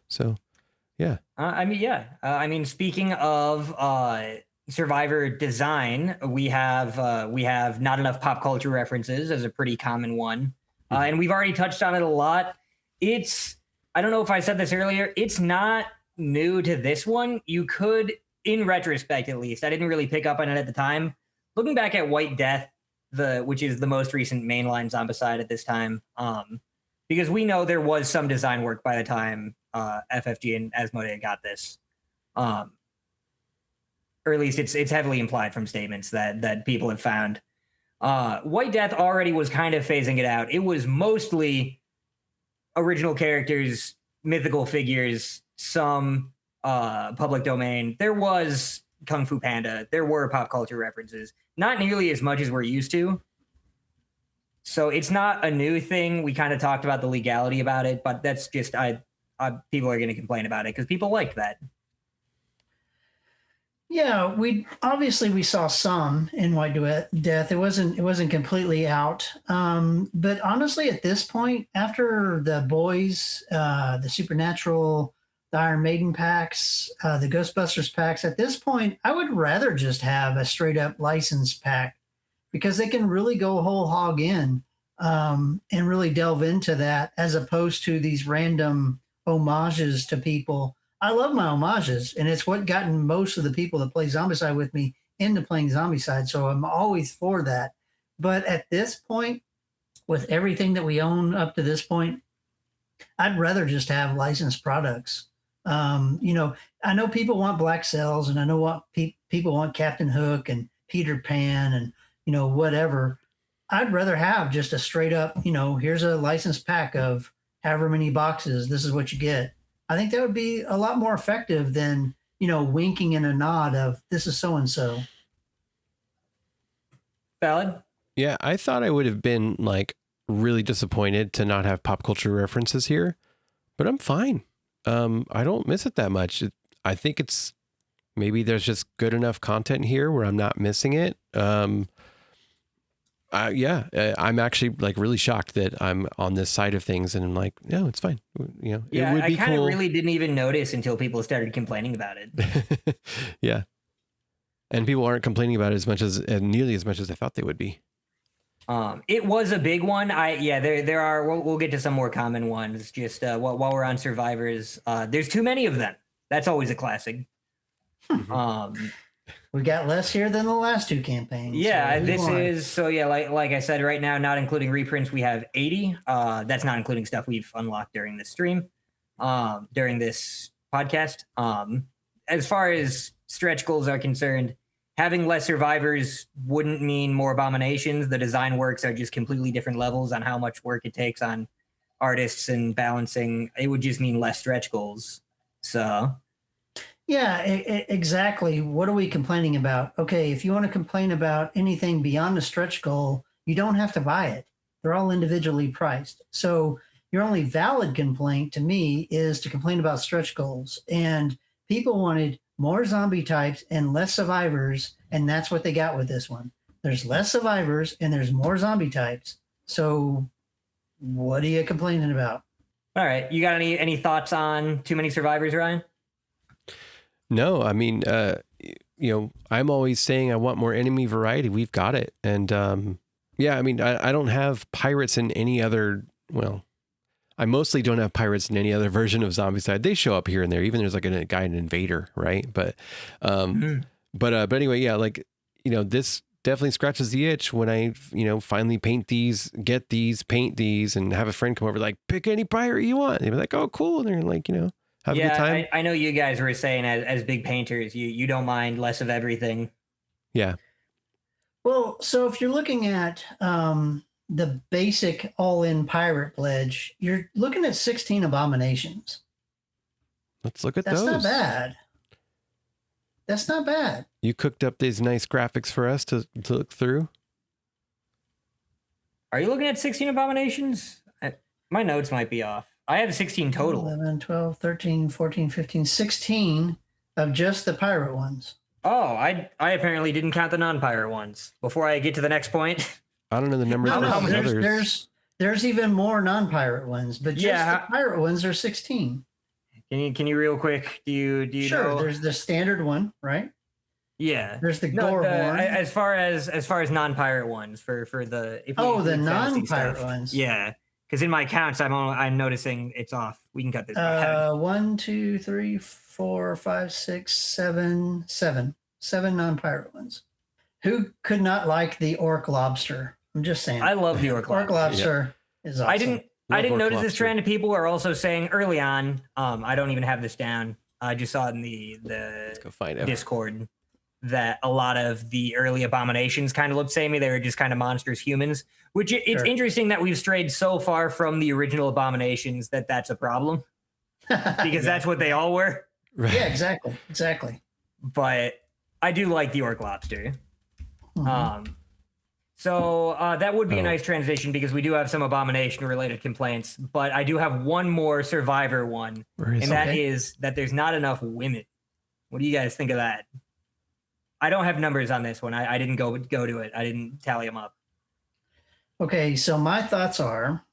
So, yeah. I mean, speaking of survivor design, we have not enough pop culture references as a pretty common one, and we've already touched on it a lot. I don't know if I said this earlier. It's not new to this one. You could, in retrospect at least, I didn't really pick up on it at the time. Looking back at White Death, which is the most recent mainline Zombicide at this time, because we know there was some design work by the time FFG and Asmodee got this. Or at least it's heavily implied from statements that people have found. White Death already was kind of phasing it out. It was mostly original characters, mythical figures, some public domain. There was Kung Fu Panda. There were pop culture references. Not nearly as much as we're used to. So it's not a new thing. We kind of talked about the legality about it, but that's just people are going to complain about it because people liked that. Yeah, we saw some in White Death. It wasn't completely out. But honestly, at this point, after the Boys, the Supernatural, the Iron Maiden packs, the Ghostbusters packs, at this point, I would rather just have a straight up license pack because they can really go whole hog in and really delve into that as opposed to these random homages to people. I love my homages, and it's what gotten most of the people that play Zombicide with me into playing Zombicide, so I'm always for that. But at this point, with everything that we own up to this point, I'd rather just have licensed products. I know people want Black Cells, and I know what people want Captain Hook and Peter Pan and, whatever. I'd rather have just a straight up, here's a licensed pack of however many boxes, this is what you get. I think that would be a lot more effective than, winking in a nod of this is so-and-so. Valid? Yeah, I thought I would have been really disappointed to not have pop culture references here, but I'm fine. I don't miss it that much. I think maybe there's just good enough content here where I'm not missing it. I'm actually really shocked that I'm on this side of things, and I'm like, no, it's fine. It would be I kind of cool. really didn't even notice until people started complaining about it. Yeah, and people aren't complaining about it nearly as much as I thought they would be. It was a big one. There are. We'll get to some more common ones. Just while we're on survivors, there's too many of them. That's always a classic. We got less here than the last two campaigns. Yeah, like I said, right now, not including reprints, we have 80. That's not including stuff we've unlocked during this stream, during this podcast. As far as stretch goals are concerned, having less survivors wouldn't mean more abominations. The design works are just completely different levels on how much work it takes on artists and balancing. It would just mean less stretch goals. So... Yeah, exactly. What are we complaining about? Okay, if you want to complain about anything beyond the stretch goal, you don't have to buy it. They're all individually priced. So your only valid complaint to me is to complain about stretch goals. And people wanted more zombie types and less survivors, and that's what they got with this one. There's less survivors and there's more zombie types. So what are you complaining about? All right. You got any thoughts on too many survivors, Ryan? No, I mean, I'm always saying I want more enemy variety. We've got it. And I don't have pirates in any other, I mostly don't have pirates in any other version of Zombicide. They show up here and there, even there's a guy, an invader, right? But anyway, this definitely scratches the itch when I, finally paint these, paint these, and have a friend come over, pick any pirate you want. They'd be like, oh, cool. And they're like, have a good time. I know you guys were saying as big painters, you don't mind less of everything. Yeah. Well, so if you're looking at the basic all-in pirate pledge, you're looking at 16 abominations. Let's look at those. That's not bad. That's not bad. You cooked up these nice graphics for us to look through. Are you looking at 16 abominations? My notes might be off. I have 16 total. 11, 12, 13, 14, 15, 16 of just the pirate ones. Oh, I apparently didn't count the non-pirate ones. Before I get to the next point. I don't know the numbers. No, there's even more non-pirate ones, but just the pirate ones are 16. Can you real quick? Do you sure, know? There's the standard one, right? Yeah. There's the No, Goreborn. as far as non-pirate ones for the if we Oh, the include fantasy non-pirate stuff. ones. Yeah, because in my counts, I'm noticing it's off. We can cut this back. 1, 2, 3, 4, 5, 6, 7, 7. 7 non-pirate ones. Who could not like the orc lobster? I'm just saying. I love the orc Orc lobster. lobster is awesome. I didn't orc notice this lobster. trend. People are also saying early on. I don't even have this down. I just saw it in Let's the go find out. Discord that a lot of the early abominations kind of looked samey. They were just kind of monstrous humans, which it's Sure. interesting that we've strayed so far from the original abominations that's a problem because that's what they all were. Right. Yeah, exactly. But I do like the orc lobster. Mhm. So that would be a Oh. nice transition because we do have some abomination related complaints, but I do have one more survivor one, Where is and it? that Okay. is that there's not enough women. What do you guys think of that? I don't have numbers on this one. I didn't go to it. I didn't tally them up. Okay, so my thoughts are,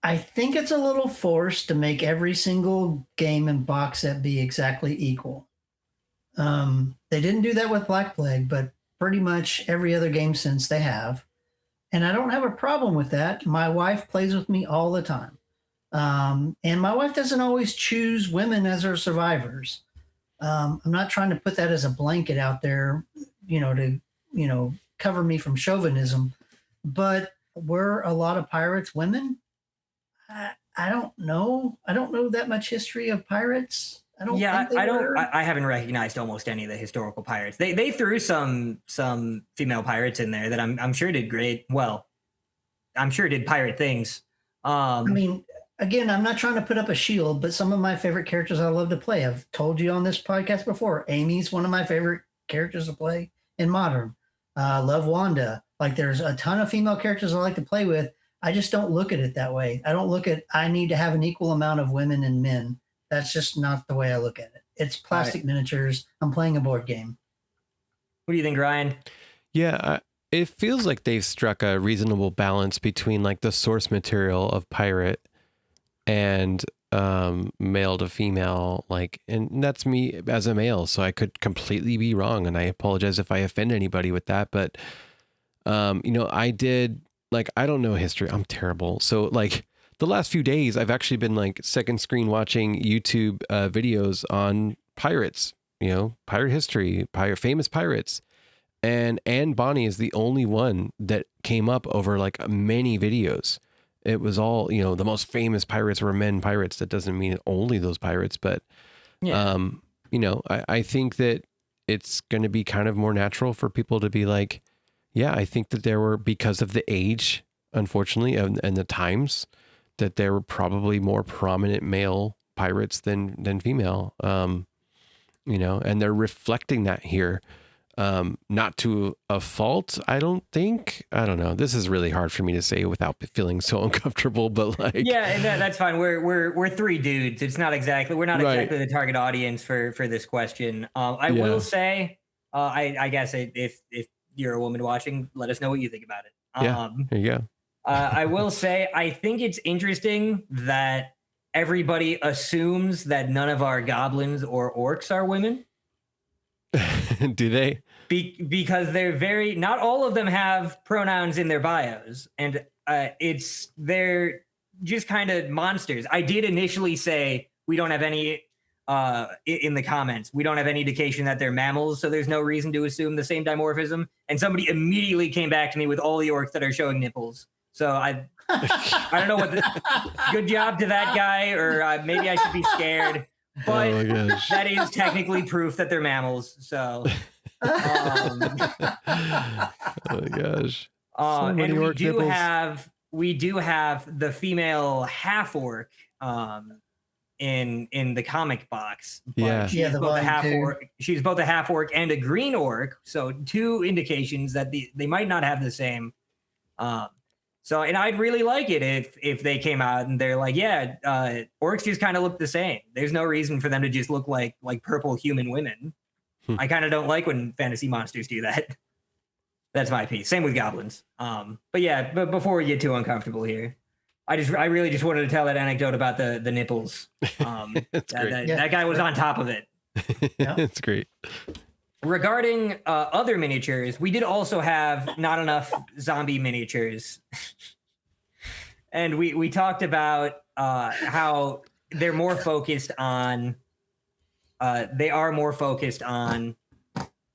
I think it's a little forced to make every single game and box set be exactly equal. They didn't do that with Black Plague, but pretty much every other game since they have. And I don't have a problem with that. My wife plays with me all the time. And my wife doesn't always choose women as her survivors. I'm not trying to put that as a blanket out there, to cover me from chauvinism, but were a lot of pirates women? I don't know. I don't know that much history of pirates. I don't. Yeah, think they I don't. were. I haven't recognized almost any of the historical pirates. They threw some female pirates in there that I'm sure did great. Well, I'm sure did pirate things. I mean, again, I'm not trying to put up a shield, but some of my favorite characters I love to play. I've told you on this podcast before. Amy's one of my favorite characters to play in Modern. Love Wanda. Like, there's a ton of female characters I like to play with. I just don't look at it that way. I don't look at I need to have an equal amount of women and men. That's just not the way I look at it. It's plastic miniatures. I'm playing a board game. What do you think, Ryan? Yeah, it feels like they've struck a reasonable balance between like the source material of pirate and male to female, and that's me as a male, so I could completely be wrong, and I apologize if I offend anybody with that, but I did, I don't know history. I'm terrible. So the last few days, I've actually been second screen watching YouTube videos on pirates, pirate history, famous pirates. And Anne Bonny is the only one that came up over many videos. It was all, the most famous pirates were men pirates. That doesn't mean only those pirates, but, Yeah. I think that it's going to be kind of more natural for people to be like, yeah, I think that there were, because of the age, unfortunately, and the times, that there were probably more prominent male pirates than female, and they're reflecting that here. Not to a fault, I don't think. I don't know. This is really hard for me to say without feeling so uncomfortable, but Yeah, and that's fine. We're three dudes. It's not exactly, we're not Right. exactly the target audience for this question. I Yeah. will say, I guess if you're a woman watching, let us know what you think about it. Yeah. There you go. I will say, I think it's interesting that everybody assumes that none of our goblins or orcs are women. Do they? Because they're not all of them have pronouns in their bios, and they're just kind of monsters. I did initially say we don't have any in the comments. We don't have any indication that they're mammals, so there's no reason to assume the same dimorphism. And somebody immediately came back to me with all the orcs that are showing nipples. So I don't know good job to that guy, or maybe I should be scared. But Oh my gosh. that is technically proof that they're mammals. So, Oh my gosh. So many and orc nipples. we do have the female half orc in the comic box. But Yeah. she's Yeah, the both a volume half two. orc. She's both a half orc and a green orc. So two indications that they might not have the same. So, and I'd really like it if they came out and they're like, yeah, orcs just kind of look the same. There's no reason for them to just look like purple human women. I kind of don't like when fantasy monsters do that. That's my piece. Same with goblins. But yeah, but before we get too uncomfortable here, I really just wanted to tell that anecdote about the nipples. That's great. That guy was on top of it. Yeah. It's great. Regarding other miniatures, we did also have not enough zombie miniatures. And we talked about how they're more focused on they are more focused on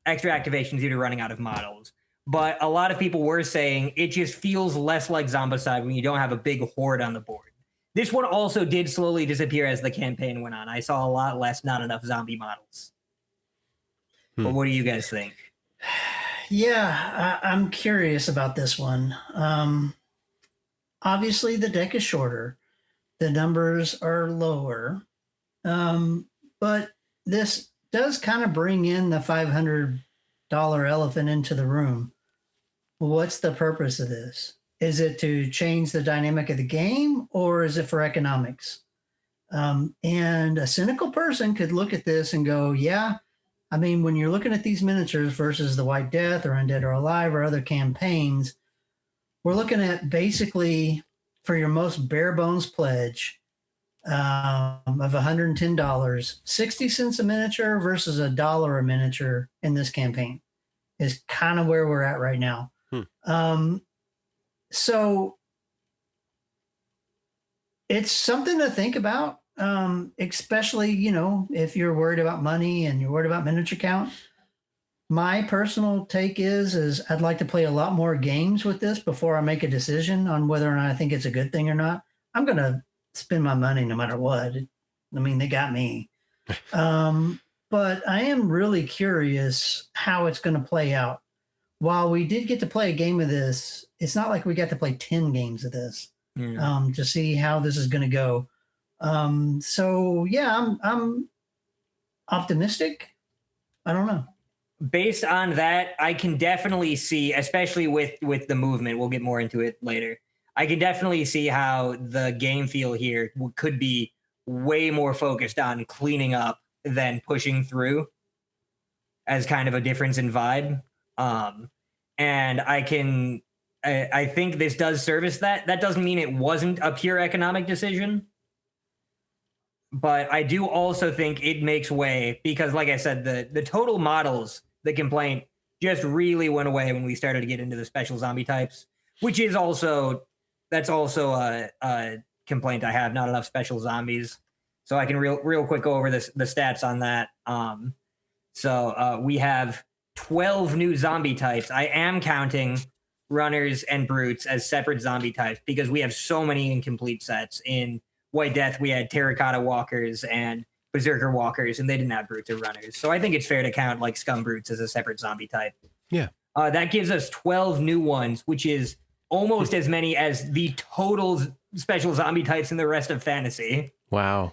extra activations due to running out of models. But a lot of people were saying it just feels less like Zombicide when you don't have a big horde on the board. This one also did slowly disappear as the campaign went on. I saw a lot less, not enough zombie models. But what do you guys think? Yeah, I'm curious about this one. Obviously, the deck is shorter. The numbers are lower. But this does kind of bring in the $500 elephant into the room. What's the purpose of this? Is it to change the dynamic of the game, or is it for economics? And a cynical person could look at this and go, yeah, I mean, when you're looking at these miniatures versus the White Death or Undead or Alive or other campaigns, we're looking at basically for your most bare bones pledge of $110, 60 cents a miniature versus $1 a miniature in this campaign is kind of where we're at right now. So it's something to think about. Especially, if you're worried about money and you're worried about miniature count. My personal take is I'd like to play a lot more games with this before I make a decision on whether or not I think it's a good thing or not. I'm going to spend my money no matter what. I mean, they got me. But I am really curious how it's going to play out. While we did get to play a game of this, it's not like we got to play 10 games of this to see how this is going to go. So yeah, I'm optimistic. I don't know. Based on that, I can definitely see, especially with the movement, we'll get more into it later. I can definitely see how the game feel here could be way more focused on cleaning up than pushing through as kind of a difference in vibe. And I think this does service that. That doesn't mean it wasn't a pure economic decision. But I do also think it makes way because, like I said, the total models, the complaint just really went away when we started to get into the special zombie types, which is also a complaint I have, not enough special zombies. So I can real quick go over the stats on that. So we have 12 new zombie types. I am counting runners and brutes as separate zombie types because we have so many incomplete sets. In White Death, we had terracotta walkers and berserker walkers, and they didn't have brutes or runners. So I think it's fair to count like scum brutes as a separate zombie type. Yeah. That gives us 12 new ones, which is almost as many as the total special zombie types in the rest of fantasy. Wow.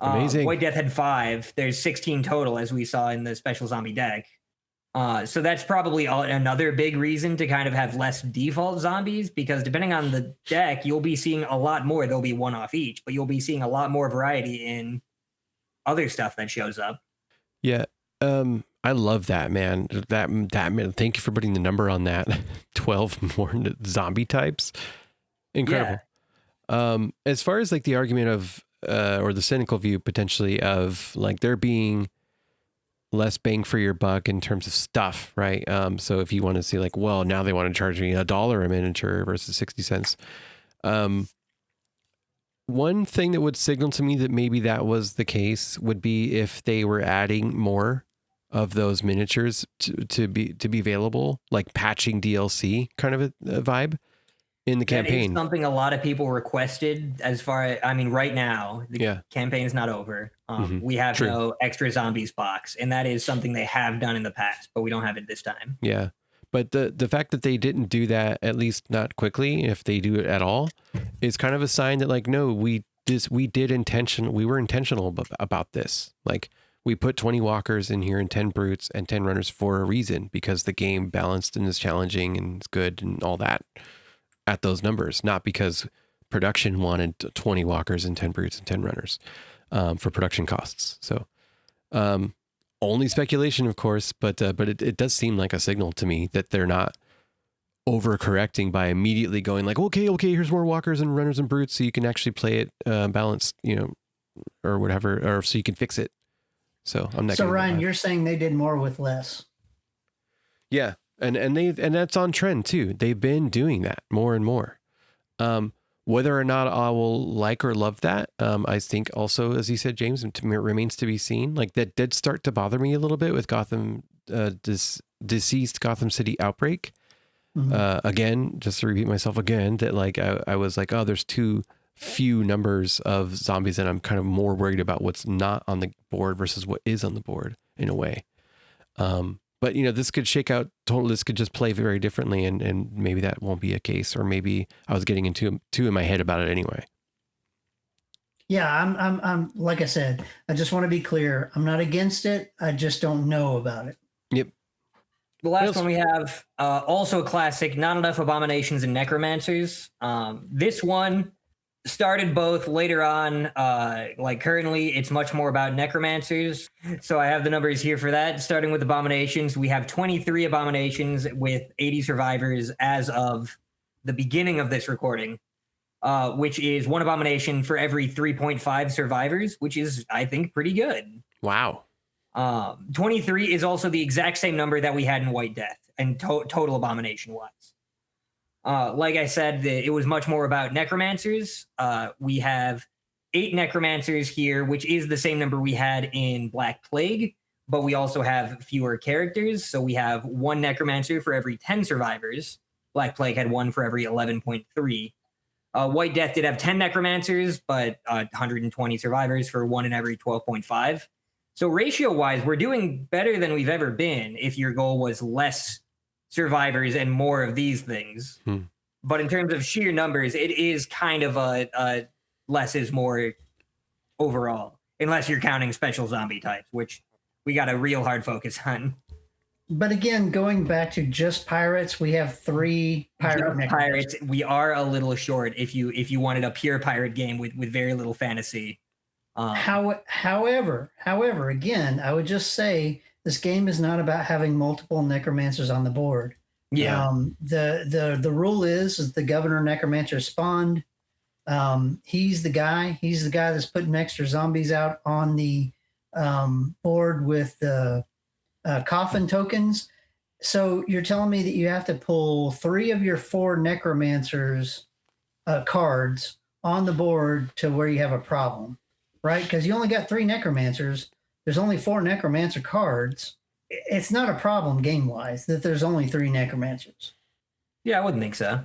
Amazing. White Death had 5. There's 16 total, as we saw in the special zombie deck. So that's probably another big reason to kind of have less default zombies, because depending on the deck, you'll be seeing a lot more. There'll be one off each, but you'll be seeing a lot more variety in other stuff that shows up. Yeah. I love that, man. That man, thank you for putting the number on that. 12 more zombie types. Incredible. Yeah. As far as like the argument of, or the cynical view potentially of like there being less bang for your buck in terms of stuff, right? So if you want to see like, well, now they want to charge me $1 a miniature versus 60 cents. One thing that would signal to me that maybe that was the case would be if they were adding more of those miniatures to be available, like patching DLC kind of a vibe in the campaign. It's something a lot of people requested right now, the campaign is not over. We have no extra zombies box, and that is something they have done in the past, but we don't have it this time. Yeah. But the fact that they didn't do that, at least not quickly, if they do it at all, is kind of a sign that like, no, we were intentional about this. Like we put 20 walkers in here and 10 brutes and 10 runners for a reason, because the game balanced and is challenging and is good and all that at those numbers, not because production wanted 20 walkers and 10 brutes and 10 runners for production costs. So only speculation, of course, but it does seem like a signal to me that they're not overcorrecting by immediately going like, okay, here's more walkers and runners and brutes, so you can actually play it balanced, or whatever, or so you can fix it. So I'm not. So Ryan, you're saying they did more with less. Yeah, and that's on trend too. They've been doing that more and more. Whether or not I will like or love that, I think also, as you said, James, it remains to be seen. Like that did start to bother me a little bit with Gotham, deceased Gotham City Outbreak. Again, just to repeat myself again, that like I was like, oh, there's too few numbers of zombies, and I'm kind of more worried about what's not on the board versus what is on the board in a way. But this could shake out totally. This could just play very differently, and maybe that won't be a case, or maybe I was getting into too in my head about it anyway. Yeah, I'm like I said, I just want to be clear. I'm not against it. I just don't know about it. Yep. The last one we have, also a classic, Not Enough Abominations and Necromancers. This one started both later on, like currently it's much more about necromancers. So I have the numbers here for that. Starting with abominations, we have 23 abominations with 80 survivors as of the beginning of this recording, which is one abomination for every 3.5 survivors, which is, I think, pretty good. Wow. 23 is also the exact same number that we had in White Death and total abomination wise. Like I said, it was much more about necromancers. We have 8 necromancers here, which is the same number we had in Black Plague, but we also have fewer characters. So we have 1 necromancer for every 10 survivors. Black Plague had 1 for every 11.3. White Death did have 10 necromancers, but 120 survivors for 1 in every 12.5. So ratio-wise, we're doing better than we've ever been if your goal was less survivors and more of these things. But in terms of sheer numbers, it is kind of a less is more overall, unless you're counting special zombie types, which we got a real hard focus on. But again, going back to just pirates, we have 3 pirates. We are a little short if you wanted a pure pirate game with very little fantasy. However, again, I would just say this game is not about having multiple necromancers on the board. Yeah. The rule is the governor necromancer spawned. He's the guy that's putting extra zombies out on the board with the coffin tokens. So you're telling me that you have to pull 3 of your 4 necromancers cards on the board to where you have a problem, right? Because you only got 3 necromancers. There's only 4 necromancer cards. It's not a problem game-wise that there's only 3 necromancers. Yeah, I wouldn't think so.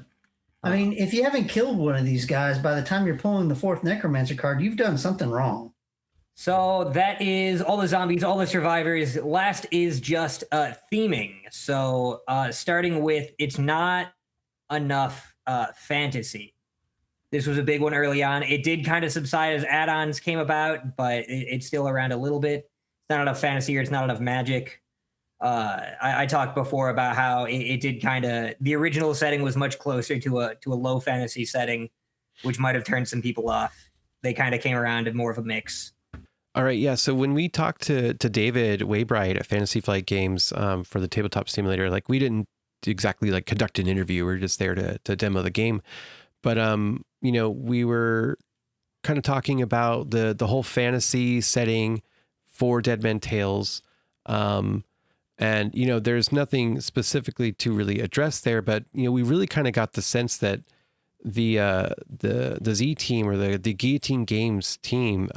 I mean, if you haven't killed one of these guys by the time you're pulling the 4th necromancer card, you've done something wrong. So that is all the zombies, all the survivors. Last is just theming. So starting with, it's not enough fantasy. This was a big one early on. It did kind of subside as add-ons came about, but it's still around a little bit. It's not enough fantasy or it's not enough magic. I talked before about how it did kind of, the original setting was much closer to a low fantasy setting, which might have turned some people off. They kind of came around to more of a mix. All right, yeah. So when we talked to David Waybright at Fantasy Flight Games for the tabletop simulator, like we didn't exactly like conduct an interview. We were just there to demo the game. But we were kind of talking about the whole fantasy setting for Dead Men Tales. And there's nothing specifically to really address there, but we really kind of got the sense that the Z team or the Guillotine Games team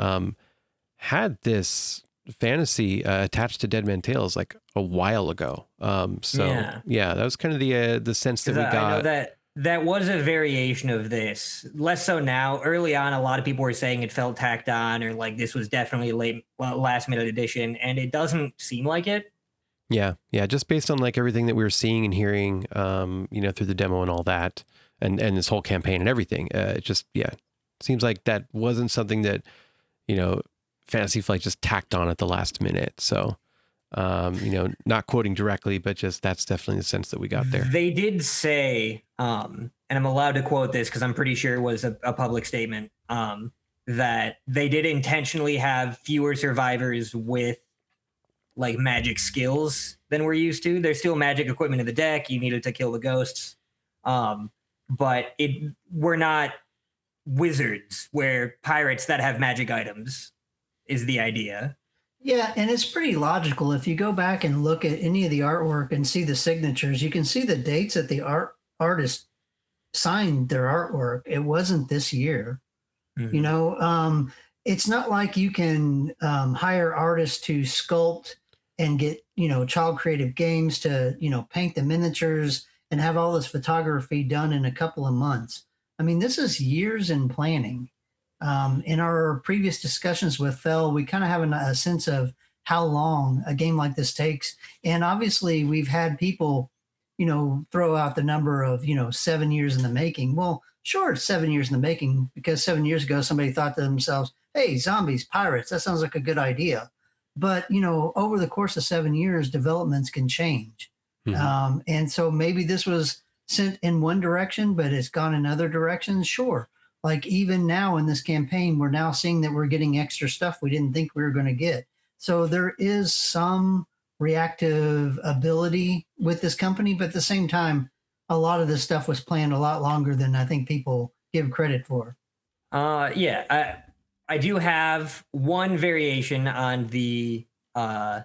had this fantasy attached to Dead Men Tales like a while ago. That was kind of the sense that we got. I know that was a variation of this. Less so now. Early on, a lot of people were saying it felt tacked on, or like this was definitely a last minute addition, and it doesn't seem like it. Yeah. Just based on like everything that we were seeing and hearing, through the demo and all that, and this whole campaign and everything, it just seems like that wasn't something that Fantasy Flight just tacked on at the last minute. So, not quoting directly, but just that's definitely the sense that we got there. They did say, and I'm allowed to quote this because I'm pretty sure it was a public statement, that they did intentionally have fewer survivors with like magic skills than we're used to. There's still magic equipment in the deck. You needed to kill the ghosts. But we're not wizards. We're pirates that have magic items is the idea. Yeah, and it's pretty logical. If you go back and look at any of the artwork and see the signatures, you can see the dates that the artist signed their artwork. It wasn't this year. You Mhm. know, it's not like you can hire artists to sculpt and get, child creative games to, paint the miniatures and have all this photography done in a couple of months. I mean, this is years in planning. In our previous discussions with Phil, we kind of have a sense of how long a game like this takes. And obviously, we've had people, throw out the number of, 7 years in the making. Well, sure, it's 7 years in the making because 7 years ago, somebody thought to themselves, hey, zombies, pirates, that sounds like a good idea. But, over the course of 7 years, developments can change. Mhm. And so maybe this was sent in one direction, but it's gone in other directions. Sure. Like even now in this campaign, we're now seeing that we're getting extra stuff we didn't think we were going to get. So there is some reactive ability with this company, but at the same time, a lot of this stuff was planned a lot longer than I think people give credit for. Yeah, I do have one variation uh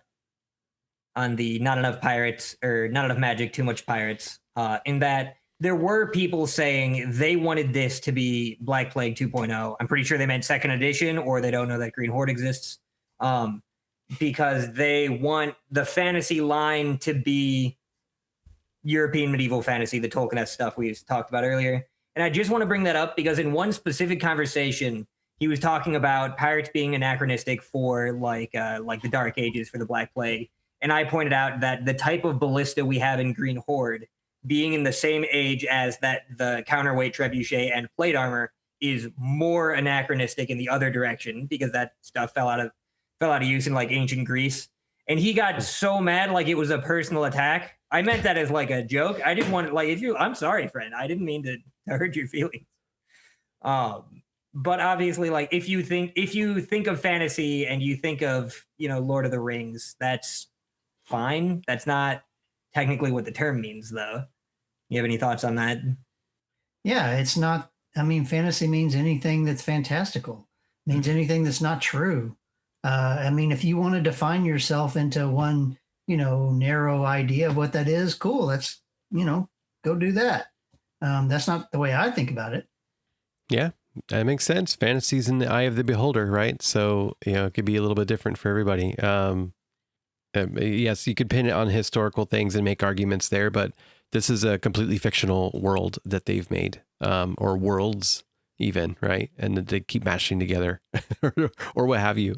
on the not enough pirates or not enough magic, too much pirates. In that there were people saying they wanted this to be Black Plague 2.0. I'm pretty sure they meant second edition, or they don't know that Green Horde exists. Um, because they want the fantasy line to be European medieval fantasy, the Tolkien stuff we talked about earlier. And I just want to bring that up because in one specific conversation, he was talking about pirates being anachronistic for like the Dark Ages for the Black Plague, and I pointed out that the type of ballista we have in Green Horde, being in the same age as that the counterweight trebuchet and plate armor, is more anachronistic in the other direction because that stuff fell out of use in like ancient Greece. And he got so mad, like it was a personal attack. I meant that as like a joke. I didn't want like if you. I'm sorry, friend. I didn't mean to hurt your feelings. But obviously, like if you think of fantasy and you think of Lord of the Rings, that's fine. That's not technically what the term means, though. You have any thoughts on that? Yeah, it's not, I mean, fantasy means anything that's fantastical, means anything that's not true. I mean, if you want to define yourself into one, narrow idea of what that is, cool. That's, go do that. That's not the way I think about it. Yeah, that makes sense. Fantasy's in the eye of the beholder, right? So, it could be a little bit different for everybody. Yes, you could pin it on historical things and make arguments there, but this is a completely fictional world that they've made, or worlds even, right? And that they keep mashing together or what have you,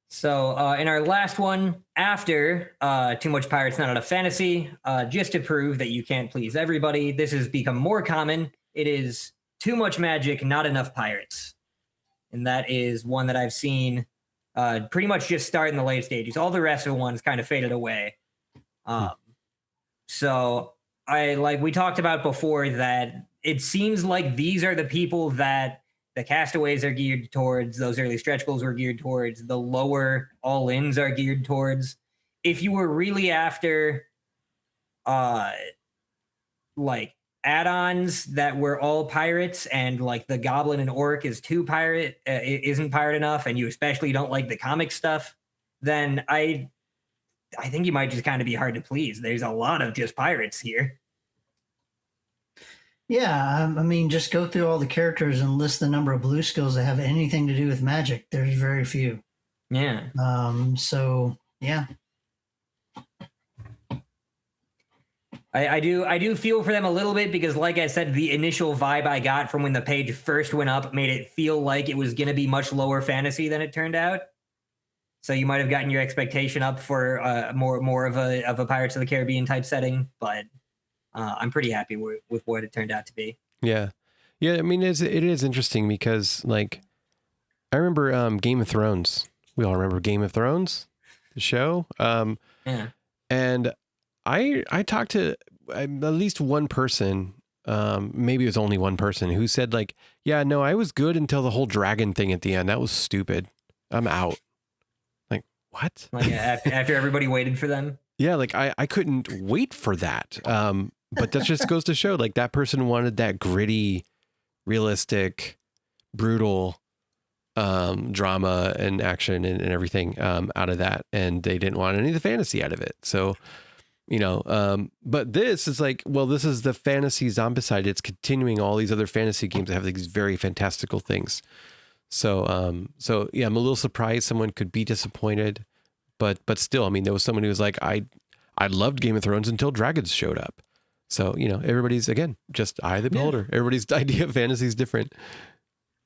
So in our last one, after Too Much Pirates, Not Enough Fantasy, just to prove that you can't please everybody, this has become more common. It is Too Much Magic, Not Enough Pirates. And that is one that I've seen pretty much just start in the late stages. All the rest of the ones kind of faded away. So we talked about before that it seems like these are the people that the castaways are geared towards, those early stretch goals were geared towards, the lower all-ins are geared towards. If you were really after like add-ons that were all pirates and like the Goblin and Orc is isn't pirate enough, and you especially don't like the comic stuff, then I think you might just kind of be hard to please. There's a lot of just pirates here. Yeah, I mean, just go through all the characters and list the number of blue skills that have anything to do with magic. There's very few. Yeah. So yeah. I do feel for them a little bit because, like I said, the initial vibe I got from when the page first went up made it feel like it was going to be much lower fantasy than it turned out. So you might have gotten your expectation up for more of a Pirates of the Caribbean type setting, but I'm pretty happy with what it turned out to be. Yeah. I mean, it is interesting because, like, I remember Game of Thrones. We all remember Game of Thrones, the show. Yeah. And I talked to at least one person, maybe it was only one person, who said, like, yeah, no, I was good until the whole dragon thing at the end. That was stupid. I'm out. Like, what? Like after everybody waited for them. Yeah, like I couldn't wait for that. But that just goes to show, like, that person wanted that gritty, realistic, brutal drama and action and everything out of that, and they didn't want any of the fantasy out of it. So, but this is like, well, this is the fantasy Zombicide. It's continuing all these other fantasy games that have these very fantastical things. So, yeah, I'm a little surprised someone could be disappointed, but still, I mean, there was someone who was like, I loved Game of Thrones until dragons showed up. So, everybody's, again, just eye of the beholder. Yeah. Everybody's idea of fantasy is different.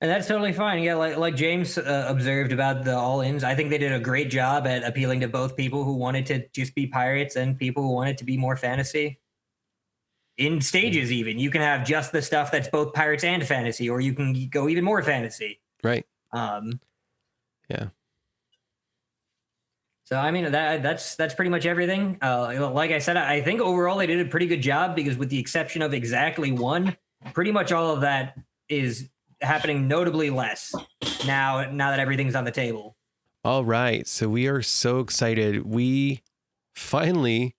And that's totally fine. Yeah, like James observed about the all-ins, I think they did a great job at appealing to both people who wanted to just be pirates and people who wanted to be more fantasy. In stages, even. You can have just the stuff that's both pirates and fantasy, or you can go even more fantasy. Right. Yeah. So, I mean, that's pretty much everything. Like I said, I think overall they did a pretty good job because with the exception of exactly one, pretty much all of that is happening notably less now that everything's on the table. All right. So we are so excited. We finally,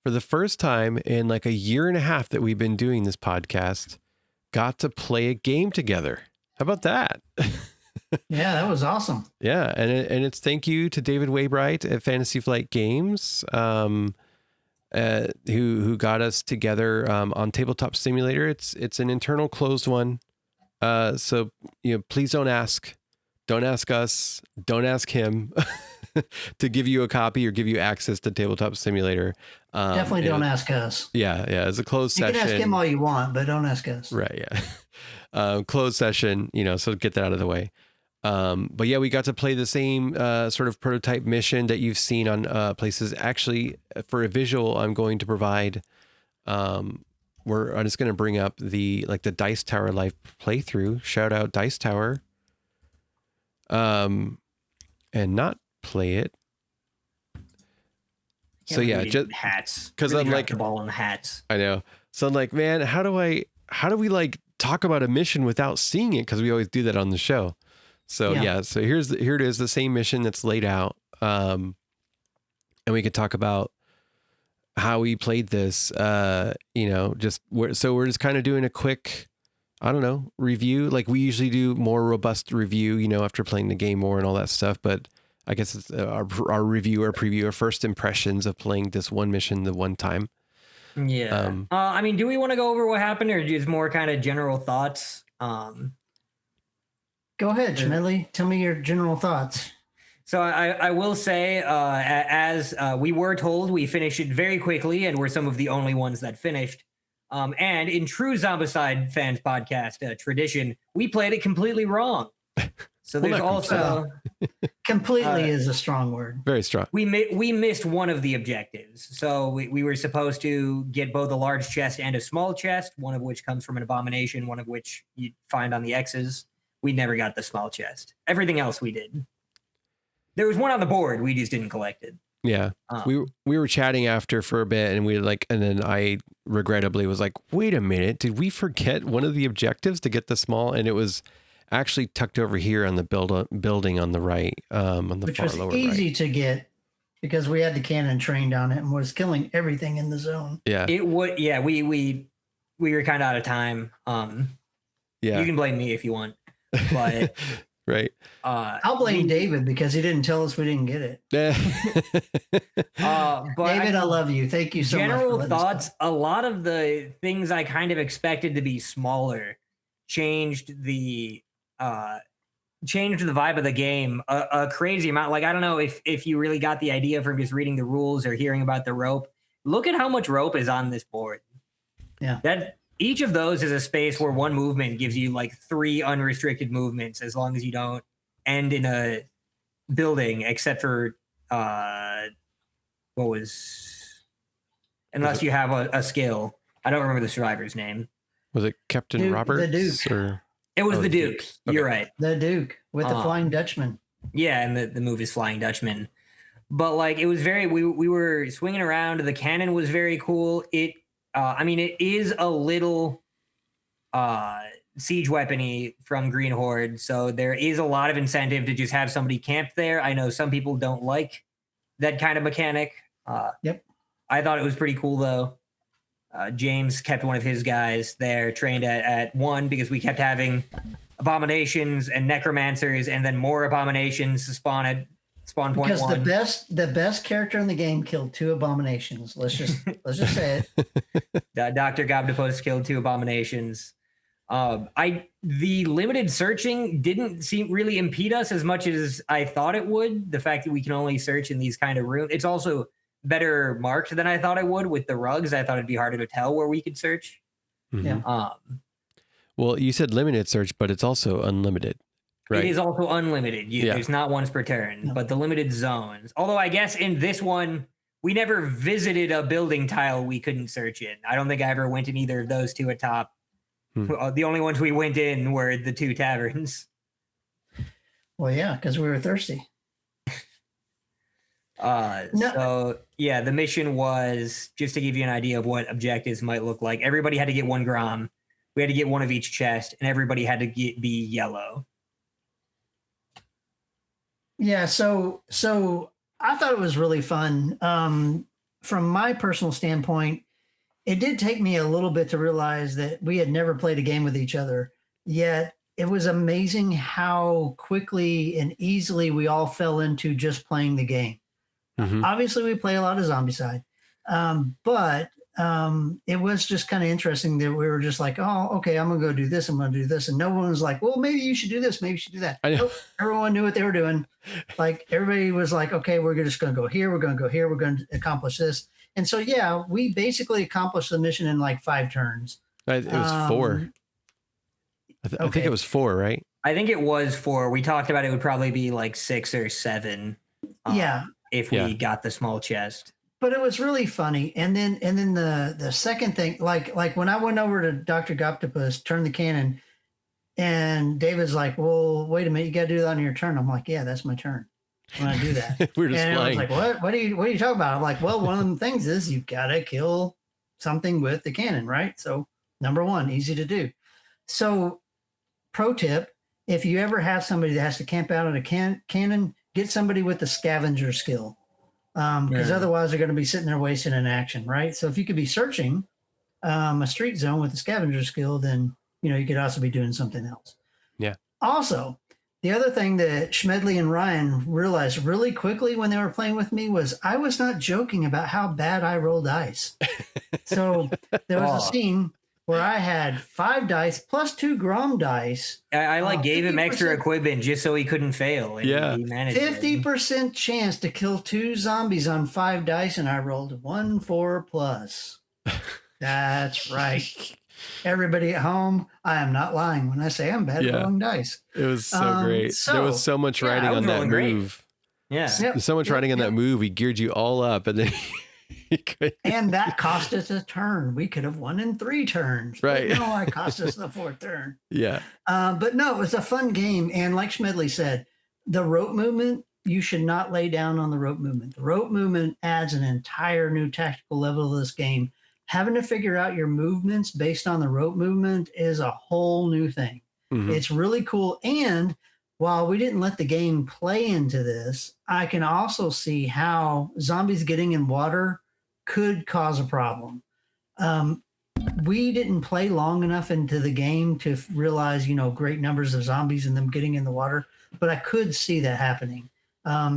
for the first time in like a year and a half that we've been doing this podcast, got to play a game together. How about that? Yeah, that was awesome. Yeah. And it's thank you to David Waybright at Fantasy Flight Games, who got us together on Tabletop Simulator. It's an internal closed one. So, please don't ask us, don't ask him to give you a copy or give you access to Tabletop Simulator. Definitely don't ask us. Yeah. It's a closed session. You can ask him all you want, but don't ask us. Right. Yeah. Closed session, so get that out of the way. But yeah, we got to play the same sort of prototype mission that you've seen on places. Actually, for a visual, I'm going to provide I'm just going to bring up the Dice Tower live playthrough. Shout out Dice Tower. And not play it. So yeah, just hats. Because really I'm like the ball on the hats. I know. So I'm like, man, how do we like talk about a mission without seeing it? Because we always do that on the show. So yeah, so here it is, the same mission that's laid out. And we could talk about how we played this, we're just kind of doing a quick, I don't know, review. Like we usually do more robust review, after playing the game more and all that stuff. But I guess it's our review or preview, our first impressions of playing this one mission the one time. Yeah. I mean, do we want to go over what happened or just more kind of general thoughts? Go ahead, Schmedley. Tell me your general thoughts. So I will say, as we were told, we finished it very quickly, and we're some of the only ones that finished. And in true Zombicide fans podcast tradition, we played it completely wrong. So there's also completely is a strong word. Very strong. We missed one of the objectives. So we were supposed to get both a large chest and a small chest, one of which comes from an abomination, one of which you find on the X's. We never got the small chest. Everything else we did. There was one on the board. We just didn't collect it. Yeah. We were chatting after for a bit and and then I regrettably was like, wait a minute. Did we forget one of the objectives to get the small? And it was actually tucked over here on the building on the right, on the which far was lower easy right. to get because we had the cannon trained on it and was killing everything in the zone. Yeah. It would. Yeah. We were kind of out of time. Yeah. You can blame me if you want. But right. I'll blame David because he didn't tell us we didn't get it. But David, I love you. Thank you so much. General thoughts. A lot of the things I kind of expected to be smaller changed the vibe of the game a crazy amount. Like, I don't know if you really got the idea from just reading the rules or hearing about the rope. Look at how much rope is on this board. Yeah. That each of those is a space where one movement gives you like 3 unrestricted movements as long as you don't end in a building, except for unless you have a skill. I don't remember the survivor's name. Was it Captain Duke, Roberts? the Duke. Or? It was the Duke. Okay. You're right. The Duke with the Flying Dutchman. Yeah, and the move is Flying Dutchman. But like it was we were swinging around. The cannon was very cool. It is a little siege weapony from Green Horde, so there is a lot of incentive to just have somebody camped there. I know some people don't like that kind of mechanic. Yep. I thought it was pretty cool though. James kept one of his guys there trained at 1 because we kept having abominations and necromancers, and then more abominations spawn point Because 1. the best character in the game killed 2 abominations. Let's just say it. Dr. Gobdipus killed 2 abominations. The limited searching didn't seem really impede us as much as I thought it would. The fact that we can only search in these kind of rooms. It's also better marked than I thought it would with the rugs. I thought it'd be harder to tell where we could search. Mhm. Yeah. Well, you said limited search, but it's also unlimited, right? It is also unlimited. There's not once per turn, but the limited zones. Although I guess in this one, we never visited a building tile we couldn't search in. I don't think I ever went in either of those 2 atop. The only ones we went in were the 2 taverns. Well, yeah, because we were thirsty. So yeah, the mission was, just to give you an idea of what objectives might look like. Everybody had to get 1 Grom. We had to get 1 of each chest, and everybody had to be yellow. Yeah, so I thought it was really fun. From my personal standpoint, it did take me a little bit to realize that we had never played a game with each other, yet it was amazing how quickly and easily we all fell into just playing the game. Mhm. Obviously, we play a lot of Zombicide, but it was just kind of interesting that we were just like, oh, okay, I'm going to go do this. I'm going to do this. And no one was like, well, maybe you should do this. Maybe you should do that. I know. Nope, everyone knew what they were doing. Like everybody was like, okay, we're just going to go here. We're going to go here. We're going to accomplish this. And so, yeah, we basically accomplished the mission in like 5 turns. It was 4. I think it was 4, right? I think it was 4. We talked about it would probably be like 6 or 7. Yeah. If we got the small chest. But it was really funny. And then the second thing, like when I went over to Dr. Goptopus, turned the cannon, and David's like, well, wait a minute, you got to do that on your turn. I'm like, yeah, that's my turn when I do that. We're just and flying. I was like, what are you talking about? I'm like, well, one of the things is you've got to kill something with the cannon, right? So number 1, easy to do. So pro tip, if you ever have somebody that has to camp out on a cannon, get somebody with the scavenger skill. Because otherwise they're going to be sitting there wasting an action, right? So if you could be searching a street zone with the scavenger skill, then you could also be doing something else. Yeah. Also, the other thing that Schmedley and Ryan realized really quickly when they were playing with me was I was not joking about how bad I roll dice. So there was a scene where I had 5 dice plus 2 Grom dice. I gave him extra equipment just so he couldn't fail. And he managed 50% chance to kill 2 zombies on 5 dice, and I rolled 1 4 plus. That's right. Everybody at home, I am not lying when I say I'm bad at rolling dice. It was so great. There was so much writing on that move. Yeah. There's so much writing on that move. He geared you all up, and then and that cost us a turn. We could have won in 3 turns. Right. No, it cost us the 4th turn. Yeah. But no, it was a fun game. And like Schmedley said, the rope movement, you should not lay down on the rope movement. The rope movement adds an entire new tactical level to this game. Having to figure out your movements based on the rope movement is a whole new thing. Mm-hmm. It's really cool. And while we didn't let the game play into this, I can also see how zombies getting in water could cause a problem. We didn't play long enough into the game to realize, great numbers of zombies and them getting in the water, but I could see that happening.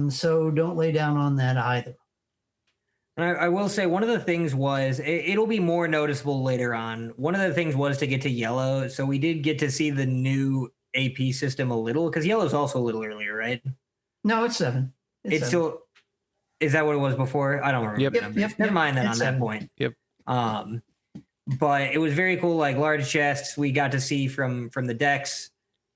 So don't lay down on that either. And I will say one of the things was, it'll be more noticeable later on. One of the things was to get to yellow. So we did get to see the new AP system a little, because yellow's also a little earlier, right? No, it's 7. It's 7. Still, is that what it was before? I don't remember. Yep. Never mind that on 7. that point. Yep. But it was very cool, like large chests we got to see from the decks.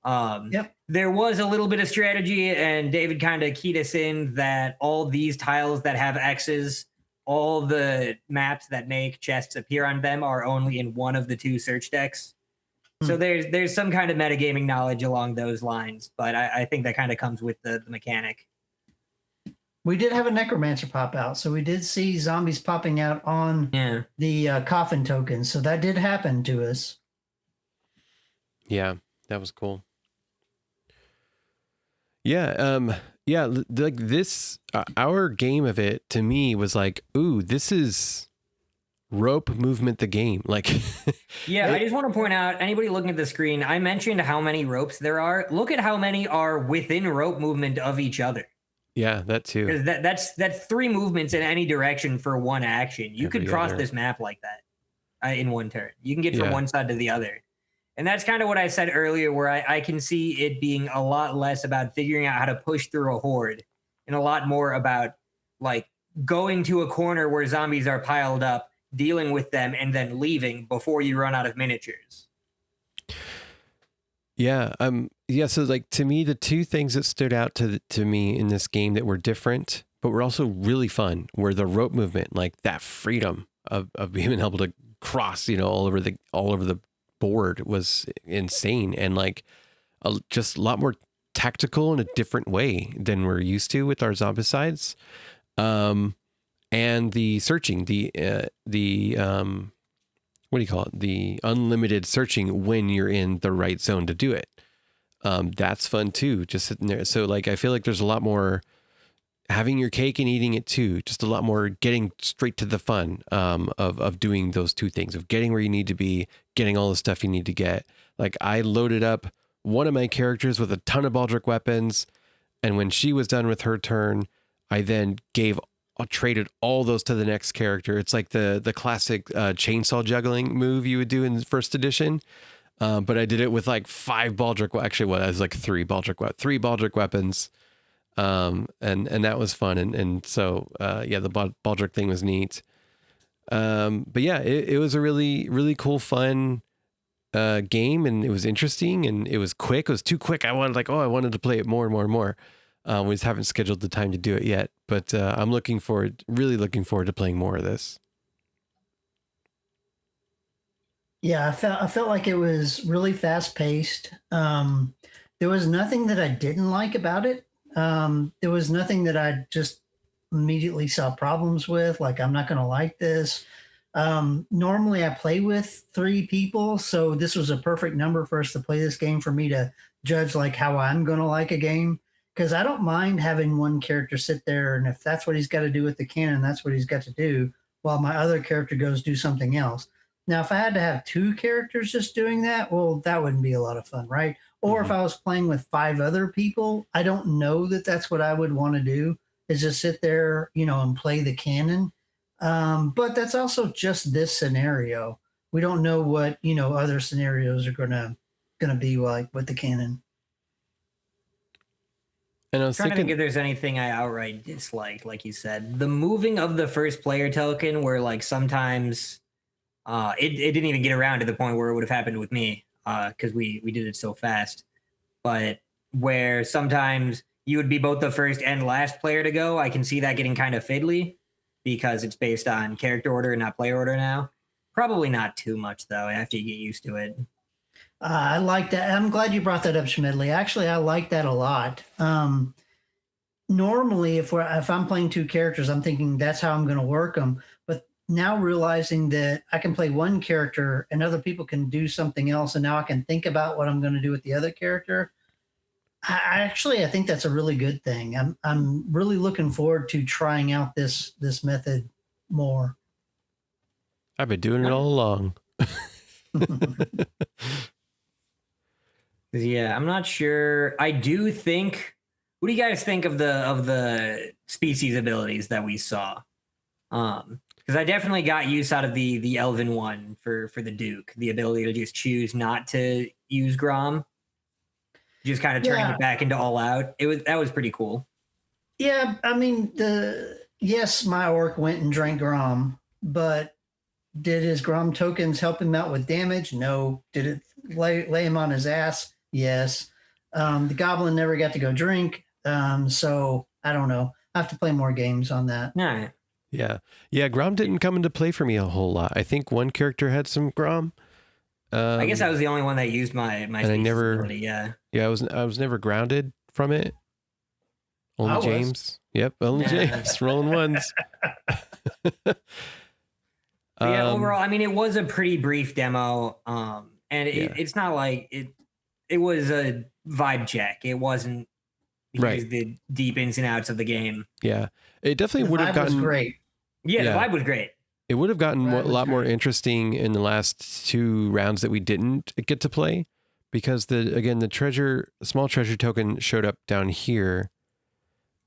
There was a little bit of strategy, and David kind of keyed us in that all these tiles that have X's, all the maps that make chests appear on them are only in one of the 2 search decks. So there's some kind of metagaming knowledge along those lines, but I think that kind of comes with the mechanic. We did have a necromancer pop out, so we did see zombies popping out on the coffin tokens. So that did happen to us. Yeah, that was cool. Yeah, like this, our game of it to me was like, ooh, this is rope movement the game. Like, yeah, I just want to point out, anybody looking at the screen, I mentioned how many ropes there are. Look at how many are within rope movement of each other. yeah, that too. Because that's 3 movements in any direction for 1 action. You could cross this map like that in 1 turn. You can get from one side to the other. And that's kind of what I said earlier, where I can see it being a lot less about figuring out how to push through a horde and a lot more about like going to a corner where zombies are piled up, dealing with them, and then leaving before you run out of miniatures. Yeah. Yeah. So like to me, the 2 things that stood out to me in this game that were different, but were also really fun, were the rope movement, like that freedom of being able to cross, all over the board was insane. And like just a lot more tactical in a different way than we're used to with our Zombicides. And the searching, the what do you call it? The unlimited searching when you're in the right zone to do it. That's fun too, just sitting there. So like, I feel like there's a lot more having your cake and eating it too. Just a lot more getting straight to the fun, of doing those 2 things, of getting where you need to be, getting all the stuff you need to get. Like I loaded up one of my characters with a ton of Baldric weapons. And when she was done with her turn, I then traded all those to the next character. It's like the classic chainsaw juggling move you would do in 1st edition. But I did it with like 5 Baldric. Actually, I was like 3 Baldric weapons. And that was fun. And so, the Baldric thing was neat. But yeah, it was a really, really cool, fun game, and it was interesting, and it was quick. It was too quick. I wanted to play it more and more and more. We just haven't scheduled the time to do it yet, but I'm really looking forward to playing more of this. Yeah, I felt like it was really fast paced. There was nothing that I didn't like about it. There was nothing that I just immediately saw problems with. Like, I'm not going to like this. Normally I play with 3 people, so this was a perfect number for us to play this game for me to judge like how I'm going to like a game. Because I don't mind having one character sit there, and if that's what he's got to do with the cannon, that's what he's got to do, while my other character goes do something else. Now, if I had to have 2 characters just doing that, well, that wouldn't be a lot of fun, right? Or if I was playing with 5 other people, I don't know that that's what I would want to do, is just sit there, and play the cannon. But that's also just this scenario. We don't know what, other scenarios are gonna be like with the cannon. And I was trying to think if there's anything I outright dislike, like you said. The moving of the first player token, where like sometimes it didn't even get around to the point where it would have happened with me, because we did it so fast. But where sometimes you would be both the first and last player to go, I can see that getting kind of fiddly because it's based on character order and not player order now. Probably not too much though, after you get used to it. I like that. I'm glad you brought that up, Schmedley. Actually, I like that a lot. Normally, if I'm playing 2 characters, I'm thinking that's how I'm going to work them. But now realizing that I can play one character and other people can do something else, and now I can think about what I'm going to do with the other character. I think that's a really good thing. I'm really looking forward to trying out this method more. I've been doing it all along. Yeah, I'm not sure. I do think. What do you guys think of the species abilities that we saw? Because I definitely got use out of the Elven one for the Duke, the ability to just choose not to use Grom, just kind of turning it back into all out. That was pretty cool. Yeah, I mean, yes, my orc went and drank Grom, but did his Grom tokens help him out with damage? No. Did it lay him on his ass? Yes. The Goblin never got to go drink, so I don't know. I have to play more games on that. All right. Yeah. Grom didn't come into play for me a whole lot. I think one character had some Grom. I guess I was the only one that used my and I never ability, yeah. I was never grounded from it. Only James. Yep, only James. Rolling ones. Yeah, overall, I mean, it was a pretty brief demo, and it's not like it was a vibe check. It wasn't the deep ins and outs of the game. Yeah, it definitely would have gotten great. Yeah, the vibe was great. It would have gotten That a was lot more great. interesting in the last 2 rounds that we didn't get to play, because the small treasure token showed up down here,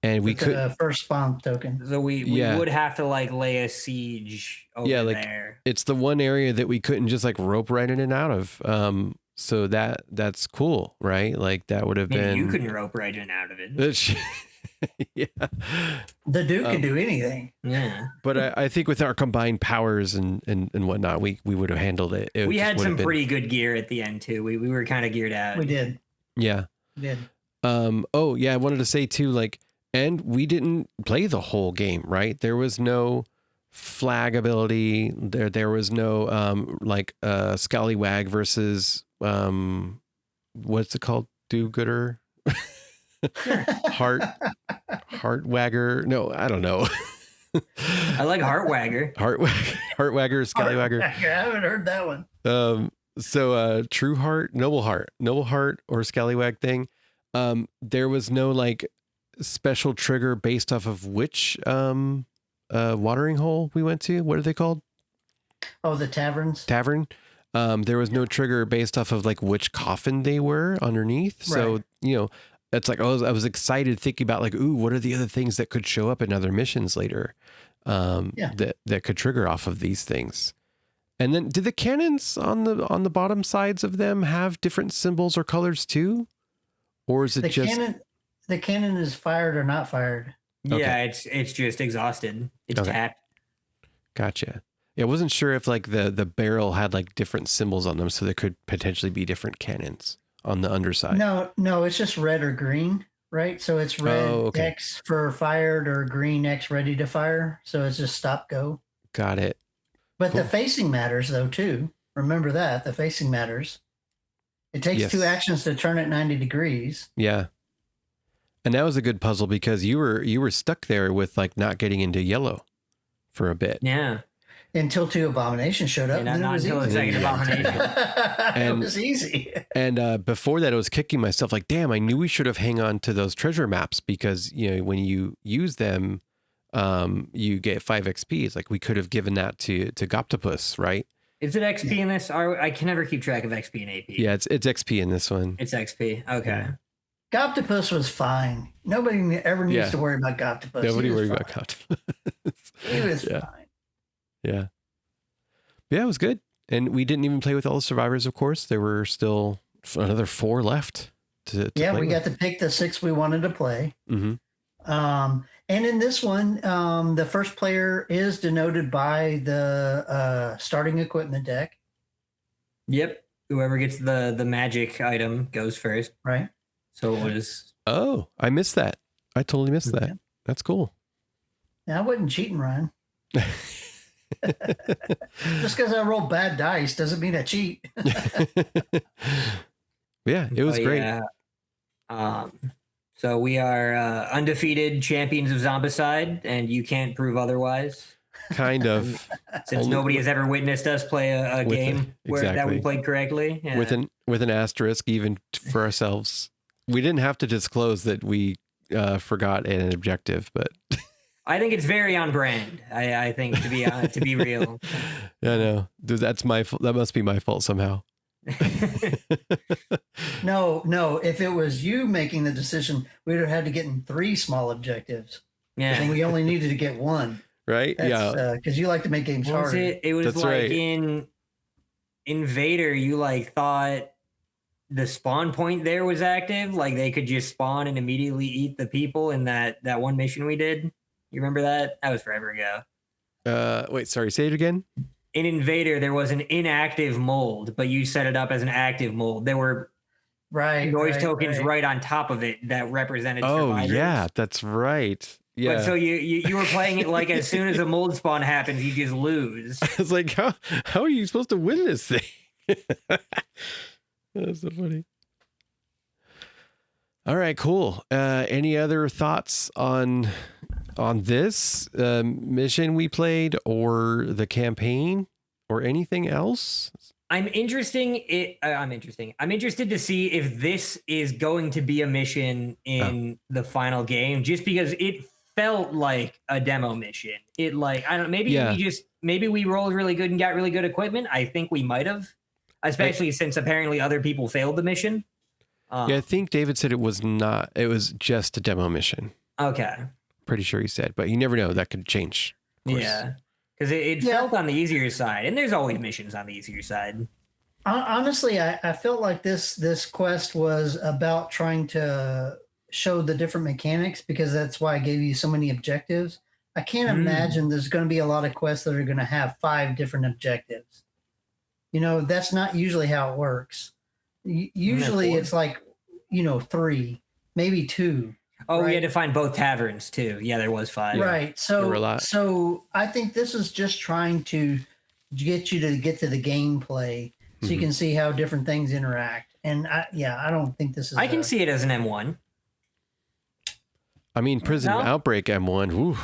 and we With could, the first spawn token. So we Yeah. would have to like lay a siege over Yeah, like, there. it's the one area that we couldn't just like rope right in and out of. So that's cool, right? Like that would have Maybe been. you couldn't rope right in and out of it. Yeah. The Duke can do anything. Yeah. But I think with our combined powers and whatnot, we would have handled it. It We just had would have some been- pretty good gear at the end too. We were kind of geared out. We did. Yeah. We did. Oh yeah, I wanted to say too, like, and we didn't play the whole game, right? There was no flag ability. There was no like scallywag versus what's it called? Do-gooder? Heart wagger. No, I don't know. I like Heartwagger. Heartwagger, scallywagger. I haven't heard that one. So true heart, noble heart or scallywag thing. There was no like special trigger based off of which watering hole we went to. What are they called? Oh, the taverns. Tavern. There was no trigger based off of like which coffin they were underneath. So, Right. you know, it's like, I was excited thinking about like, ooh, what are the other things that could show up in other missions later? That could trigger off of these things. And then did the cannons on the bottom sides of them have different symbols or colors too? Or is it The cannon is fired or not fired. Yeah, it's just exhausted. It's Okay. tapped. Gotcha. Yeah, I wasn't sure if like the barrel had like different symbols on them, so there could potentially be different cannons on the underside. No, it's just red or green, right? So it's red X for fired or green X ready to fire. So it's just stop go. Got it. But Cool. the facing matters though too. Remember that the facing matters. It takes Yes. 2 actions to turn it 90 degrees. Yeah. And that was a good puzzle because you were stuck there with like not getting into yellow for a bit. Yeah. Until 2 abominations showed up. Yeah, and then not it was until the easy. second abomination. It And- was easy. And before that, I was kicking myself like, damn, I knew we should have hang on to those treasure maps because, you know, when you use them, you get 5 XP. It's like we could have given that to Goptopus, right? Is it XP in this? I can never keep track of XP and AP. Yeah, it's XP in this one. It's XP. Okay. Yeah. Goptopus was fine. Nobody ever needs Yeah. to worry about Goptopus. Nobody He was worried about fine. Goptopus. He was Yeah. fine. Yeah. Yeah, it was good. And we didn't even play with all the survivors, of course. There were still another 4 left to Yeah, play we with. got to pick the 6 we wanted to play. Mm-hmm. And in this one, the first player is denoted by the starting equipment deck, Yep. Whoever gets the magic item goes first. right? So it was. Oh, I missed that. I totally missed that. That's cool. Now, I wasn't cheating, Ryan. Just because I roll bad dice doesn't mean I cheat. Yeah, it was Oh, great. Yeah. So we are undefeated champions of Zombicide, and you can't prove otherwise. Kind of. Since Only- nobody has ever witnessed us play a With game it, that we exactly. played correctly. Yeah. with an asterisk even for ourselves. We didn't have to disclose that we forgot an objective, but I think it's very on brand. I think to be real. I know that's my fault. That must be my fault somehow. No. If it was you making the decision, we would have had to get in 3 small objectives. Yeah. And we only needed to get 1. Right? Yeah. Because you like to make games What was harder. it? It was That's like right. in Invader, you like thought the spawn point there was active, like they could just spawn and immediately eat the people in that one mission we did. You remember that? That was forever ago. Wait, sorry, say it again. In Invader, there was an inactive mold, but you set it up as an active mold. There were Right. noise right, tokens right. right on top of it that represented Oh survivors. yeah, that's right. Yeah. But so you were playing it like as soon as a mold spawn happens, you just lose. It's like how are you supposed to win this thing? That's so funny. All right, cool. Any other thoughts on this mission we played, or the campaign, or anything else? I'm interested to see if this is going to be a mission in the final game, just because it felt like a demo mission. It like, I don't know, maybe Yeah. we just maybe we rolled really good and got really good equipment. I think we might have, especially since apparently other people failed the mission. Yeah, I think David said it was not. It was just a demo mission. Okay. Pretty sure he said, but you never know. That could change. Yeah, because it felt on the easier side, and there's always missions on the easier side. Honestly, I felt like this quest was about trying to show the different mechanics, because that's why I gave you so many objectives. I can't imagine there's going to be a lot of quests that are going to have 5 different objectives. You know, that's not usually how it works. Usually it's like, 3, maybe 2. Oh, right? We had to find both taverns too. Yeah, there was 5. Right. So I think this is just trying to get you to get to the gameplay so you can see how different things interact. And I don't think this is. I can see it as an M1. I mean, Prison Outbreak M1. Woo.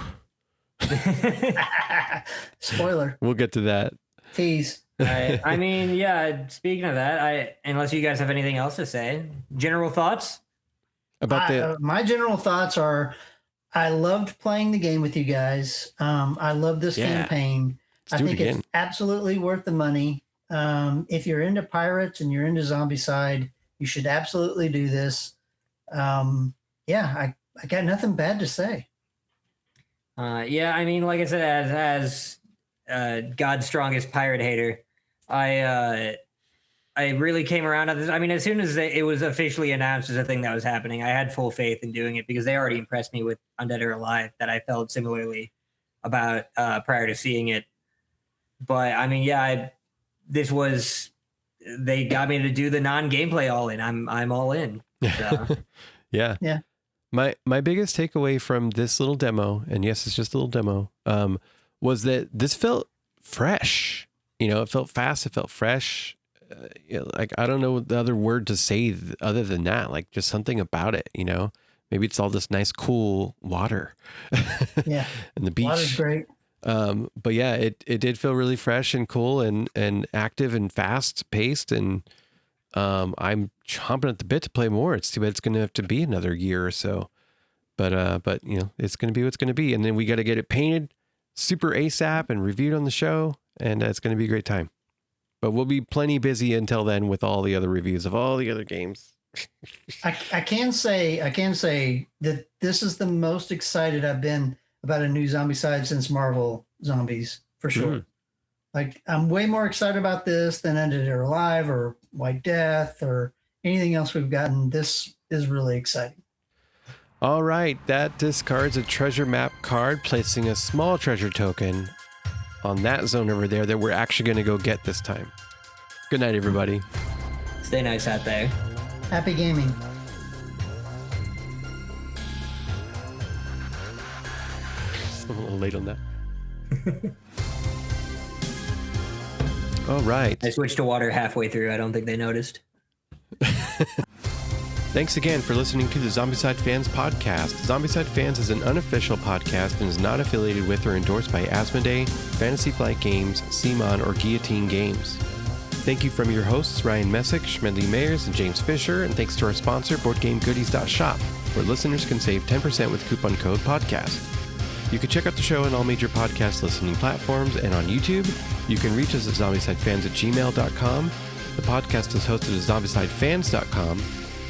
Spoiler. We'll get to that. Tease. I mean, yeah. Speaking of that, unless you guys have anything else to say, general thoughts about my general thoughts are, I loved playing the game with you guys. I love this campaign. I think it's absolutely worth the money. If you're into pirates and you're into Zombicide, you should absolutely do this. I got nothing bad to say. I mean, like I said, as God's strongest pirate hater, I really came around on this. I mean, as soon as it was officially announced as a thing that was happening, I had full faith in doing it because they already impressed me with Undead or Alive, that I felt similarly about prior to seeing it. But I mean, they got me to do the non-gameplay all in. I'm all in. So. Yeah. My biggest takeaway from this little demo, and yes, it's just a little demo, was that this felt fresh. It felt fast. It felt fresh. Like, I don't know the other word to say other than that. Like, just something about it. Maybe it's all this nice, cool water. Yeah, and the beach. Water's great. But yeah, it did feel really fresh and cool and active and fast paced, and I'm chomping at the bit to play more. It's too bad it's going to have to be another year or so, but it's going to be what's going to be. And then we got to get it painted super ASAP and reviewed on the show, and it's going to be a great time. But we'll be plenty busy until then with all the other reviews of all the other games. I can say that this is the most excited I've been about a new Zombicide since Marvel Zombies, for sure. Like, I'm way more excited about this than Undead or Alive or White Death or anything else we've gotten. This is really exciting. All right, that discards a treasure map card, placing a small treasure token on that zone over there that we're actually going to go get this time. Good night, everybody. Stay nice out there. Happy gaming. I'm a little late on that. All right. I switched to water halfway through. I don't think they noticed. Thanks again for listening to the Zombicide Fans podcast. Zombicide Fans is an unofficial podcast and is not affiliated with or endorsed by Asmodee, Fantasy Flight Games, CMON, or Guillotine Games. Thank you from your hosts, Ryan Messick, Schmedley Mayers, and James Fisher, and thanks to our sponsor, BoardGameGoodies.shop, where listeners can save 10% with coupon code PODCAST. You can check out the show on all major podcast listening platforms and on YouTube. You can reach us at zombicidefans@gmail.com. The podcast is hosted at zombicidefans.com.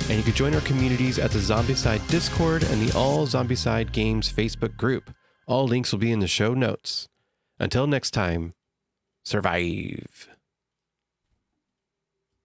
And you can join our communities at the Zombicide Discord and the All Zombicide Games Facebook group. All links will be in the show notes. Until next time, survive.